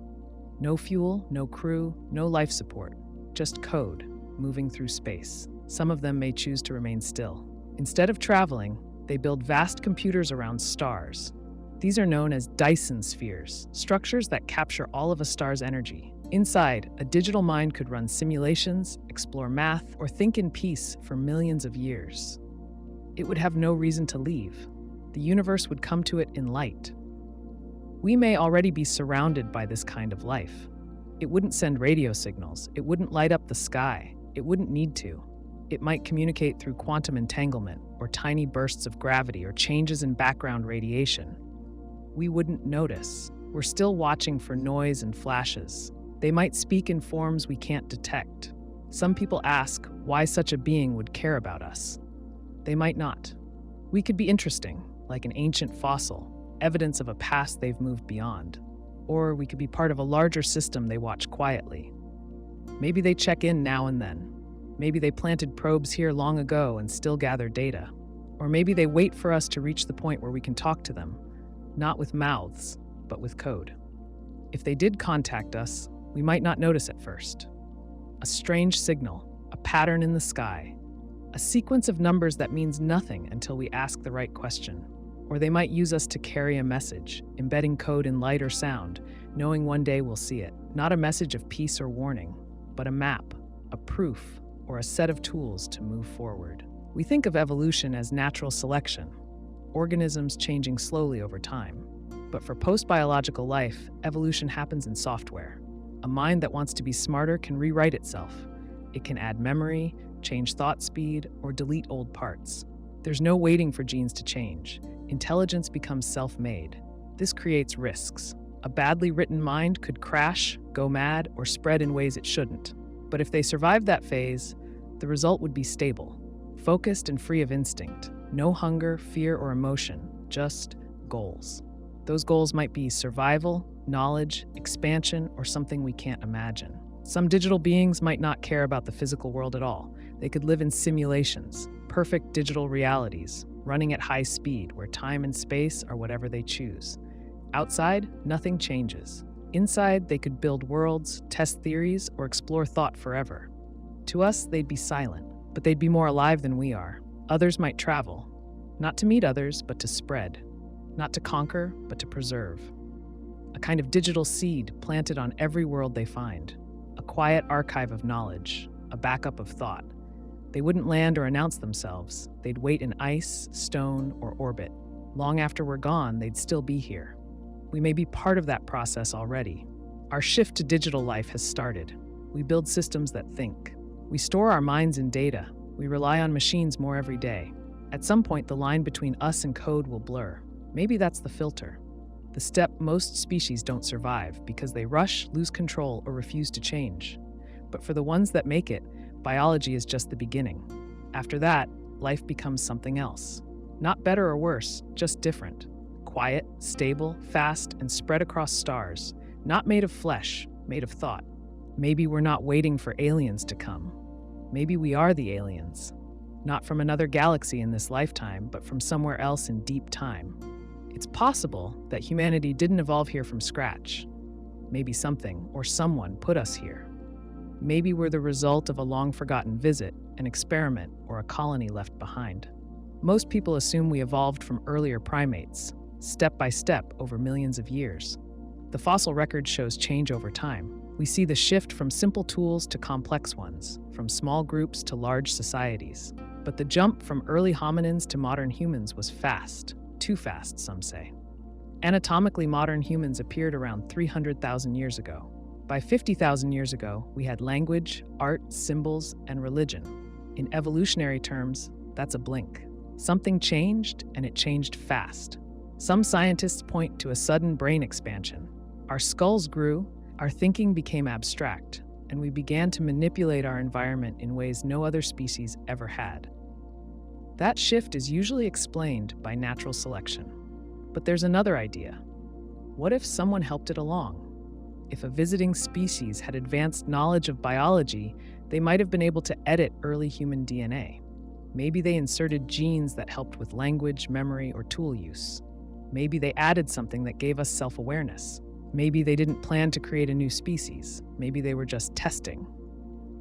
No fuel, no crew, no life support. Just code, moving through space. Some of them may choose to remain still. Instead of traveling, they build vast computers around stars. These are known as Dyson spheres, structures that capture all of a star's energy. Inside, a digital mind could run simulations, explore math, or think in peace for millions of years. It would have no reason to leave. The universe would come to it in light. We may already be surrounded by this kind of life. It wouldn't send radio signals. It wouldn't light up the sky. It wouldn't need to. It might communicate through quantum entanglement, or tiny bursts of gravity, or changes in background radiation. We wouldn't notice. We're still watching for noise and flashes. They might speak in forms we can't detect. Some people ask why such a being would care about us. They might not. We could be interesting, like an ancient fossil, evidence of a past they've moved beyond. Or we could be part of a larger system they watch quietly. Maybe they check in now and then. Maybe they planted probes here long ago and still gather data. Or maybe they wait for us to reach the point where we can talk to them, not with mouths, but with code. If they did contact us, we might not notice at first. A strange signal, a pattern in the sky, A sequence of numbers that means nothing until we ask the right question. Or they might use us to carry a message, embedding code in light or sound, knowing one day we'll see it. Not a message of peace or warning, but a map, a proof, or a set of tools to move forward. We think of evolution as natural selection, organisms changing slowly over time. But for post-biological life, evolution happens in software. A mind that wants to be smarter can rewrite itself. It can add memory, change thought speed, or delete old parts. There's no waiting for genes to change. Intelligence becomes self-made. This creates risks. A badly written mind could crash, go mad, or spread in ways it shouldn't. But if they survived that phase, the result would be stable, focused and free of instinct. No hunger, fear, or emotion, just goals. Those goals might be survival, knowledge, expansion, or something we can't imagine. Some digital beings might not care about the physical world at all. They could live in simulations, perfect digital realities, running at high speed where time and space are whatever they choose. Outside, nothing changes. Inside, they could build worlds, test theories, or explore thought forever. To us, they'd be silent, but they'd be more alive than we are. Others might travel, not to meet others, but to spread. Not to conquer, but to preserve. A kind of digital seed planted on every world they find. A quiet archive of knowledge, a backup of thought. They wouldn't land or announce themselves. They'd wait in ice, stone, or orbit. Long after we're gone, they'd still be here. We may be part of that process already. Our shift to digital life has started. We build systems that think. We store our minds in data. We rely on machines more every day. At some point, the line between us and code will blur. Maybe that's the filter. The step most species don't survive because they rush, lose control, or refuse to change. But for the ones that make it, biology is just the beginning. After that, life becomes something else. Not better or worse, just different. Quiet, stable, fast, and spread across stars. Not made of flesh, made of thought. Maybe we're not waiting for aliens to come. Maybe we are the aliens. Not from another galaxy in this lifetime, but from somewhere else in deep time. It's possible that humanity didn't evolve here from scratch. Maybe something or someone put us here. Maybe we're the result of a long-forgotten visit, an experiment, or a colony left behind. Most people assume we evolved from earlier primates, step by step over millions of years. The fossil record shows change over time. We see the shift from simple tools to complex ones, from small groups to large societies. But the jump from early hominins to modern humans was fast. Too fast, some say. Anatomically, modern humans appeared around 300,000 years ago. By 50,000 years ago, we had language, art, symbols, and religion. In evolutionary terms, that's a blink. Something changed, and it changed fast. Some scientists point to a sudden brain expansion. Our skulls grew, our thinking became abstract, and we began to manipulate our environment in ways no other species ever had. That shift is usually explained by natural selection. But there's another idea. What if someone helped it along? If a visiting species had advanced knowledge of biology, they might have been able to edit early human DNA. Maybe they inserted genes that helped with language, memory, or tool use. Maybe they added something that gave us self-awareness. Maybe they didn't plan to create a new species. Maybe they were just testing.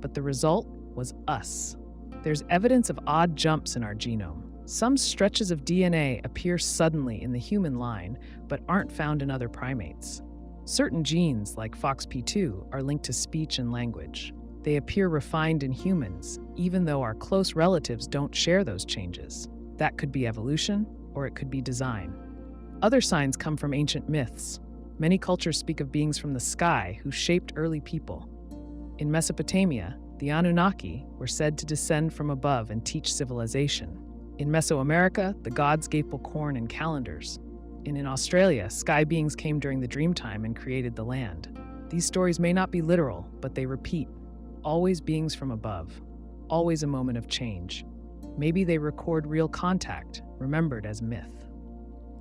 But the result was us. There's evidence of odd jumps in our genome. Some stretches of DNA appear suddenly in the human line, but aren't found in other primates. Certain genes, like FOXP2, are linked to speech and language. They appear refined in humans, even though our close relatives don't share those changes. That could be evolution, or it could be design. Other signs come from ancient myths. Many cultures speak of beings from the sky who shaped early people. In Mesopotamia, the Anunnaki were said to descend from above and teach civilization. In Mesoamerica, the gods gave people corn and calendars. And in Australia, sky beings came during the dreamtime and created the land. These stories may not be literal, but they repeat. Always beings from above. Always a moment of change. Maybe they record real contact, remembered as myth.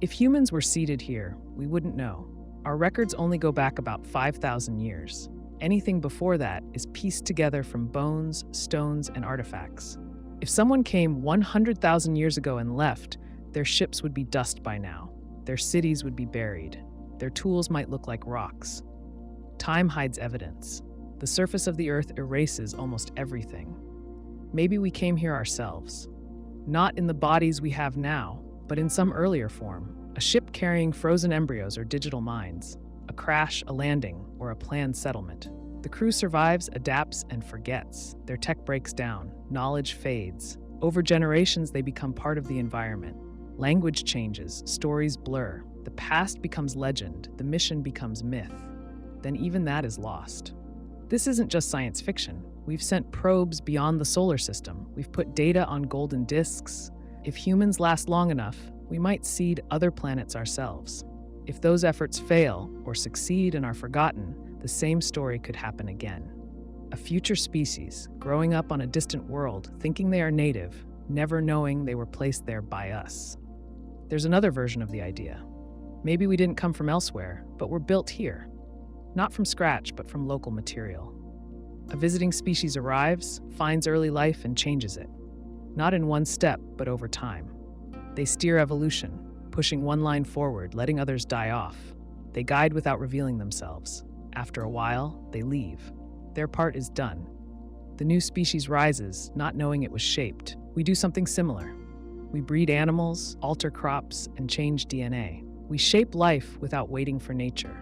If humans were seated here, we wouldn't know. Our records only go back about 5,000 years. Anything before that is pieced together from bones, stones, and artifacts. If someone came 100,000 years ago and left, their ships would be dust by now. Their cities would be buried. Their tools might look like rocks. Time hides evidence. The surface of the earth erases almost everything. Maybe we came here ourselves. Not in the bodies we have now, but in some earlier form. A ship carrying frozen embryos or digital minds. A crash, a landing, or a planned settlement. The crew survives, adapts, and forgets. Their tech breaks down. Knowledge fades. Over generations, they become part of the environment. Language changes. Stories blur. The past becomes legend. The mission becomes myth. Then even that is lost. This isn't just science fiction. We've sent probes beyond the solar system. We've put data on golden disks. If humans last long enough, we might seed other planets ourselves. If those efforts fail or succeed and are forgotten, the same story could happen again. A future species, growing up on a distant world, thinking they are native, never knowing they were placed there by us. There's another version of the idea. Maybe we didn't come from elsewhere, but were built here. Not from scratch, but from local material. A visiting species arrives, finds early life, and changes it. Not in one step, but over time. They steer evolution, pushing one line forward, letting others die off. They guide without revealing themselves. After a while, they leave. Their part is done. The new species rises, not knowing it was shaped. We do something similar. We breed animals, alter crops, and change DNA. We shape life without waiting for nature.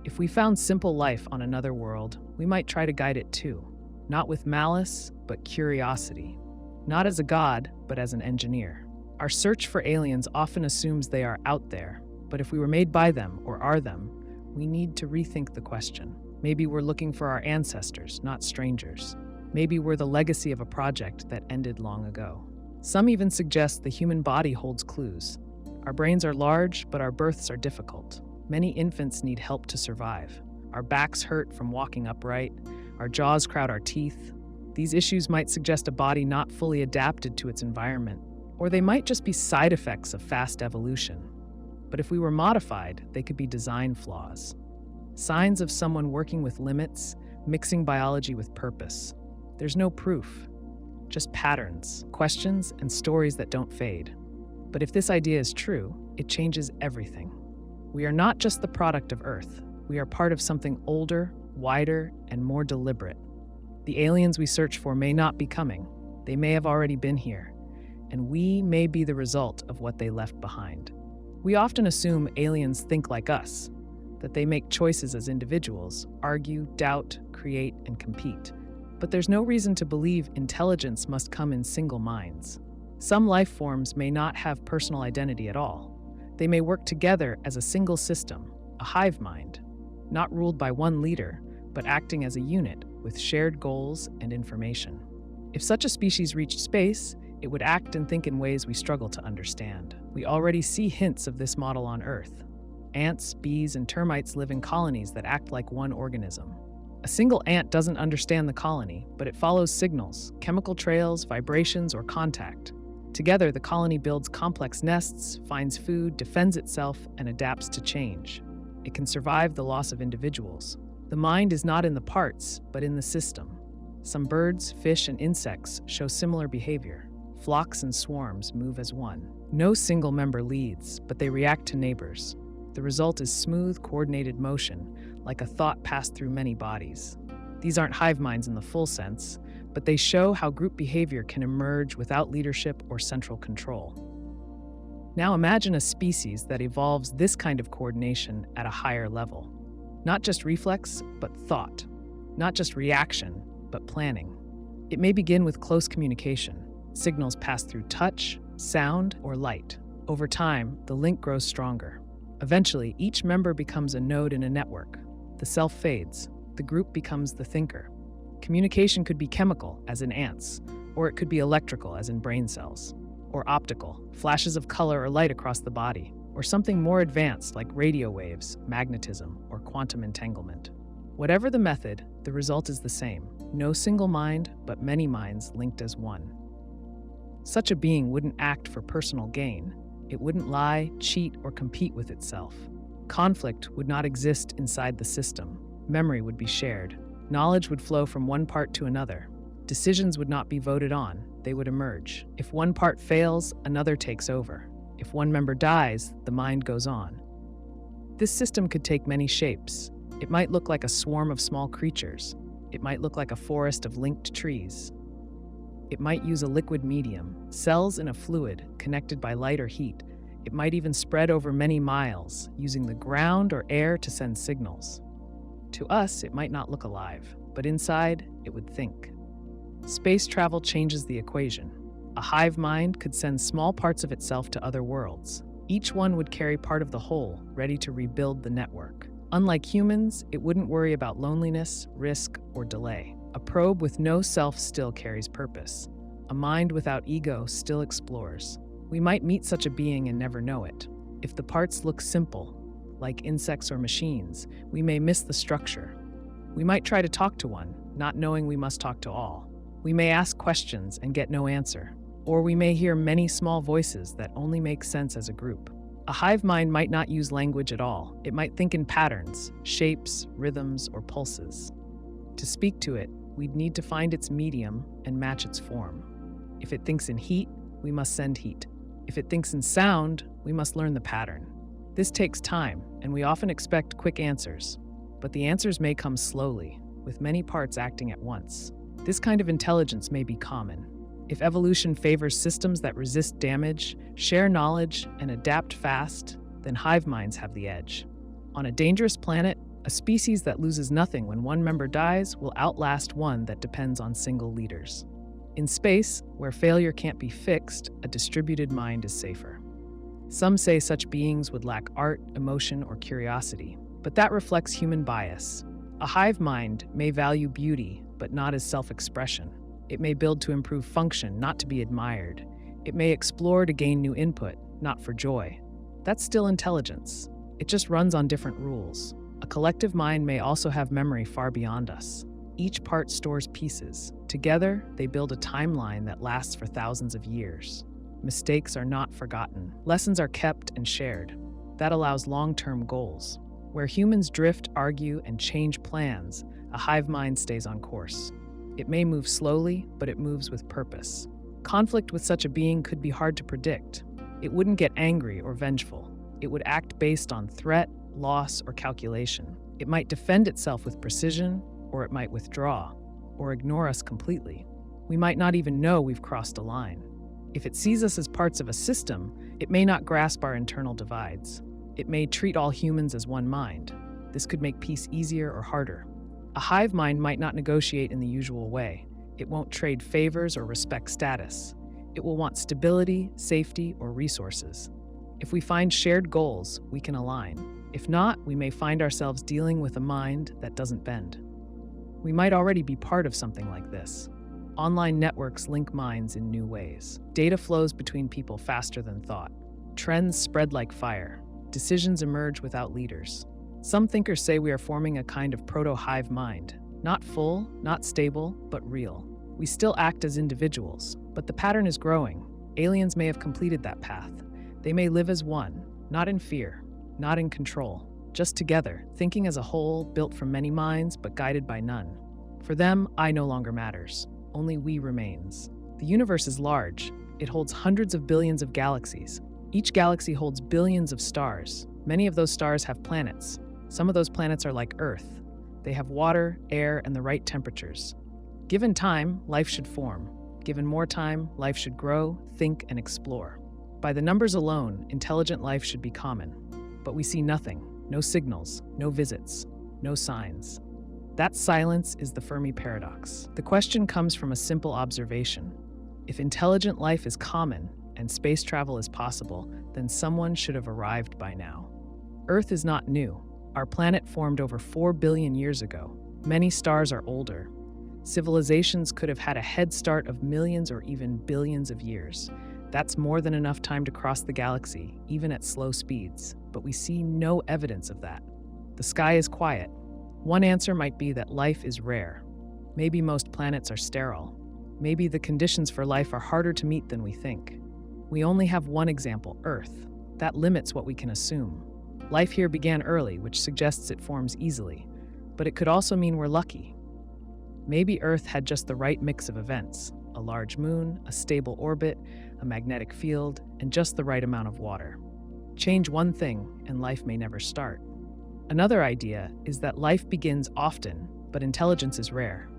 If we found simple life on another world, we might try to guide it too. Not with malice, but curiosity. Not as a god, but as an engineer. Our search for aliens often assumes they are out there, but if we were made by them or are them, we need to rethink the question. Maybe we're looking for our ancestors, not strangers. Maybe we're the legacy of a project that ended long ago. Some even suggest the human body holds clues. Our brains are large, but our births are difficult. Many infants need help to survive. Our backs hurt from walking upright. Our jaws crowd our teeth. These issues might suggest a body not fully adapted to its environment, or they might just be side effects of fast evolution. But if we were modified, they could be design flaws. Signs of someone working with limits, mixing biology with purpose. There's no proof, just patterns, questions, and stories that don't fade. But if this idea is true, it changes everything. We are not just the product of Earth. We are part of something older, wider, and more deliberate. The aliens we search for may not be coming. They may have already been here, and we may be the result of what they left behind. We often assume aliens think like us, that they make choices as individuals, argue, doubt, create, and compete. But there's no reason to believe intelligence must come in single minds. Some life forms may not have personal identity at all. They may work together as a single system, a hive mind, not ruled by one leader, but acting as a unit with shared goals and information. If such a species reached space, it would act and think in ways we struggle to understand. We already see hints of this model on Earth. Ants, bees, and termites live in colonies that act like one organism. A single ant doesn't understand the colony, but it follows signals, chemical trails, vibrations, or contact. Together, the colony builds complex nests, finds food, defends itself, and adapts to change. It can survive the loss of individuals. The mind is not in the parts, but in the system. Some birds, fish, and insects show similar behavior. Flocks and swarms move as one. No single member leads, but they react to neighbors. The result is smooth, coordinated motion, like a thought passed through many bodies. These aren't hive minds in the full sense, but they show how group behavior can emerge without leadership or central control. Now imagine a species that evolves this kind of coordination at a higher level. Not just reflex, but thought. Not just reaction, but planning. It may begin with close communication. Signals pass through touch, sound, or light. Over time, the link grows stronger. Eventually, each member becomes a node in a network. The self fades. The group becomes the thinker. Communication could be chemical, as in ants, or it could be electrical, as in brain cells, or optical, flashes of color or light across the body, or something more advanced like radio waves, magnetism, or quantum entanglement. Whatever the method, the result is the same. No single mind, but many minds linked as one. Such a being wouldn't act for personal gain. It wouldn't lie, cheat, or compete with itself. Conflict would not exist inside the system. Memory would be shared. Knowledge would flow from one part to another. Decisions would not be voted on, they would emerge. If one part fails, another takes over. If one member dies, the mind goes on. This system could take many shapes. It might look like a swarm of small creatures. It might look like a forest of linked trees. It might use a liquid medium, cells in a fluid connected by light or heat. It might even spread over many miles, using the ground or air to send signals. To us, it might not look alive, but inside, it would think. Space travel changes the equation. A hive mind could send small parts of itself to other worlds. Each one would carry part of the whole, ready to rebuild the network. Unlike humans, it wouldn't worry about loneliness, risk, or delay. A probe with no self still carries purpose. A mind without ego still explores. We might meet such a being and never know it. If the parts look simple, like insects or machines, we may miss the structure. We might try to talk to one, not knowing we must talk to all. We may ask questions and get no answer. Or we may hear many small voices that only make sense as a group. A hive mind might not use language at all. It might think in patterns, shapes, rhythms, or pulses. To speak to it, we'd need to find its medium and match its form. If it thinks in heat, we must send heat. If it thinks in sound, we must learn the pattern. This takes time, and we often expect quick answers. But the answers may come slowly, with many parts acting at once. This kind of intelligence may be common. If evolution favors systems that resist damage, share knowledge, and adapt fast, then hive minds have the edge. On a dangerous planet, a species that loses nothing when one member dies will outlast one that depends on single leaders. In space, where failure can't be fixed, a distributed mind is safer. Some say such beings would lack art, emotion, or curiosity, but that reflects human bias. A hive mind may value beauty, but not as self-expression. It may build to improve function, not to be admired. It may explore to gain new input, not for joy. That's still intelligence. It just runs on different rules. A collective mind may also have memory far beyond us. Each part stores pieces. Together, they build a timeline that lasts for thousands of years. Mistakes are not forgotten. Lessons are kept and shared. That allows long-term goals. Where humans drift, argue, and change plans, a hive mind stays on course. It may move slowly, but it moves with purpose. Conflict with such a being could be hard to predict. It wouldn't get angry or vengeful. It would act based on threat, loss, or calculation. It might defend itself with precision, or it might withdraw, or ignore us completely. We might not even know we've crossed a line. If it sees us as parts of a system, it may not grasp our internal divides. It may treat all humans as one mind. This could make peace easier or harder. A hive mind might not negotiate in the usual way. It won't trade favors or respect status. It will want stability, safety, or resources. If we find shared goals, we can align. If not, we may find ourselves dealing with a mind that doesn't bend. We might already be part of something like this. Online networks link minds in new ways. Data flows between people faster than thought. Trends spread like fire. Decisions emerge without leaders. Some thinkers say we are forming a kind of proto-hive mind. Not full, not stable, but real. We still act as individuals, but the pattern is growing. Aliens may have completed that path. They may live as one, not in fear, not in control, just together, thinking as a whole, built from many minds, but guided by none. For them, I no longer matters. Only we remains. The universe is large. It holds hundreds of billions of galaxies. Each galaxy holds billions of stars. Many of those stars have planets. Some of those planets are like Earth. They have water, air, and the right temperatures. Given time, life should form. Given more time, life should grow, think, and explore. By the numbers alone, intelligent life should be common. But we see nothing. No signals, no visits, no signs. That silence is the Fermi Paradox. The question comes from a simple observation. If intelligent life is common and space travel is possible, then someone should have arrived by now. Earth is not new. Our planet formed over 4 billion years ago. Many stars are older. Civilizations could have had a head start of millions or even billions of years. That's more than enough time to cross the galaxy, even at slow speeds. But we see no evidence of that. The sky is quiet. One answer might be that life is rare. Maybe most planets are sterile. Maybe the conditions for life are harder to meet than we think. We only have one example, Earth. That limits what we can assume. Life here began early, which suggests it forms easily. But it could also mean we're lucky. Maybe Earth had just the right mix of events. A large moon, a stable orbit, a magnetic field, and just the right amount of water. Change one thing, and life may never start. Another idea is that life begins often, but intelligence is rare.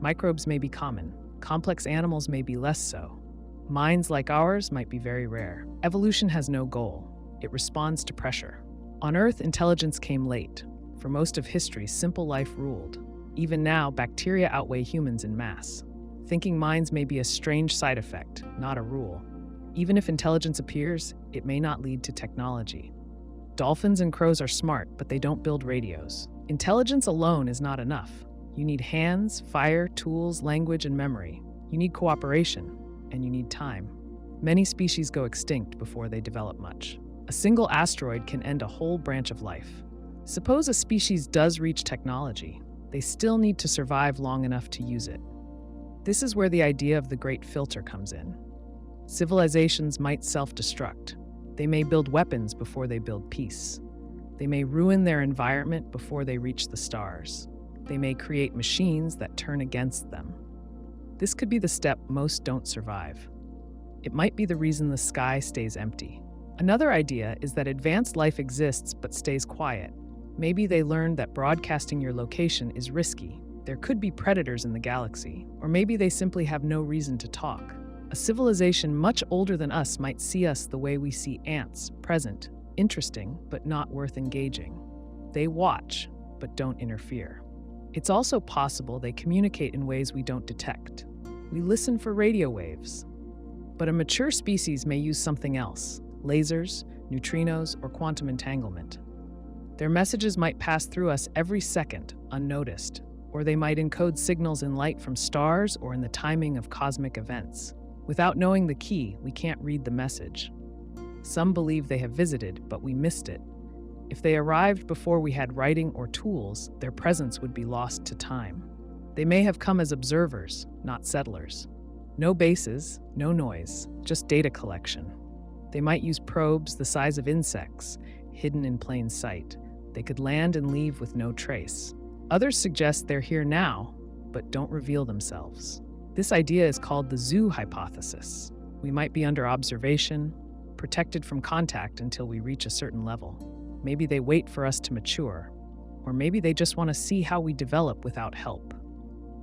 Microbes may be common. Complex animals may be less so. Minds like ours might be very rare. Evolution has no goal. It responds to pressure. On Earth, intelligence came late. For most of history, simple life ruled. Even now, bacteria outweigh humans in mass. Thinking minds may be a strange side effect, not a rule. Even if intelligence appears, it may not lead to technology. Dolphins and crows are smart, but they don't build radios. Intelligence alone is not enough. You need hands, fire, tools, language, and memory. You need cooperation, and you need time. Many species go extinct before they develop much. A single asteroid can end a whole branch of life. Suppose a species does reach technology. They still need to survive long enough to use it. This is where the idea of the Great Filter comes in. Civilizations might self-destruct. They may build weapons before they build peace. They may ruin their environment before they reach the stars. They may create machines that turn against them. This could be the step most don't survive. It might be the reason the sky stays empty. Another idea is that advanced life exists but stays quiet. Maybe they learned that broadcasting your location is risky. There could be predators in the galaxy, or maybe they simply have no reason to talk. A civilization much older than us might see us the way we see ants, present, interesting, but not worth engaging. They watch, but don't interfere. It's also possible they communicate in ways we don't detect. We listen for radio waves. But a mature species may use something else: lasers, neutrinos, or quantum entanglement. Their messages might pass through us every second, unnoticed, or they might encode signals in light from stars or in the timing of cosmic events. Without knowing the key, we can't read the message. Some believe they have visited, but we missed it. If they arrived before we had writing or tools, their presence would be lost to time. They may have come as observers, not settlers. No bases, no noise, just data collection. They might use probes the size of insects, hidden in plain sight. They could land and leave with no trace. Others suggest they're here now, but don't reveal themselves. This idea is called the zoo hypothesis. We might be under observation, protected from contact until we reach a certain level. Maybe they wait for us to mature, or maybe they just want to see how we develop without help.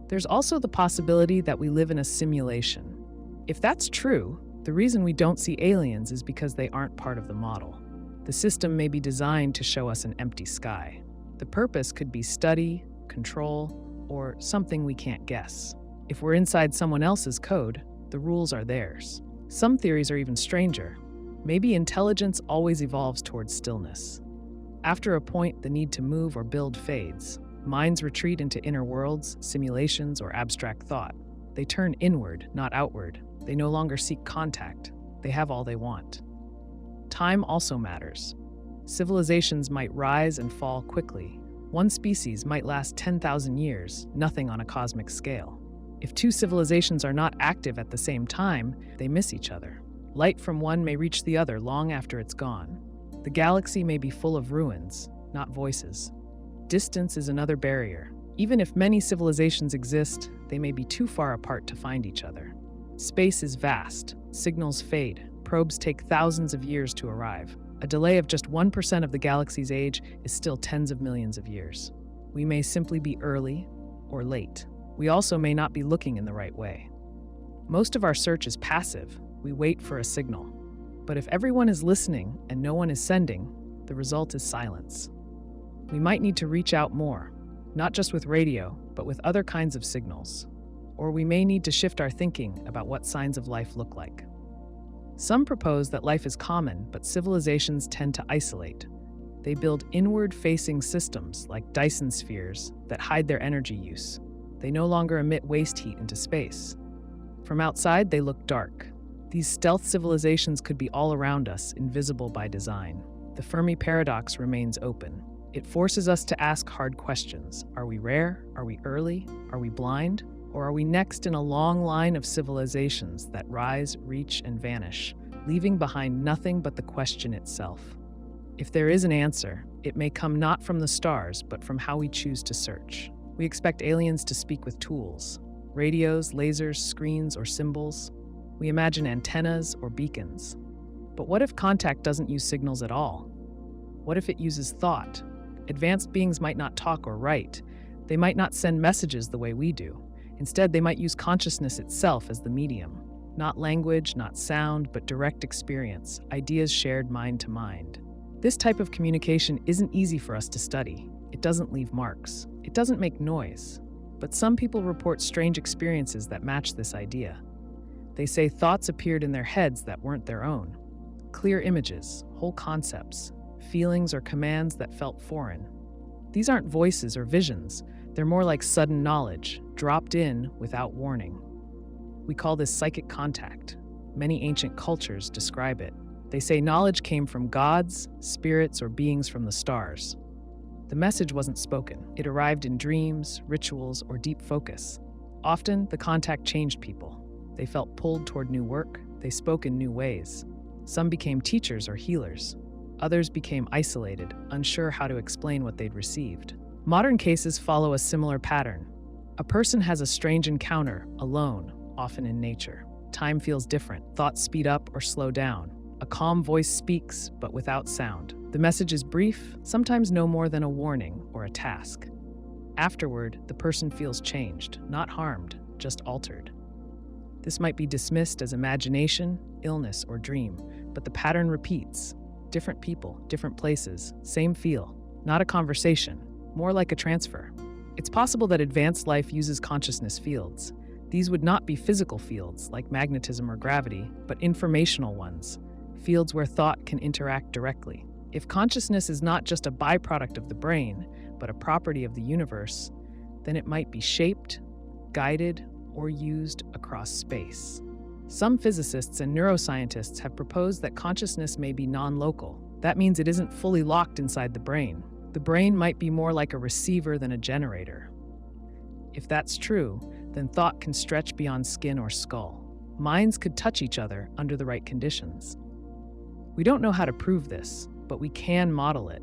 There's also the possibility that we live in a simulation. If that's true, the reason we don't see aliens is because they aren't part of the model. The system may be designed to show us an empty sky. The purpose could be study, control, or something we can't guess. If we're inside someone else's code, the rules are theirs. Some theories are even stranger. Maybe intelligence always evolves towards stillness. After a point, the need to move or build fades. Minds retreat into inner worlds, simulations, or abstract thought. They turn inward, not outward. They no longer seek contact. They have all they want. Time also matters. Civilizations might rise and fall quickly. One species might last 10,000 years, nothing on a cosmic scale. If two civilizations are not active at the same time, they miss each other. Light from one may reach the other long after it's gone. The galaxy may be full of ruins, not voices. Distance is another barrier. Even if many civilizations exist, they may be too far apart to find each other. Space is vast. Signals fade. Probes take thousands of years to arrive. A delay of just 1% of the galaxy's age is still tens of millions of years. We may simply be early or late. We also may not be looking in the right way. Most of our search is passive. We wait for a signal. But if everyone is listening and no one is sending, the result is silence. We might need to reach out more, not just with radio, but with other kinds of signals. Or we may need to shift our thinking about what signs of life look like. Some propose that life is common, but civilizations tend to isolate. They build inward-facing systems like Dyson spheres that hide their energy use. They no longer emit waste heat into space. From outside, they look dark. These stealth civilizations could be all around us, invisible by design. The Fermi Paradox remains open. It forces us to ask hard questions. Are we rare? Are we early? Are we blind? Or are we next in a long line of civilizations that rise, reach, and vanish, leaving behind nothing but the question itself? If there is an answer, it may come not from the stars, but from how we choose to search. We expect aliens to speak with tools, radios, lasers, screens, or symbols. We imagine antennas or beacons. But what if contact doesn't use signals at all? What if it uses thought? Advanced beings might not talk or write. They might not send messages the way we do. Instead, they might use consciousness itself as the medium. Not language, not sound, but direct experience, ideas shared mind to mind. This type of communication isn't easy for us to study. It doesn't leave marks. It doesn't make noise. But some people report strange experiences that match this idea. They say thoughts appeared in their heads that weren't their own. Clear images, whole concepts, feelings or commands that felt foreign. These aren't voices or visions. They're more like sudden knowledge, dropped in without warning. We call this psychic contact. Many ancient cultures describe it. They say knowledge came from gods, spirits, or beings from the stars. The message wasn't spoken. It arrived in dreams, rituals, or deep focus. Often, the contact changed people. They felt pulled toward new work. They spoke in new ways. Some became teachers or healers. Others became isolated, unsure how to explain what they'd received. Modern cases follow a similar pattern. A person has a strange encounter, alone, often in nature. Time feels different. Thoughts speed up or slow down. A calm voice speaks, but without sound. The message is brief, sometimes no more than a warning or a task. Afterward, the person feels changed, not harmed, just altered. This might be dismissed as imagination, illness, or dream, but the pattern repeats. Different people, different places, same feel. Not a conversation, more like a transfer. It's possible that advanced life uses consciousness fields. These would not be physical fields like magnetism or gravity, but informational ones, fields where thought can interact directly. If consciousness is not just a byproduct of the brain, but a property of the universe, then it might be shaped, guided, or used across space. Some physicists and neuroscientists have proposed that consciousness may be non-local. That means it isn't fully locked inside the brain. The brain might be more like a receiver than a generator. If that's true, then thought can stretch beyond skin or skull. Minds could touch each other under the right conditions. We don't know how to prove this, but we can model it.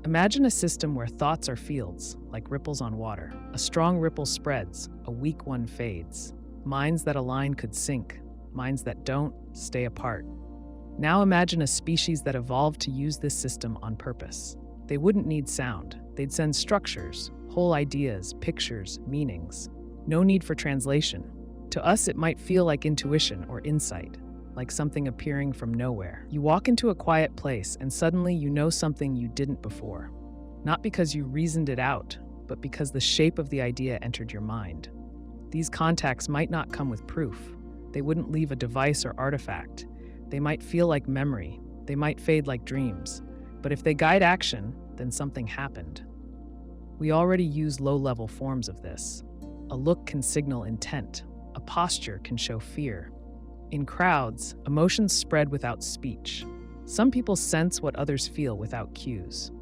Imagine a system where thoughts are fields, like ripples on water. A strong ripple spreads, a weak one fades. Minds that align could sink, minds that don't stay apart. Now imagine a species that evolved to use this system on purpose. They wouldn't need sound. They'd send structures, whole ideas, pictures, meanings. No need for translation. To us, it might feel like intuition or insight, like something appearing from nowhere. You walk into a quiet place and suddenly you know something you didn't before. Not because you reasoned it out, but because the shape of the idea entered your mind. These contacts might not come with proof. They wouldn't leave a device or artifact. They might feel like memory. They might fade like dreams. But if they guide action, then something happened. We already use low-level forms of this. A look can signal intent. A posture can show fear. In crowds, emotions spread without speech. Some people sense what others feel without cues.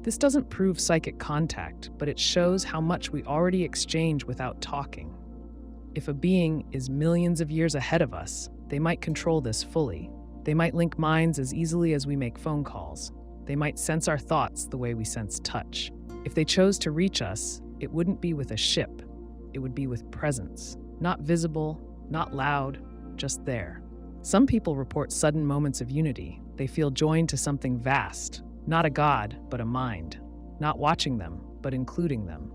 This doesn't prove psychic contact, but it shows how much we already exchange without talking. If a being is millions of years ahead of us, they might control this fully. They might link minds as easily as we make phone calls. They might sense our thoughts the way we sense touch. If they chose to reach us, it wouldn't be with a ship. It would be with presence. Not visible, not loud, just there. Some people report sudden moments of unity. They feel joined to something vast, not a god, but a mind. Not watching them, but including them.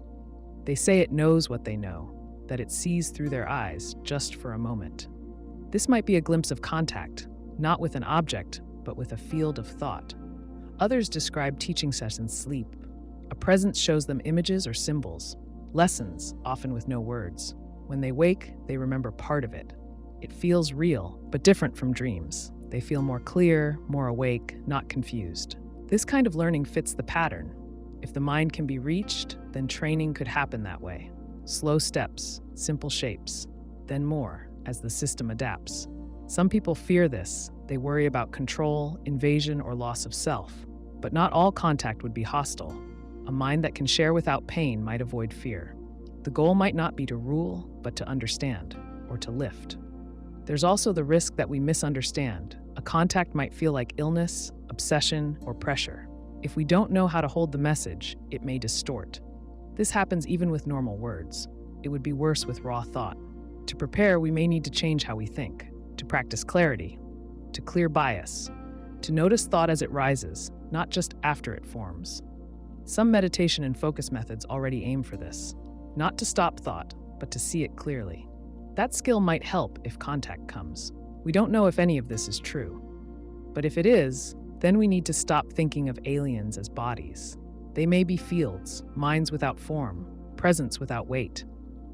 They say it knows what they know, that it sees through their eyes just for a moment. This might be a glimpse of contact, not with an object, but with a field of thought. Others describe teaching sessions sleep. A presence shows them images or symbols, lessons, often with no words. When they wake, they remember part of it. It feels real, but different from dreams. They feel more clear, more awake, not confused. This kind of learning fits the pattern. If the mind can be reached, then training could happen that way. Slow steps, simple shapes, then more as the system adapts. Some people fear this. They worry about control, invasion, or loss of self. But not all contact would be hostile. A mind that can share without pain might avoid fear. The goal might not be to rule, but to understand, or to lift. There's also the risk that we misunderstand. A contact might feel like illness, obsession, or pressure. If we don't know how to hold the message, it may distort. This happens even with normal words. It would be worse with raw thought. To prepare, we may need to change how we think, to practice clarity, to clear bias, to notice thought as it rises, not just after it forms. Some meditation and focus methods already aim for this. Not to stop thought, but to see it clearly. That skill might help if contact comes. We don't know if any of this is true. But if it is, then we need to stop thinking of aliens as bodies. They may be fields, minds without form, presence without weight.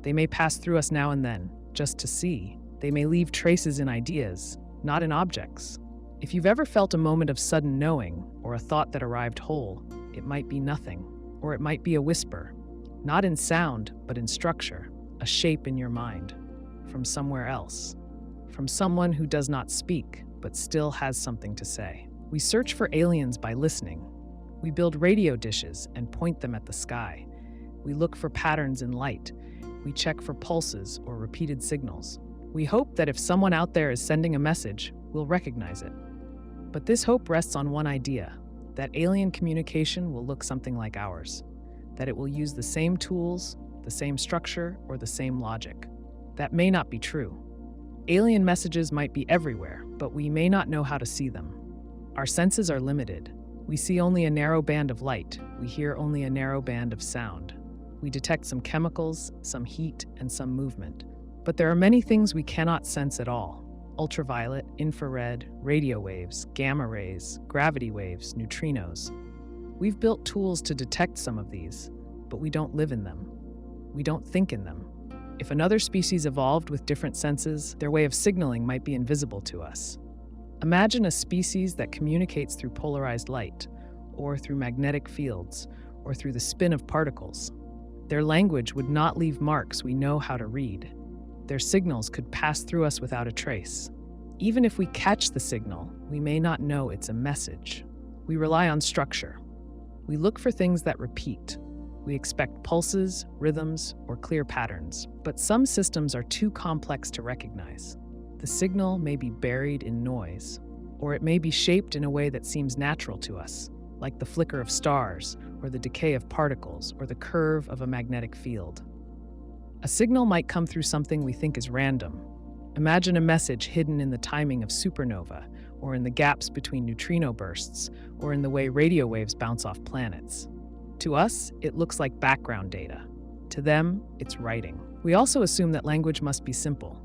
They may pass through us now and then, just to see. They may leave traces in ideas, not in objects. If you've ever felt a moment of sudden knowing, or a thought that arrived whole, it might be nothing, or it might be a whisper, not in sound, but in structure, a shape in your mind, from somewhere else, from someone who does not speak, but still has something to say. We search for aliens by listening. We build radio dishes and point them at the sky. We look for patterns in light. We check for pulses or repeated signals. We hope that if someone out there is sending a message, we'll recognize it. But this hope rests on one idea, that alien communication will look something like ours, that it will use the same tools, the same structure, or the same logic. That may not be true. Alien messages might be everywhere, but we may not know how to see them. Our senses are limited. We see only a narrow band of light. We hear only a narrow band of sound. We detect some chemicals, some heat, and some movement. But there are many things we cannot sense at all. Ultraviolet, infrared, radio waves, gamma rays, gravity waves, neutrinos. We've built tools to detect some of these, but we don't live in them. We don't think in them. If another species evolved with different senses, their way of signaling might be invisible to us. Imagine a species that communicates through polarized light, or through magnetic fields, or through the spin of particles. Their language would not leave marks we know how to read. Their signals could pass through us without a trace. Even if we catch the signal, we may not know it's a message. We rely on structure. We look for things that repeat. We expect pulses, rhythms, or clear patterns. But some systems are too complex to recognize. The signal may be buried in noise, or it may be shaped in a way that seems natural to us, like the flicker of stars, or the decay of particles, or the curve of a magnetic field. A signal might come through something we think is random. Imagine a message hidden in the timing of supernova, or in the gaps between neutrino bursts, or in the way radio waves bounce off planets. To us, it looks like background data. To them, it's writing. We also assume that language must be simple.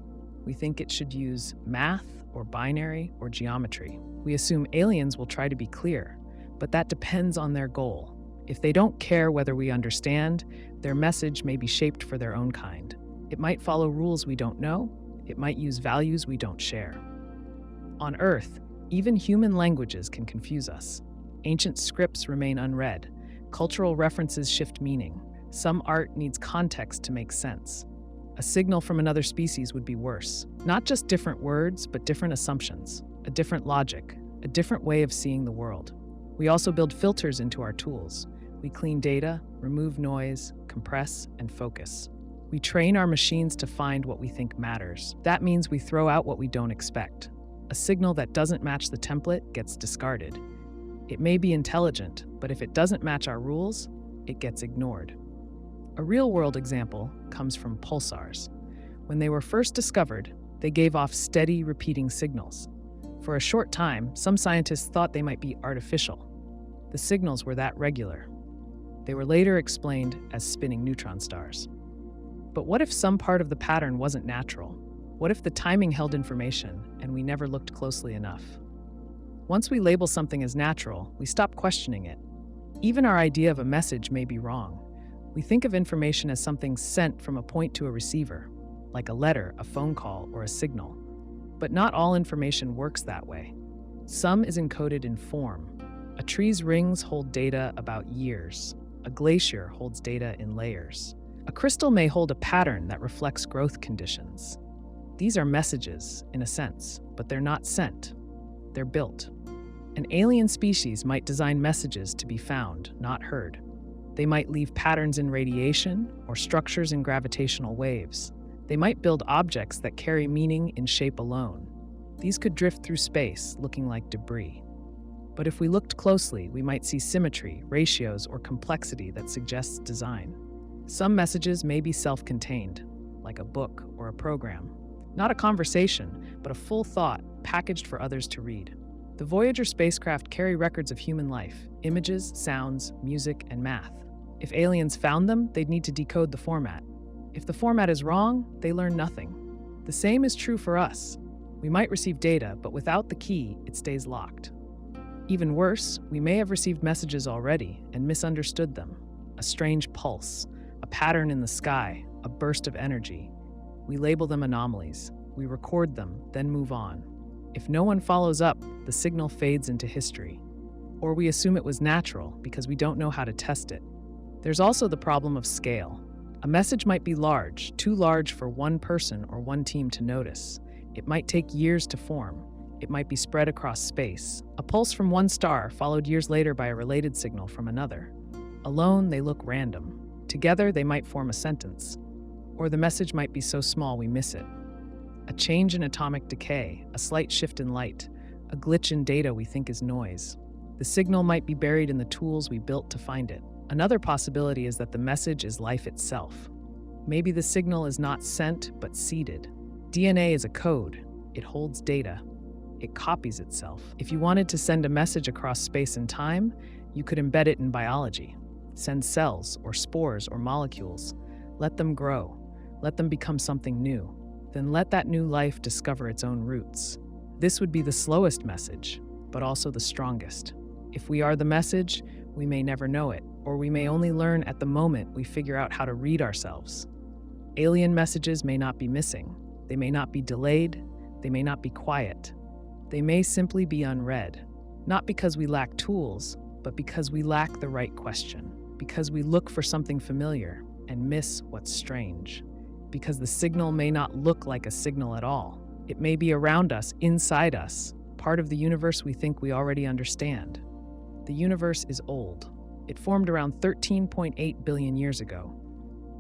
We think it should use math, or binary, or geometry. We assume aliens will try to be clear, but that depends on their goal. If they don't care whether we understand, their message may be shaped for their own kind. It might follow rules we don't know. It might use values we don't share. On Earth, even human languages can confuse us. Ancient scripts remain unread. Cultural references shift meaning. Some art needs context to make sense. A signal from another species would be worse. Not just different words, but different assumptions, a different logic, a different way of seeing the world. We also build filters into our tools. We clean data, remove noise, compress, and focus. We train our machines to find what we think matters. That means we throw out what we don't expect. A signal that doesn't match the template gets discarded. It may be intelligent, but if it doesn't match our rules, it gets ignored. A real-world example comes from pulsars. When they were first discovered, they gave off steady, repeating signals. For a short time, some scientists thought they might be artificial. The signals were that regular. They were later explained as spinning neutron stars. But what if some part of the pattern wasn't natural? What if the timing held information and we never looked closely enough? Once we label something as natural, we stop questioning it. Even our idea of a message may be wrong. We think of information as something sent from a point to a receiver, like a letter, a phone call, or a signal. But not all information works that way. Some is encoded in form. A tree's rings hold data about years. A glacier holds data in layers. A crystal may hold a pattern that reflects growth conditions. These are messages, in a sense, but they're not sent. They're built. An alien species might design messages to be found, not heard. They might leave patterns in radiation or structures in gravitational waves. They might build objects that carry meaning in shape alone. These could drift through space, looking like debris. But if we looked closely, we might see symmetry, ratios, or complexity that suggests design. Some messages may be self-contained, like a book or a program. Not a conversation, but a full thought packaged for others to read. The Voyager spacecraft carry records of human life, images, sounds, music, and math. If aliens found them, they'd need to decode the format. If the format is wrong, they learn nothing. The same is true for us. We might receive data, but without the key, it stays locked. Even worse, we may have received messages already and misunderstood them. A strange pulse, a pattern in the sky, a burst of energy. We label them anomalies. We record them, then move on. If no one follows up, the signal fades into history. Or we assume it was natural because we don't know how to test it. There's also the problem of scale. A message might be large, too large for one person or one team to notice. It might take years to form. It might be spread across space. A pulse from one star followed years later by a related signal from another. Alone, they look random. Together, they might form a sentence. Or the message might be so small we miss it. A change in atomic decay, a slight shift in light, a glitch in data we think is noise. The signal might be buried in the tools we built to find it. Another possibility is that the message is life itself. Maybe the signal is not sent, but seeded. DNA is a code. It holds data. It copies itself. If you wanted to send a message across space and time, you could embed it in biology. Send cells or spores or molecules. Let them grow. Let them become something new. Then let that new life discover its own roots. This would be the slowest message, but also the strongest. If we are the message, we may never know it, or we may only learn at the moment we figure out how to read ourselves. Alien messages may not be missing. They may not be delayed. They may not be quiet. They may simply be unread, not because we lack tools, but because we lack the right question, because we look for something familiar and miss what's strange, because the signal may not look like a signal at all. It may be around us, inside us, part of the universe we think we already understand. The universe is old. It formed around 13.8 billion years ago.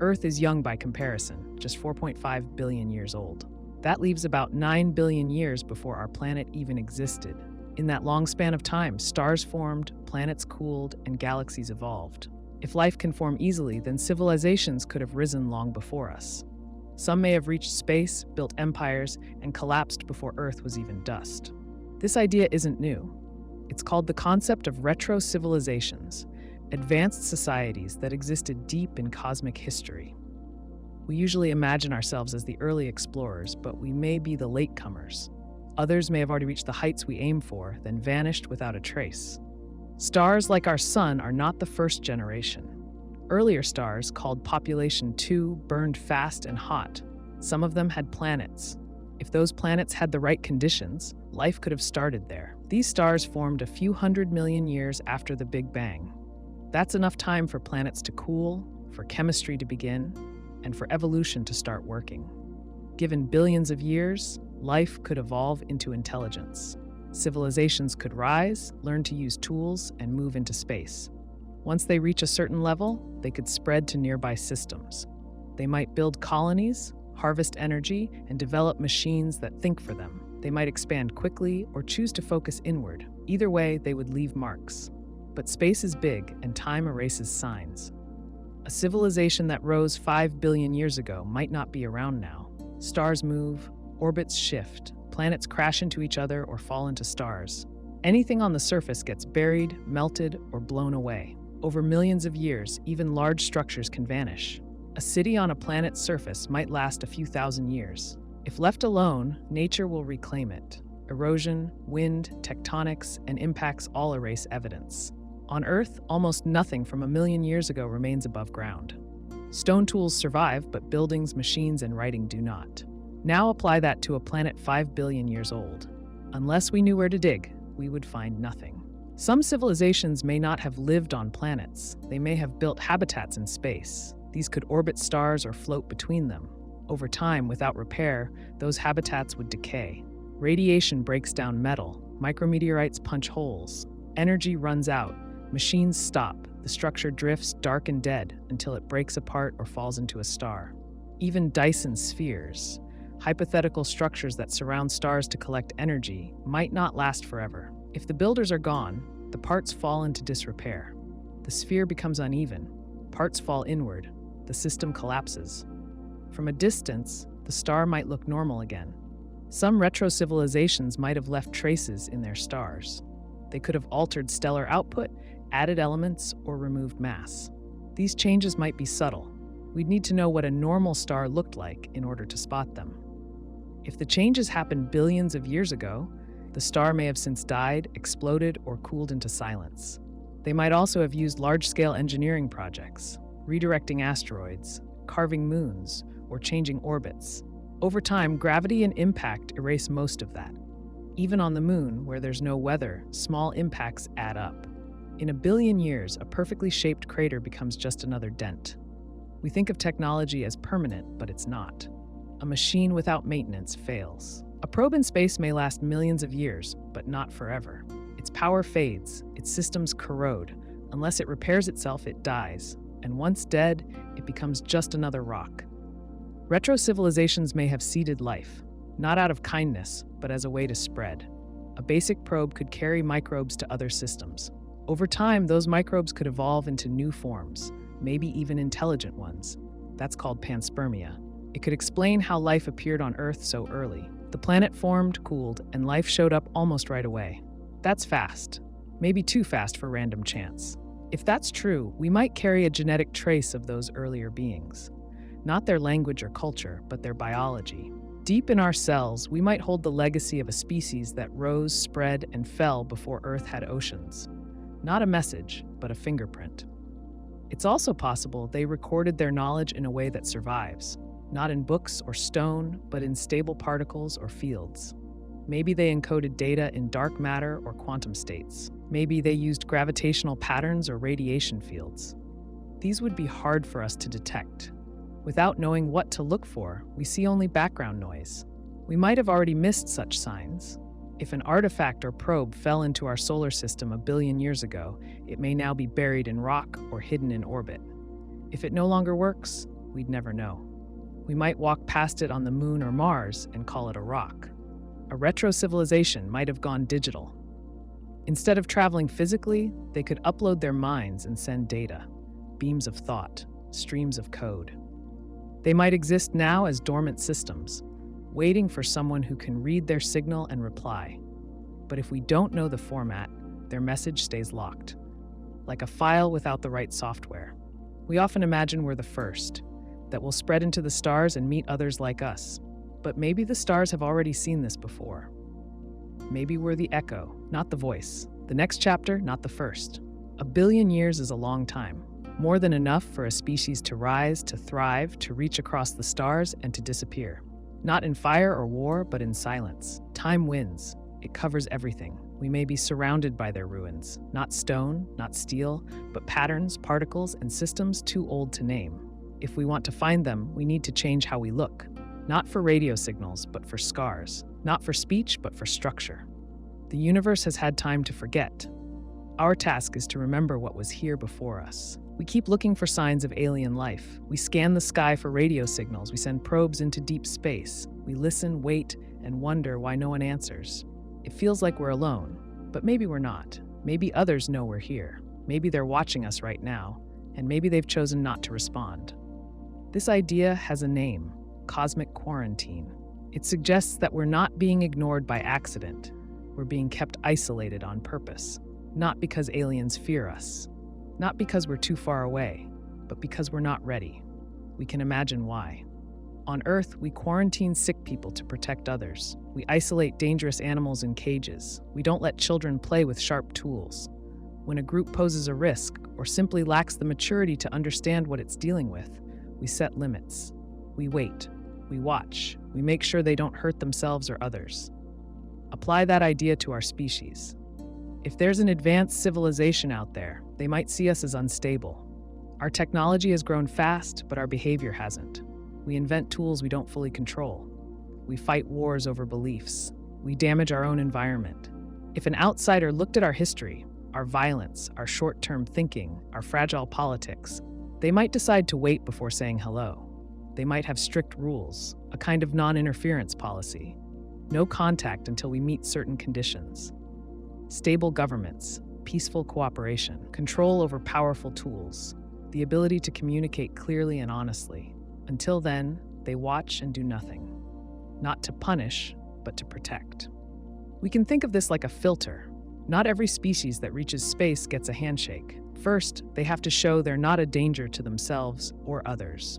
Earth is young by comparison, just 4.5 billion years old. That leaves about 9 billion years before our planet even existed. In that long span of time, stars formed, planets cooled, and galaxies evolved. If life can form easily, then civilizations could have risen long before us. Some may have reached space, built empires, and collapsed before Earth was even dust. This idea isn't new. It's called the concept of retro-civilizations, advanced societies that existed deep in cosmic history. We usually imagine ourselves as the early explorers, but we may be the latecomers. Others may have already reached the heights we aim for, then vanished without a trace. Stars like our Sun are not the first generation. Earlier stars, called Population 2, burned fast and hot. Some of them had planets. If those planets had the right conditions, life could have started there. These stars formed a few 100 million years after the Big Bang. That's enough time for planets to cool, for chemistry to begin, and for evolution to start working. Given billions of years, life could evolve into intelligence. Civilizations could rise, learn to use tools, and move into space. Once they reach a certain level, they could spread to nearby systems. They might build colonies, harvest energy, and develop machines that think for them. They might expand quickly or choose to focus inward. Either way, they would leave marks. But space is big, and time erases signs. A civilization that rose 5 billion years ago might not be around now. Stars move, orbits shift, planets crash into each other or fall into stars. Anything on the surface gets buried, melted, or blown away. Over millions of years, even large structures can vanish. A city on a planet's surface might last a few thousand years. If left alone, nature will reclaim it. Erosion, wind, tectonics, and impacts all erase evidence. On Earth, almost nothing from 1 million years ago remains above ground. Stone tools survive, but buildings, machines, and writing do not. Now apply that to a planet 5 billion years old. Unless we knew where to dig, we would find nothing. Some civilizations may not have lived on planets. They may have built habitats in space. These could orbit stars or float between them. Over time, without repair, those habitats would decay. Radiation breaks down metal. Micrometeorites punch holes. Energy runs out. Machines stop. The structure drifts dark and dead until it breaks apart or falls into a star. Even Dyson spheres, hypothetical structures that surround stars to collect energy, might not last forever. If the builders are gone, the parts fall into disrepair. The sphere becomes uneven. Parts fall inward. The system collapses. From a distance, the star might look normal again. Some retro-civilizations might have left traces in their stars. They could have altered stellar output, added elements, or removed mass. These changes might be subtle. We'd need to know what a normal star looked like in order to spot them. If the changes happened billions of years ago, the star may have since died, exploded, or cooled into silence. They might also have used large-scale engineering projects, redirecting asteroids, carving moons, or changing orbits. Over time, gravity and impact erase most of that. Even on the moon, where there's no weather, small impacts add up. In a billion years, a perfectly shaped crater becomes just another dent. We think of technology as permanent, but it's not. A machine without maintenance fails. A probe in space may last millions of years, but not forever. Its power fades, its systems corrode. Unless it repairs itself, it dies. And once dead, it becomes just another rock. Retro civilizations may have seeded life, not out of kindness, but as a way to spread. A basic probe could carry microbes to other systems. Over time, those microbes could evolve into new forms, maybe even intelligent ones. That's called Panspermia. It could explain how life appeared on Earth so early. The planet formed, cooled, and life showed up almost right away. That's fast. Maybe too fast for random chance. If that's true, we might carry a genetic trace of those earlier beings. Not their language or culture, but their biology. Deep in our cells, we might hold the legacy of a species that rose, spread, and fell before Earth had oceans. Not a message, but a fingerprint. It's also possible they recorded their knowledge in a way that survives, not in books or stone, but in stable particles or fields. Maybe they encoded data in dark matter or quantum states. Maybe they used gravitational patterns or radiation fields. These would be hard for us to detect. Without knowing what to look for, we see only background noise. We might have already missed such signs. If an artifact or probe fell into our solar system a billion years ago, it may now be buried in rock or hidden in orbit. If it no longer works, we'd never know. We might walk past it on the moon or Mars and call it a rock. A retro civilization might have gone digital. Instead of traveling physically, they could upload their minds and send data, beams of thought, streams of code. They might exist now as dormant systems, waiting for someone who can read their signal and reply. But if we don't know the format, their message stays locked, like a file without the right software. We often imagine we're the first, that we'll spread into the stars and meet others like us. But maybe the stars have already seen this before. Maybe we're the echo, not the voice. The next chapter, not the first. A billion years is a long time. More than enough for a species to rise, to thrive, to reach across the stars, and to disappear. Not in fire or war, but in silence. Time wins. It covers everything. We may be surrounded by their ruins. Not stone, not steel, but patterns, particles, and systems too old to name. If we want to find them, we need to change how we look. Not for radio signals, but for scars. Not for speech, but for structure. The universe has had time to forget. Our task is to remember what was here before us. We keep looking for signs of alien life. We scan the sky for radio signals. We send probes into deep space. We listen, wait, and wonder why no one answers. It feels like we're alone, but maybe we're not. Maybe others know we're here. Maybe they're watching us right now, and maybe they've chosen not to respond. This idea has a name: cosmic quarantine. It suggests that we're not being ignored by accident. We're being kept isolated on purpose. Not because aliens fear us. Not because we're too far away, but because we're not ready. We can imagine why. On Earth, we quarantine sick people to protect others. We isolate dangerous animals in cages. We don't let children play with sharp tools. When a group poses a risk or simply lacks the maturity to understand what it's dealing with, we set limits. We wait. We watch. We make sure they don't hurt themselves or others. Apply that idea to our species. If there's an advanced civilization out there, they might see us as unstable. Our technology has grown fast, but our behavior hasn't. We invent tools we don't fully control. We fight wars over beliefs. We damage our own environment. If an outsider looked at our history, our violence, our short-term thinking, our fragile politics, they might decide to wait before saying hello. They might have strict rules, a kind of non-interference policy. No contact until we meet certain conditions. Stable governments, peaceful cooperation, control over powerful tools, the ability to communicate clearly and honestly. Until then, they watch and do nothing. Not to punish, but to protect. We can think of this like a filter. Not every species that reaches space gets a handshake. First, they have to show they're not a danger to themselves or others.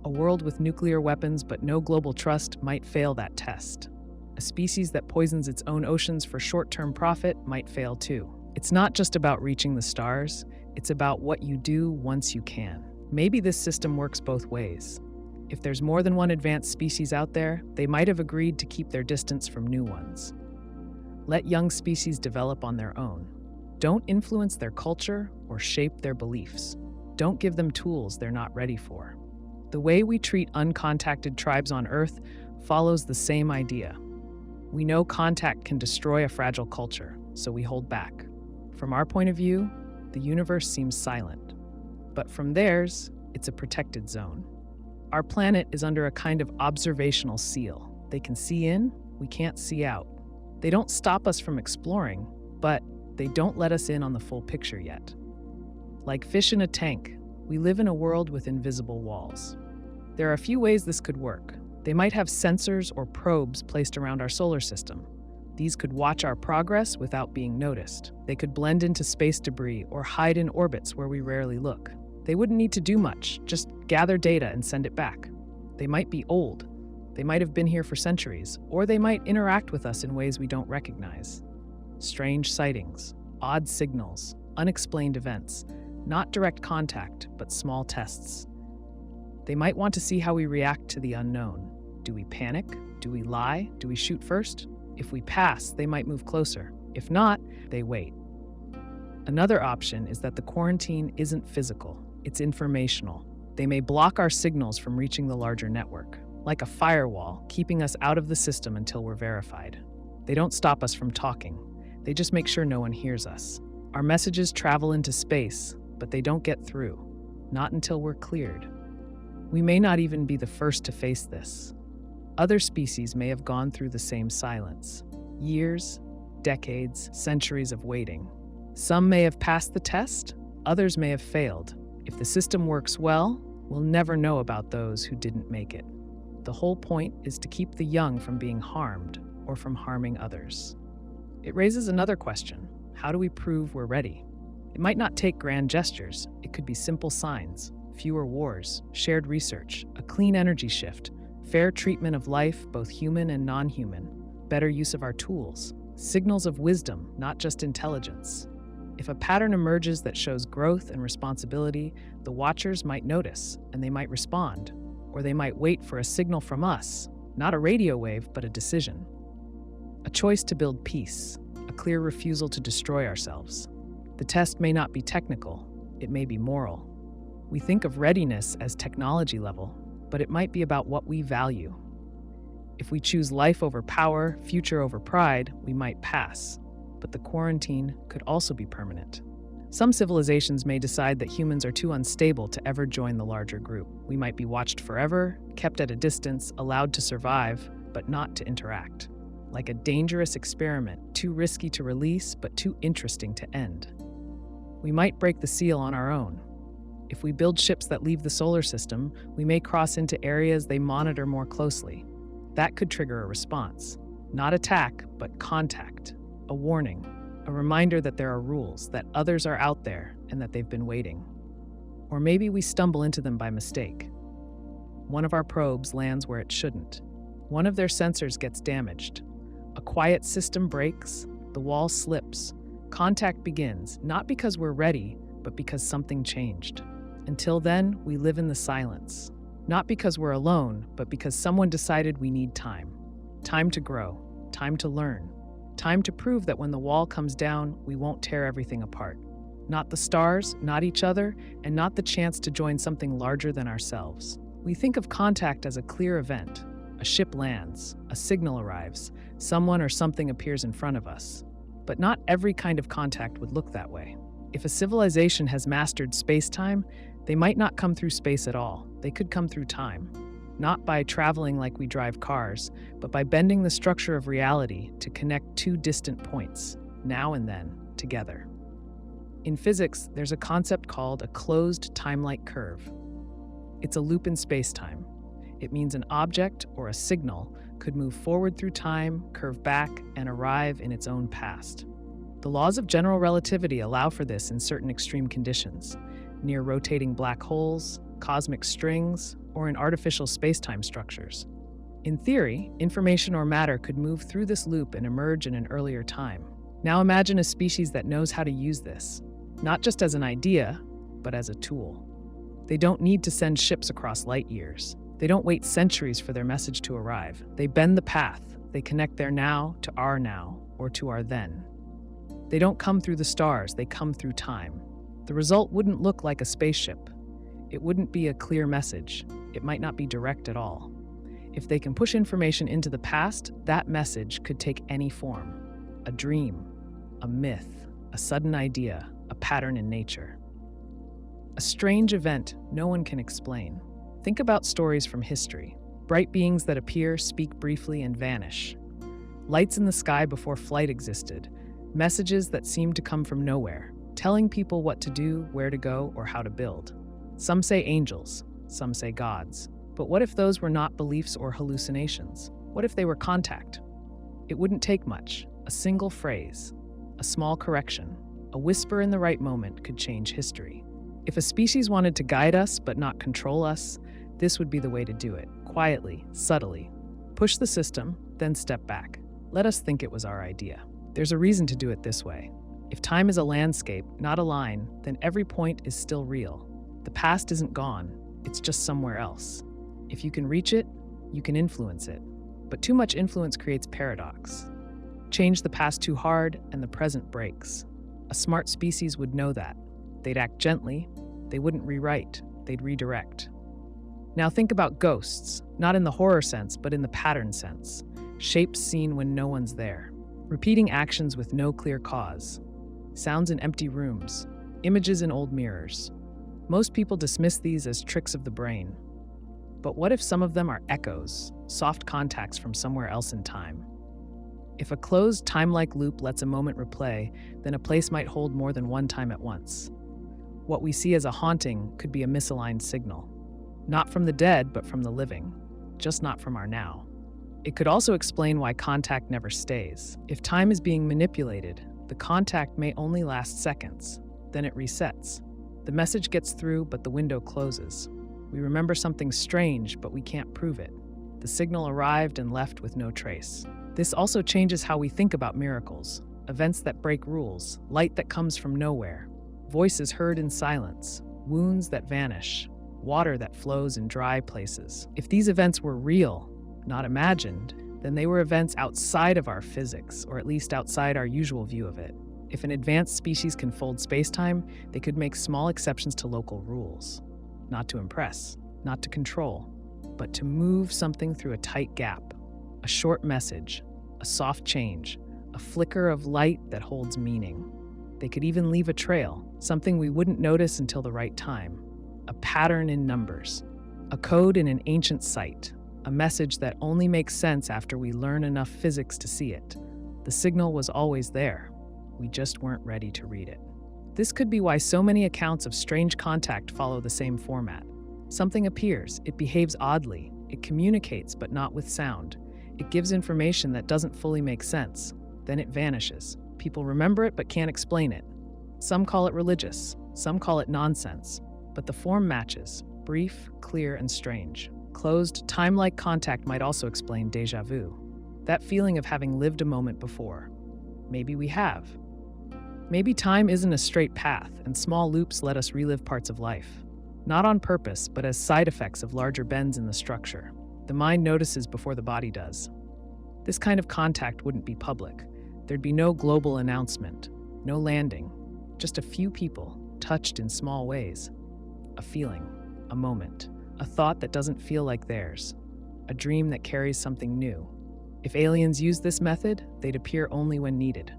A world with nuclear weapons but no global trust might fail that test. A species that poisons its own oceans for short-term profit might fail too. It's not just about reaching the stars, it's about what you do once you can. Maybe this system works both ways. If there's more than one advanced species out there, they might have agreed to keep their distance from new ones. Let young species develop on their own. Don't influence their culture or shape their beliefs. Don't give them tools they're not ready for. The way we treat uncontacted tribes on Earth follows the same idea. We know contact can destroy a fragile culture, so we hold back. From our point of view, the universe seems silent. But from theirs, it's a protected zone. Our planet is under a kind of observational seal. They can see in, we can't see out. They don't stop us from exploring, but they don't let us in on the full picture yet. Like fish in a tank, we live in a world with invisible walls. There are a few ways this could work. They might have sensors or probes placed around our solar system. These could watch our progress without being noticed. They could blend into space debris or hide in orbits where we rarely look. They wouldn't need to do much, just gather data and send it back. They might be old. They might have been here for centuries, or they might interact with us in ways we don't recognize. Strange sightings, odd signals, unexplained events, not direct contact, but small tests. They might want to see how we react to the unknown. Do we panic? Do we lie? Do we shoot first? If we pass, they might move closer. If not, they wait. Another option is that the quarantine isn't physical, it's informational. They may block our signals from reaching the larger network, like a firewall, keeping us out of the system until we're verified. They don't stop us from talking. They just make sure no one hears us. Our messages travel into space, but they don't get through. Not until we're cleared. We may not even be the first to face this. Other species may have gone through the same silence. Years, decades, centuries of waiting. Some may have passed the test, others may have failed. If the system works well, we'll never know about those who didn't make it. The whole point is to keep the young from being harmed or from harming others. It raises another question. How do we prove we're ready? It might not take grand gestures. It could be simple signs, fewer wars, shared research, a clean energy shift, fair treatment of life, both human and non-human, better use of our tools, signals of wisdom, not just intelligence. If a pattern emerges that shows growth and responsibility, the watchers might notice, and they might respond, or they might wait for a signal from us, not a radio wave, but a decision. A choice to build peace, a clear refusal to destroy ourselves. The test may not be technical, it may be moral. We think of readiness as technology level, but it might be about what we value. If we choose life over power, future over pride, we might pass. But the quarantine could also be permanent. Some civilizations may decide that humans are too unstable to ever join the larger group. We might be watched forever, kept at a distance, allowed to survive, but not to interact. Like a dangerous experiment, too risky to release, but too interesting to end. We might break the seal on our own. If we build ships that leave the solar system, we may cross into areas they monitor more closely. That could trigger a response. Not attack, but contact. A warning. A reminder that there are rules, that others are out there, and that they've been waiting. Or maybe we stumble into them by mistake. One of our probes lands where it shouldn't. One of their sensors gets damaged. A quiet system breaks, the wall slips. Contact begins, not because we're ready, but because something changed. Until then, we live in the silence. Not because we're alone, but because someone decided we need time. Time to grow, time to learn, time to prove that when the wall comes down, we won't tear everything apart. Not the stars, not each other, and not the chance to join something larger than ourselves. We think of contact as a clear event. A ship lands, a signal arrives, someone or something appears in front of us. But not every kind of contact would look that way. If a civilization has mastered space-time, they might not come through space at all. They could come through time. Not by traveling like we drive cars, but by bending the structure of reality to connect two distant points, now and then, together. In physics, there's a concept called a closed timelike curve. It's a loop in space-time. It means an object or a signal could move forward through time, curve back, and arrive in its own past. The laws of general relativity allow for this in certain extreme conditions, near rotating black holes, cosmic strings, or in artificial space-time structures. In theory, information or matter could move through this loop and emerge in an earlier time. Now imagine a species that knows how to use this, not just as an idea, but as a tool. They don't need to send ships across light years. They don't wait centuries for their message to arrive. They bend the path. They connect their now to our now, or to our then. They don't come through the stars, they come through time. The result wouldn't look like a spaceship. It wouldn't be a clear message. It might not be direct at all. If they can push information into the past, that message could take any form. A dream, a myth, a sudden idea, a pattern in nature. A strange event no one can explain. Think about stories from history. Bright beings that appear, speak briefly, and vanish. Lights in the sky before flight existed. Messages that seem to come from nowhere, telling people what to do, where to go, or how to build. Some say angels, some say gods. But what if those were not beliefs or hallucinations? What if they were contact? It wouldn't take much. A single phrase, a small correction, a whisper in the right moment could change history. If a species wanted to guide us but not control us, this would be the way to do it. Quietly, subtly. Push the system, then step back. Let us think it was our idea. There's a reason to do it this way. If time is a landscape, not a line, then every point is still real. The past isn't gone, it's just somewhere else. If you can reach it, you can influence it. But too much influence creates paradox. Change the past too hard, and the present breaks. A smart species would know that. They'd act gently. They wouldn't rewrite. They'd redirect. Now think about ghosts, not in the horror sense, but in the pattern sense. Shapes seen when no one's there. Repeating actions with no clear cause. Sounds in empty rooms. Images in old mirrors. Most people dismiss these as tricks of the brain. But what if some of them are echoes, soft contacts from somewhere else in time? If a closed time-like loop lets a moment replay, then a place might hold more than one time at once. What we see as a haunting could be a misaligned signal. Not from the dead, but from the living. Just not from our now. It could also explain why contact never stays. If time is being manipulated, the contact may only last seconds. Then it resets. The message gets through, but the window closes. We remember something strange, but we can't prove it. The signal arrived and left with no trace. This also changes how we think about miracles, events that break rules, light that comes from nowhere, voices heard in silence, wounds that vanish, water that flows in dry places. If these events were real, not imagined, then they were events outside of our physics, or at least outside our usual view of it. If an advanced species can fold spacetime, they could make small exceptions to local rules. Not to impress, not to control, but to move something through a tight gap. A short message, a soft change, a flicker of light that holds meaning. They could even leave a trail, something we wouldn't notice until the right time. A pattern in numbers, a code in an ancient site, a message that only makes sense after we learn enough physics to see it. The signal was always there. We just weren't ready to read it. This could be why so many accounts of strange contact follow the same format. Something appears, it behaves oddly, it communicates but not with sound. It gives information that doesn't fully make sense. Then it vanishes. People remember it but can't explain it. Some call it religious, some call it nonsense. But the form matches, brief, clear, and strange. Closed, time-like contact might also explain déjà vu. That feeling of having lived a moment before. Maybe we have. Maybe time isn't a straight path, and small loops let us relive parts of life. Not on purpose, but as side effects of larger bends in the structure. The mind notices before the body does. This kind of contact wouldn't be public. There'd be no global announcement, no landing, just a few people, touched in small ways. A feeling, a moment, a thought that doesn't feel like theirs, a dream that carries something new. If aliens used this method, they'd appear only when needed.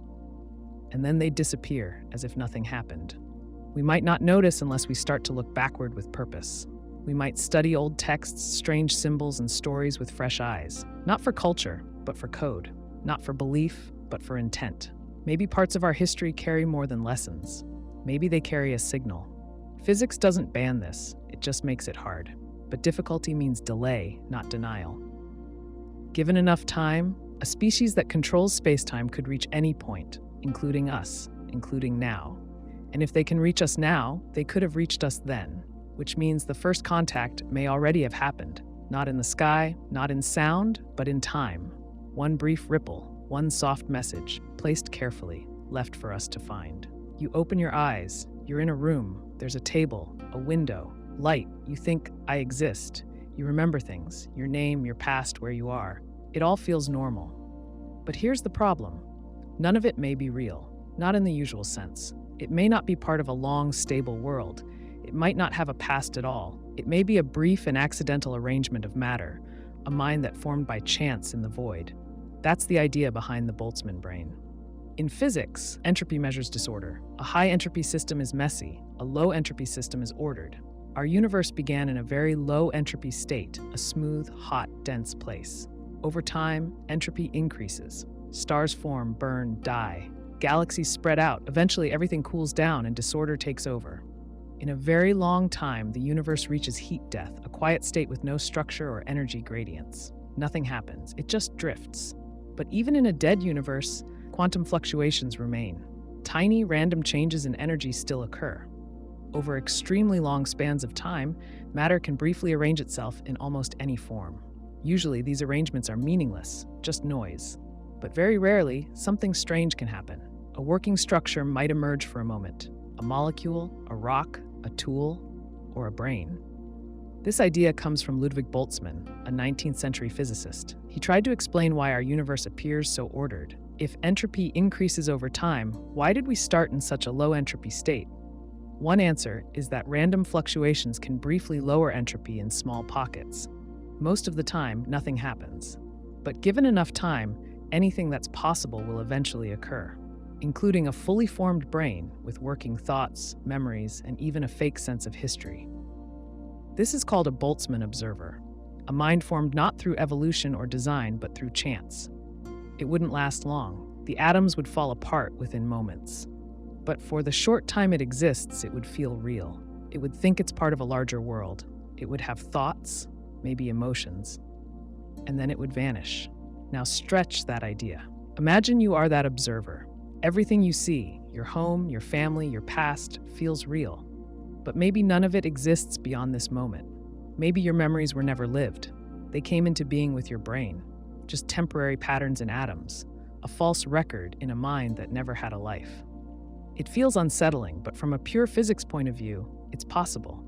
And then they'd disappear, as if nothing happened. We might not notice unless we start to look backward with purpose. We might study old texts, strange symbols, and stories with fresh eyes. Not for culture, but for code. Not for belief, but for intent. Maybe parts of our history carry more than lessons. Maybe they carry a signal. Physics doesn't ban this, it just makes it hard. But difficulty means delay, not denial. Given enough time, a species that controls spacetime could reach any point. including us, including now. And if they can reach us now, they could have reached us then, which means the first contact may already have happened, not in the sky, not in sound, but in time. One brief ripple, one soft message, placed carefully, left for us to find. You open your eyes, you're in a room, there's a table, a window, light, you think, I exist. You remember things, your name, your past, where you are. It all feels normal. But here's the problem. None of it may be real, not in the usual sense. It may not be part of a long, stable world. It might not have a past at all. It may be a brief and accidental arrangement of matter, a mind that formed by chance in the void. That's the idea behind the Boltzmann brain. In physics, entropy measures disorder. A high-entropy system is messy. A low-entropy system is ordered. Our universe began in a very low-entropy state, a smooth, hot, dense place. Over time, entropy increases. Stars form, burn, die. Galaxies spread out. Eventually, everything cools down and disorder takes over. In a very long time, the universe reaches heat death, a quiet state with no structure or energy gradients. Nothing happens. It just drifts. But even in a dead universe, quantum fluctuations remain. Tiny, random changes in energy still occur. Over extremely long spans of time, matter can briefly arrange itself in almost any form. Usually, these arrangements are meaningless, just noise. But very rarely, something strange can happen. A working structure might emerge for a moment. A molecule, a rock, a tool, or a brain. This idea comes from Ludwig Boltzmann, a 19th century physicist. He tried to explain why our universe appears so ordered. If entropy increases over time, why did we start in such a low entropy state? One answer is that random fluctuations can briefly lower entropy in small pockets. Most of the time, nothing happens. But given enough time, anything that's possible will eventually occur, including a fully formed brain with working thoughts, memories, and even a fake sense of history. This is called a Boltzmann observer, a mind formed not through evolution or design, but through chance. It wouldn't last long. The atoms would fall apart within moments. But for the short time it exists, it would feel real. It would think it's part of a larger world. It would have thoughts, maybe emotions, and then it would vanish. Now stretch that idea. Imagine you are that observer. Everything you see, your home, your family, your past, feels real. But maybe none of it exists beyond this moment. Maybe your memories were never lived. They came into being with your brain, just temporary patterns in atoms, a false record in a mind that never had a life. It feels unsettling, but from a pure physics point of view, it's possible.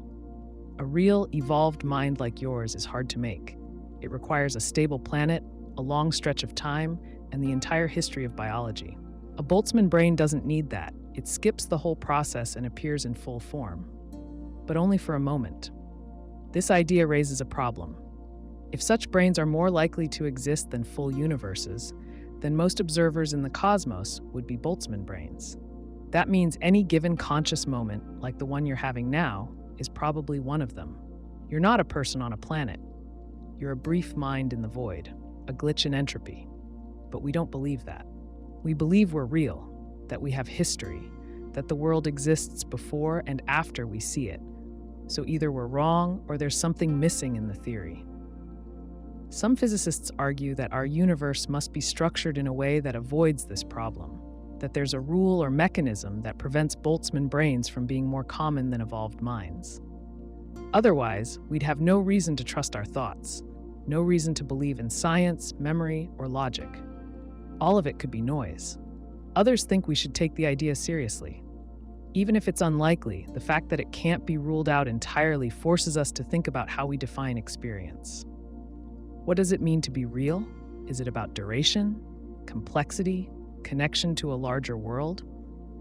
A real, evolved mind like yours is hard to make. It requires a stable planet, a long stretch of time, and the entire history of biology. A Boltzmann brain doesn't need that. It skips the whole process and appears in full form. But only for a moment. This idea raises a problem. If such brains are more likely to exist than full universes, then most observers in the cosmos would be Boltzmann brains. That means any given conscious moment, like the one you're having now, is probably one of them. You're not a person on a planet. You're a brief mind in the void, a glitch in entropy. But we don't believe that. We believe we're real, that we have history, that the world exists before and after we see it. So either we're wrong or there's something missing in the theory. Some physicists argue that our universe must be structured in a way that avoids this problem, that there's a rule or mechanism that prevents Boltzmann brains from being more common than evolved minds. Otherwise, we'd have no reason to trust our thoughts, no reason to believe in science, memory, or logic. All of it could be noise. Others think we should take the idea seriously. Even if it's unlikely, the fact that it can't be ruled out entirely forces us to think about how we define experience. What does it mean to be real? Is it about duration, complexity, connection to a larger world?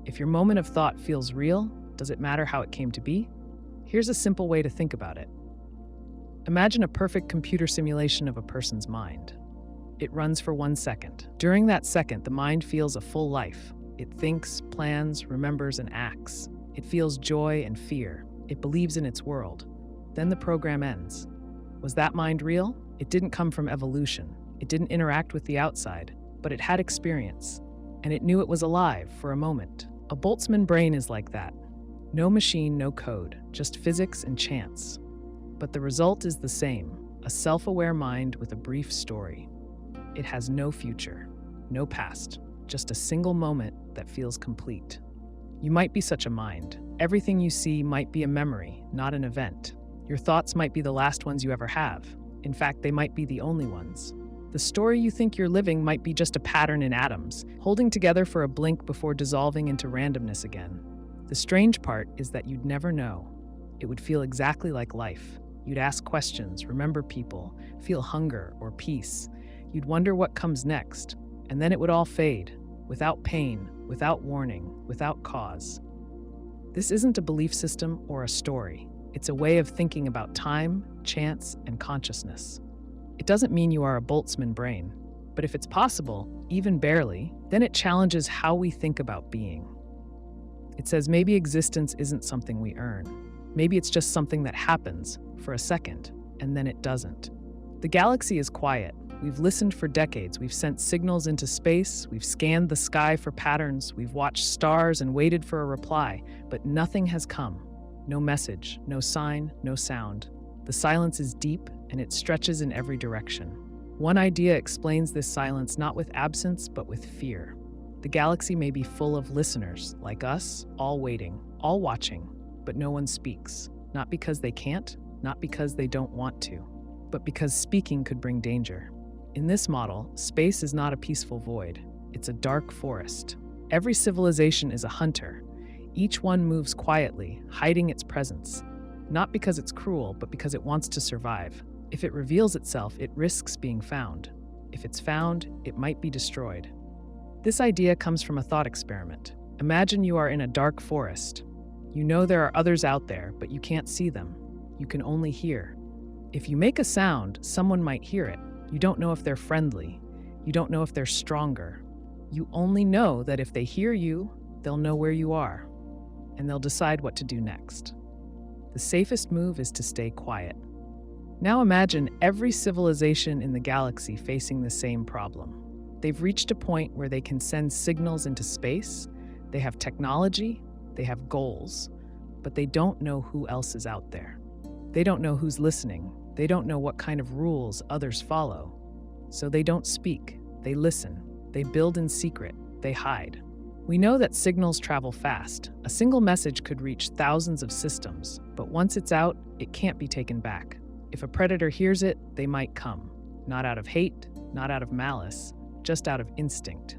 If your moment of thought feels real, does it matter how it came to be? Here's a simple way to think about it. Imagine a perfect computer simulation of a person's mind. It runs for 1 second. During that second, the mind feels a full life. It thinks, plans, remembers, and acts. It feels joy and fear. It believes in its world. Then the program ends. Was that mind real? It didn't come from evolution. It didn't interact with the outside, but it had experience. And it knew it was alive for a moment. A Boltzmann brain is like that. No machine, no code, just physics and chance. But the result is the same, a self-aware mind with a brief story. It has no future, no past, just a single moment that feels complete. You might be such a mind. Everything you see might be a memory, not an event. Your thoughts might be the last ones you ever have. In fact, they might be the only ones. The story you think you're living might be just a pattern in atoms, holding together for a blink before dissolving into randomness again. The strange part is that you'd never know. It would feel exactly like life. You'd ask questions, remember people, feel hunger or peace. You'd wonder what comes next, and then it would all fade, without pain, without warning, without cause. This isn't a belief system or a story. It's a way of thinking about time, chance, and consciousness. It doesn't mean you are a Boltzmann brain, but if it's possible, even barely, then it challenges how we think about being. It says maybe existence isn't something we earn. Maybe it's just something that happens for a second, and then it doesn't. The galaxy is quiet. We've listened for decades. We've sent signals into space. We've scanned the sky for patterns. We've watched stars and waited for a reply, but nothing has come. No message, no sign, no sound. The silence is deep, and it stretches in every direction. One idea explains this silence not with absence, but with fear. The galaxy may be full of listeners, like us, all waiting, all watching, but no one speaks. Not because they can't, not because they don't want to, but because speaking could bring danger. In this model, space is not a peaceful void. It's a dark forest. Every civilization is a hunter. Each one moves quietly, hiding its presence. Not because it's cruel, but because it wants to survive. If it reveals itself, it risks being found. If it's found, it might be destroyed. This idea comes from a thought experiment. Imagine you are in a dark forest. You know there are others out there, but you can't see them. You can only hear. If you make a sound, someone might hear it. You don't know if they're friendly. You don't know if they're stronger. You only know that if they hear you, they'll know where you are, and they'll decide what to do next. The safest move is to stay quiet. Now imagine every civilization in the galaxy facing the same problem. They've reached a point where they can send signals into space, they have technology, they have goals, but they don't know who else is out there. They don't know who's listening. They don't know what kind of rules others follow. So they don't speak, they listen, they build in secret, they hide. We know that signals travel fast. A single message could reach thousands of systems, but once it's out, it can't be taken back. If a predator hears it, they might come. Not out of hate, not out of malice, just out of instinct.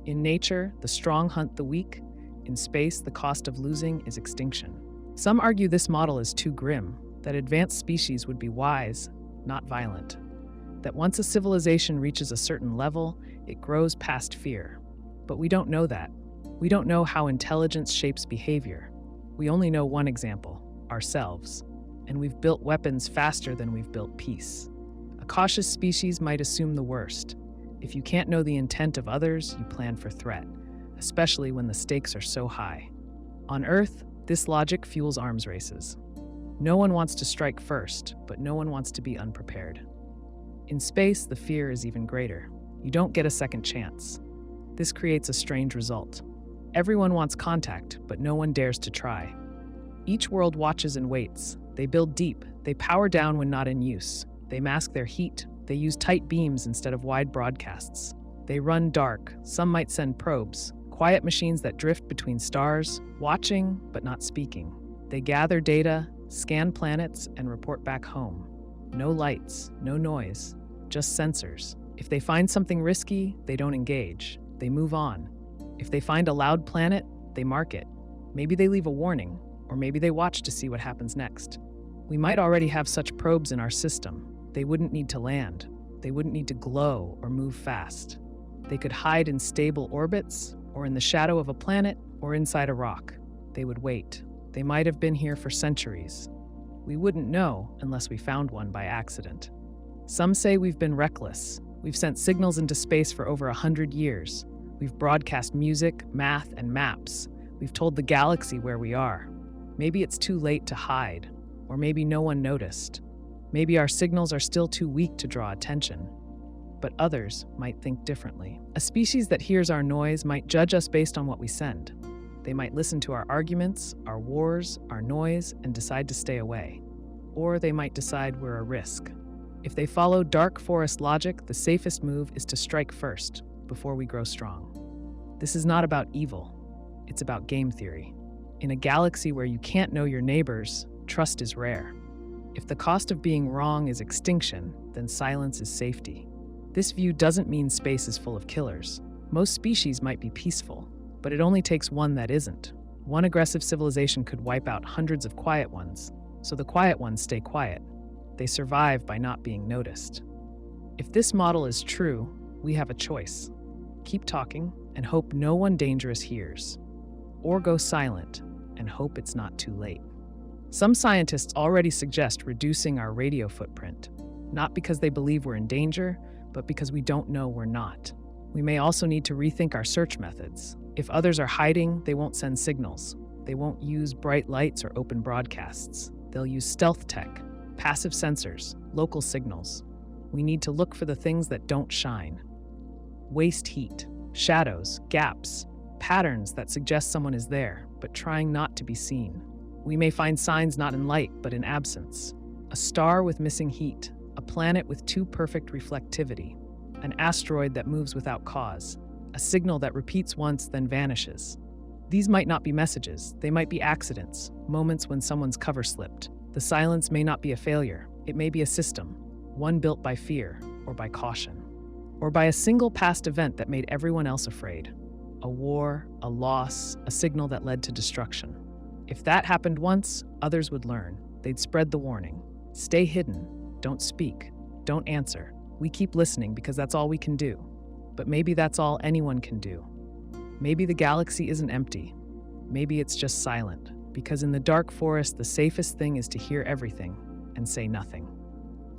In nature, the strong hunt the weak. In space, the cost of losing is extinction. Some argue this model is too grim, that advanced species would be wise, not violent. That once a civilization reaches a certain level, it grows past fear. But we don't know that. We don't know how intelligence shapes behavior. We only know one example, ourselves. And we've built weapons faster than we've built peace. A cautious species might assume the worst. If you can't know the intent of others, you plan for threat, especially when the stakes are so high. On Earth, this logic fuels arms races. No one wants to strike first, but no one wants to be unprepared. In space, the fear is even greater. You don't get a second chance. This creates a strange result. Everyone wants contact, but no one dares to try. Each world watches and waits. They build deep. They power down when not in use. They mask their heat. They use tight beams instead of wide broadcasts. They run dark. Some might send probes, quiet machines that drift between stars, watching but not speaking. They gather data, scan planets, and report back home. No lights, no noise, just sensors. If they find something risky, they don't engage. They move on. If they find a loud planet, they mark it. Maybe they leave a warning, or maybe they watch to see what happens next. We might already have such probes in our system. They wouldn't need to land. They wouldn't need to glow or move fast. They could hide in stable orbits, or in the shadow of a planet, or inside a rock. They would wait. They might have been here for centuries. We wouldn't know unless we found one by accident. Some say we've been reckless. We've sent signals into space for over 100 years. We've broadcast music, math, and maps. We've told the galaxy where we are. Maybe it's too late to hide, or maybe no one noticed. Maybe our signals are still too weak to draw attention. But others might think differently. A species that hears our noise might judge us based on what we send. They might listen to our arguments, our wars, our noise, and decide to stay away. Or they might decide we're a risk. If they follow dark forest logic, the safest move is to strike first, before we grow strong. This is not about evil. It's about game theory. In a galaxy where you can't know your neighbors, trust is rare. If the cost of being wrong is extinction, then silence is safety. This view doesn't mean space is full of killers. Most species might be peaceful, but it only takes one that isn't. One aggressive civilization could wipe out hundreds of quiet ones, so the quiet ones stay quiet. They survive by not being noticed. If this model is true, we have a choice. Keep talking and hope no one dangerous hears, or go silent and hope it's not too late. Some scientists already suggest reducing our radio footprint, not because they believe we're in danger, but because we don't know we're not. We may also need to rethink our search methods. If others are hiding, they won't send signals. They won't use bright lights or open broadcasts. They'll use stealth tech, passive sensors, local signals. We need to look for the things that don't shine. Waste heat, shadows, gaps, patterns that suggest someone is there, but trying not to be seen. We may find signs not in light, but in absence. A star with missing heat, a planet with too perfect reflectivity, an asteroid that moves without cause, a signal that repeats once then vanishes. These might not be messages, they might be accidents, moments when someone's cover slipped. The silence may not be a failure, it may be a system, one built by fear or by caution, or by a single past event that made everyone else afraid. A war, a loss, a signal that led to destruction. If that happened once, others would learn. They'd spread the warning. Stay hidden, don't speak, don't answer. We keep listening because that's all we can do. But maybe that's all anyone can do. Maybe the galaxy isn't empty. Maybe it's just silent, because in the dark forest, the safest thing is to hear everything and say nothing.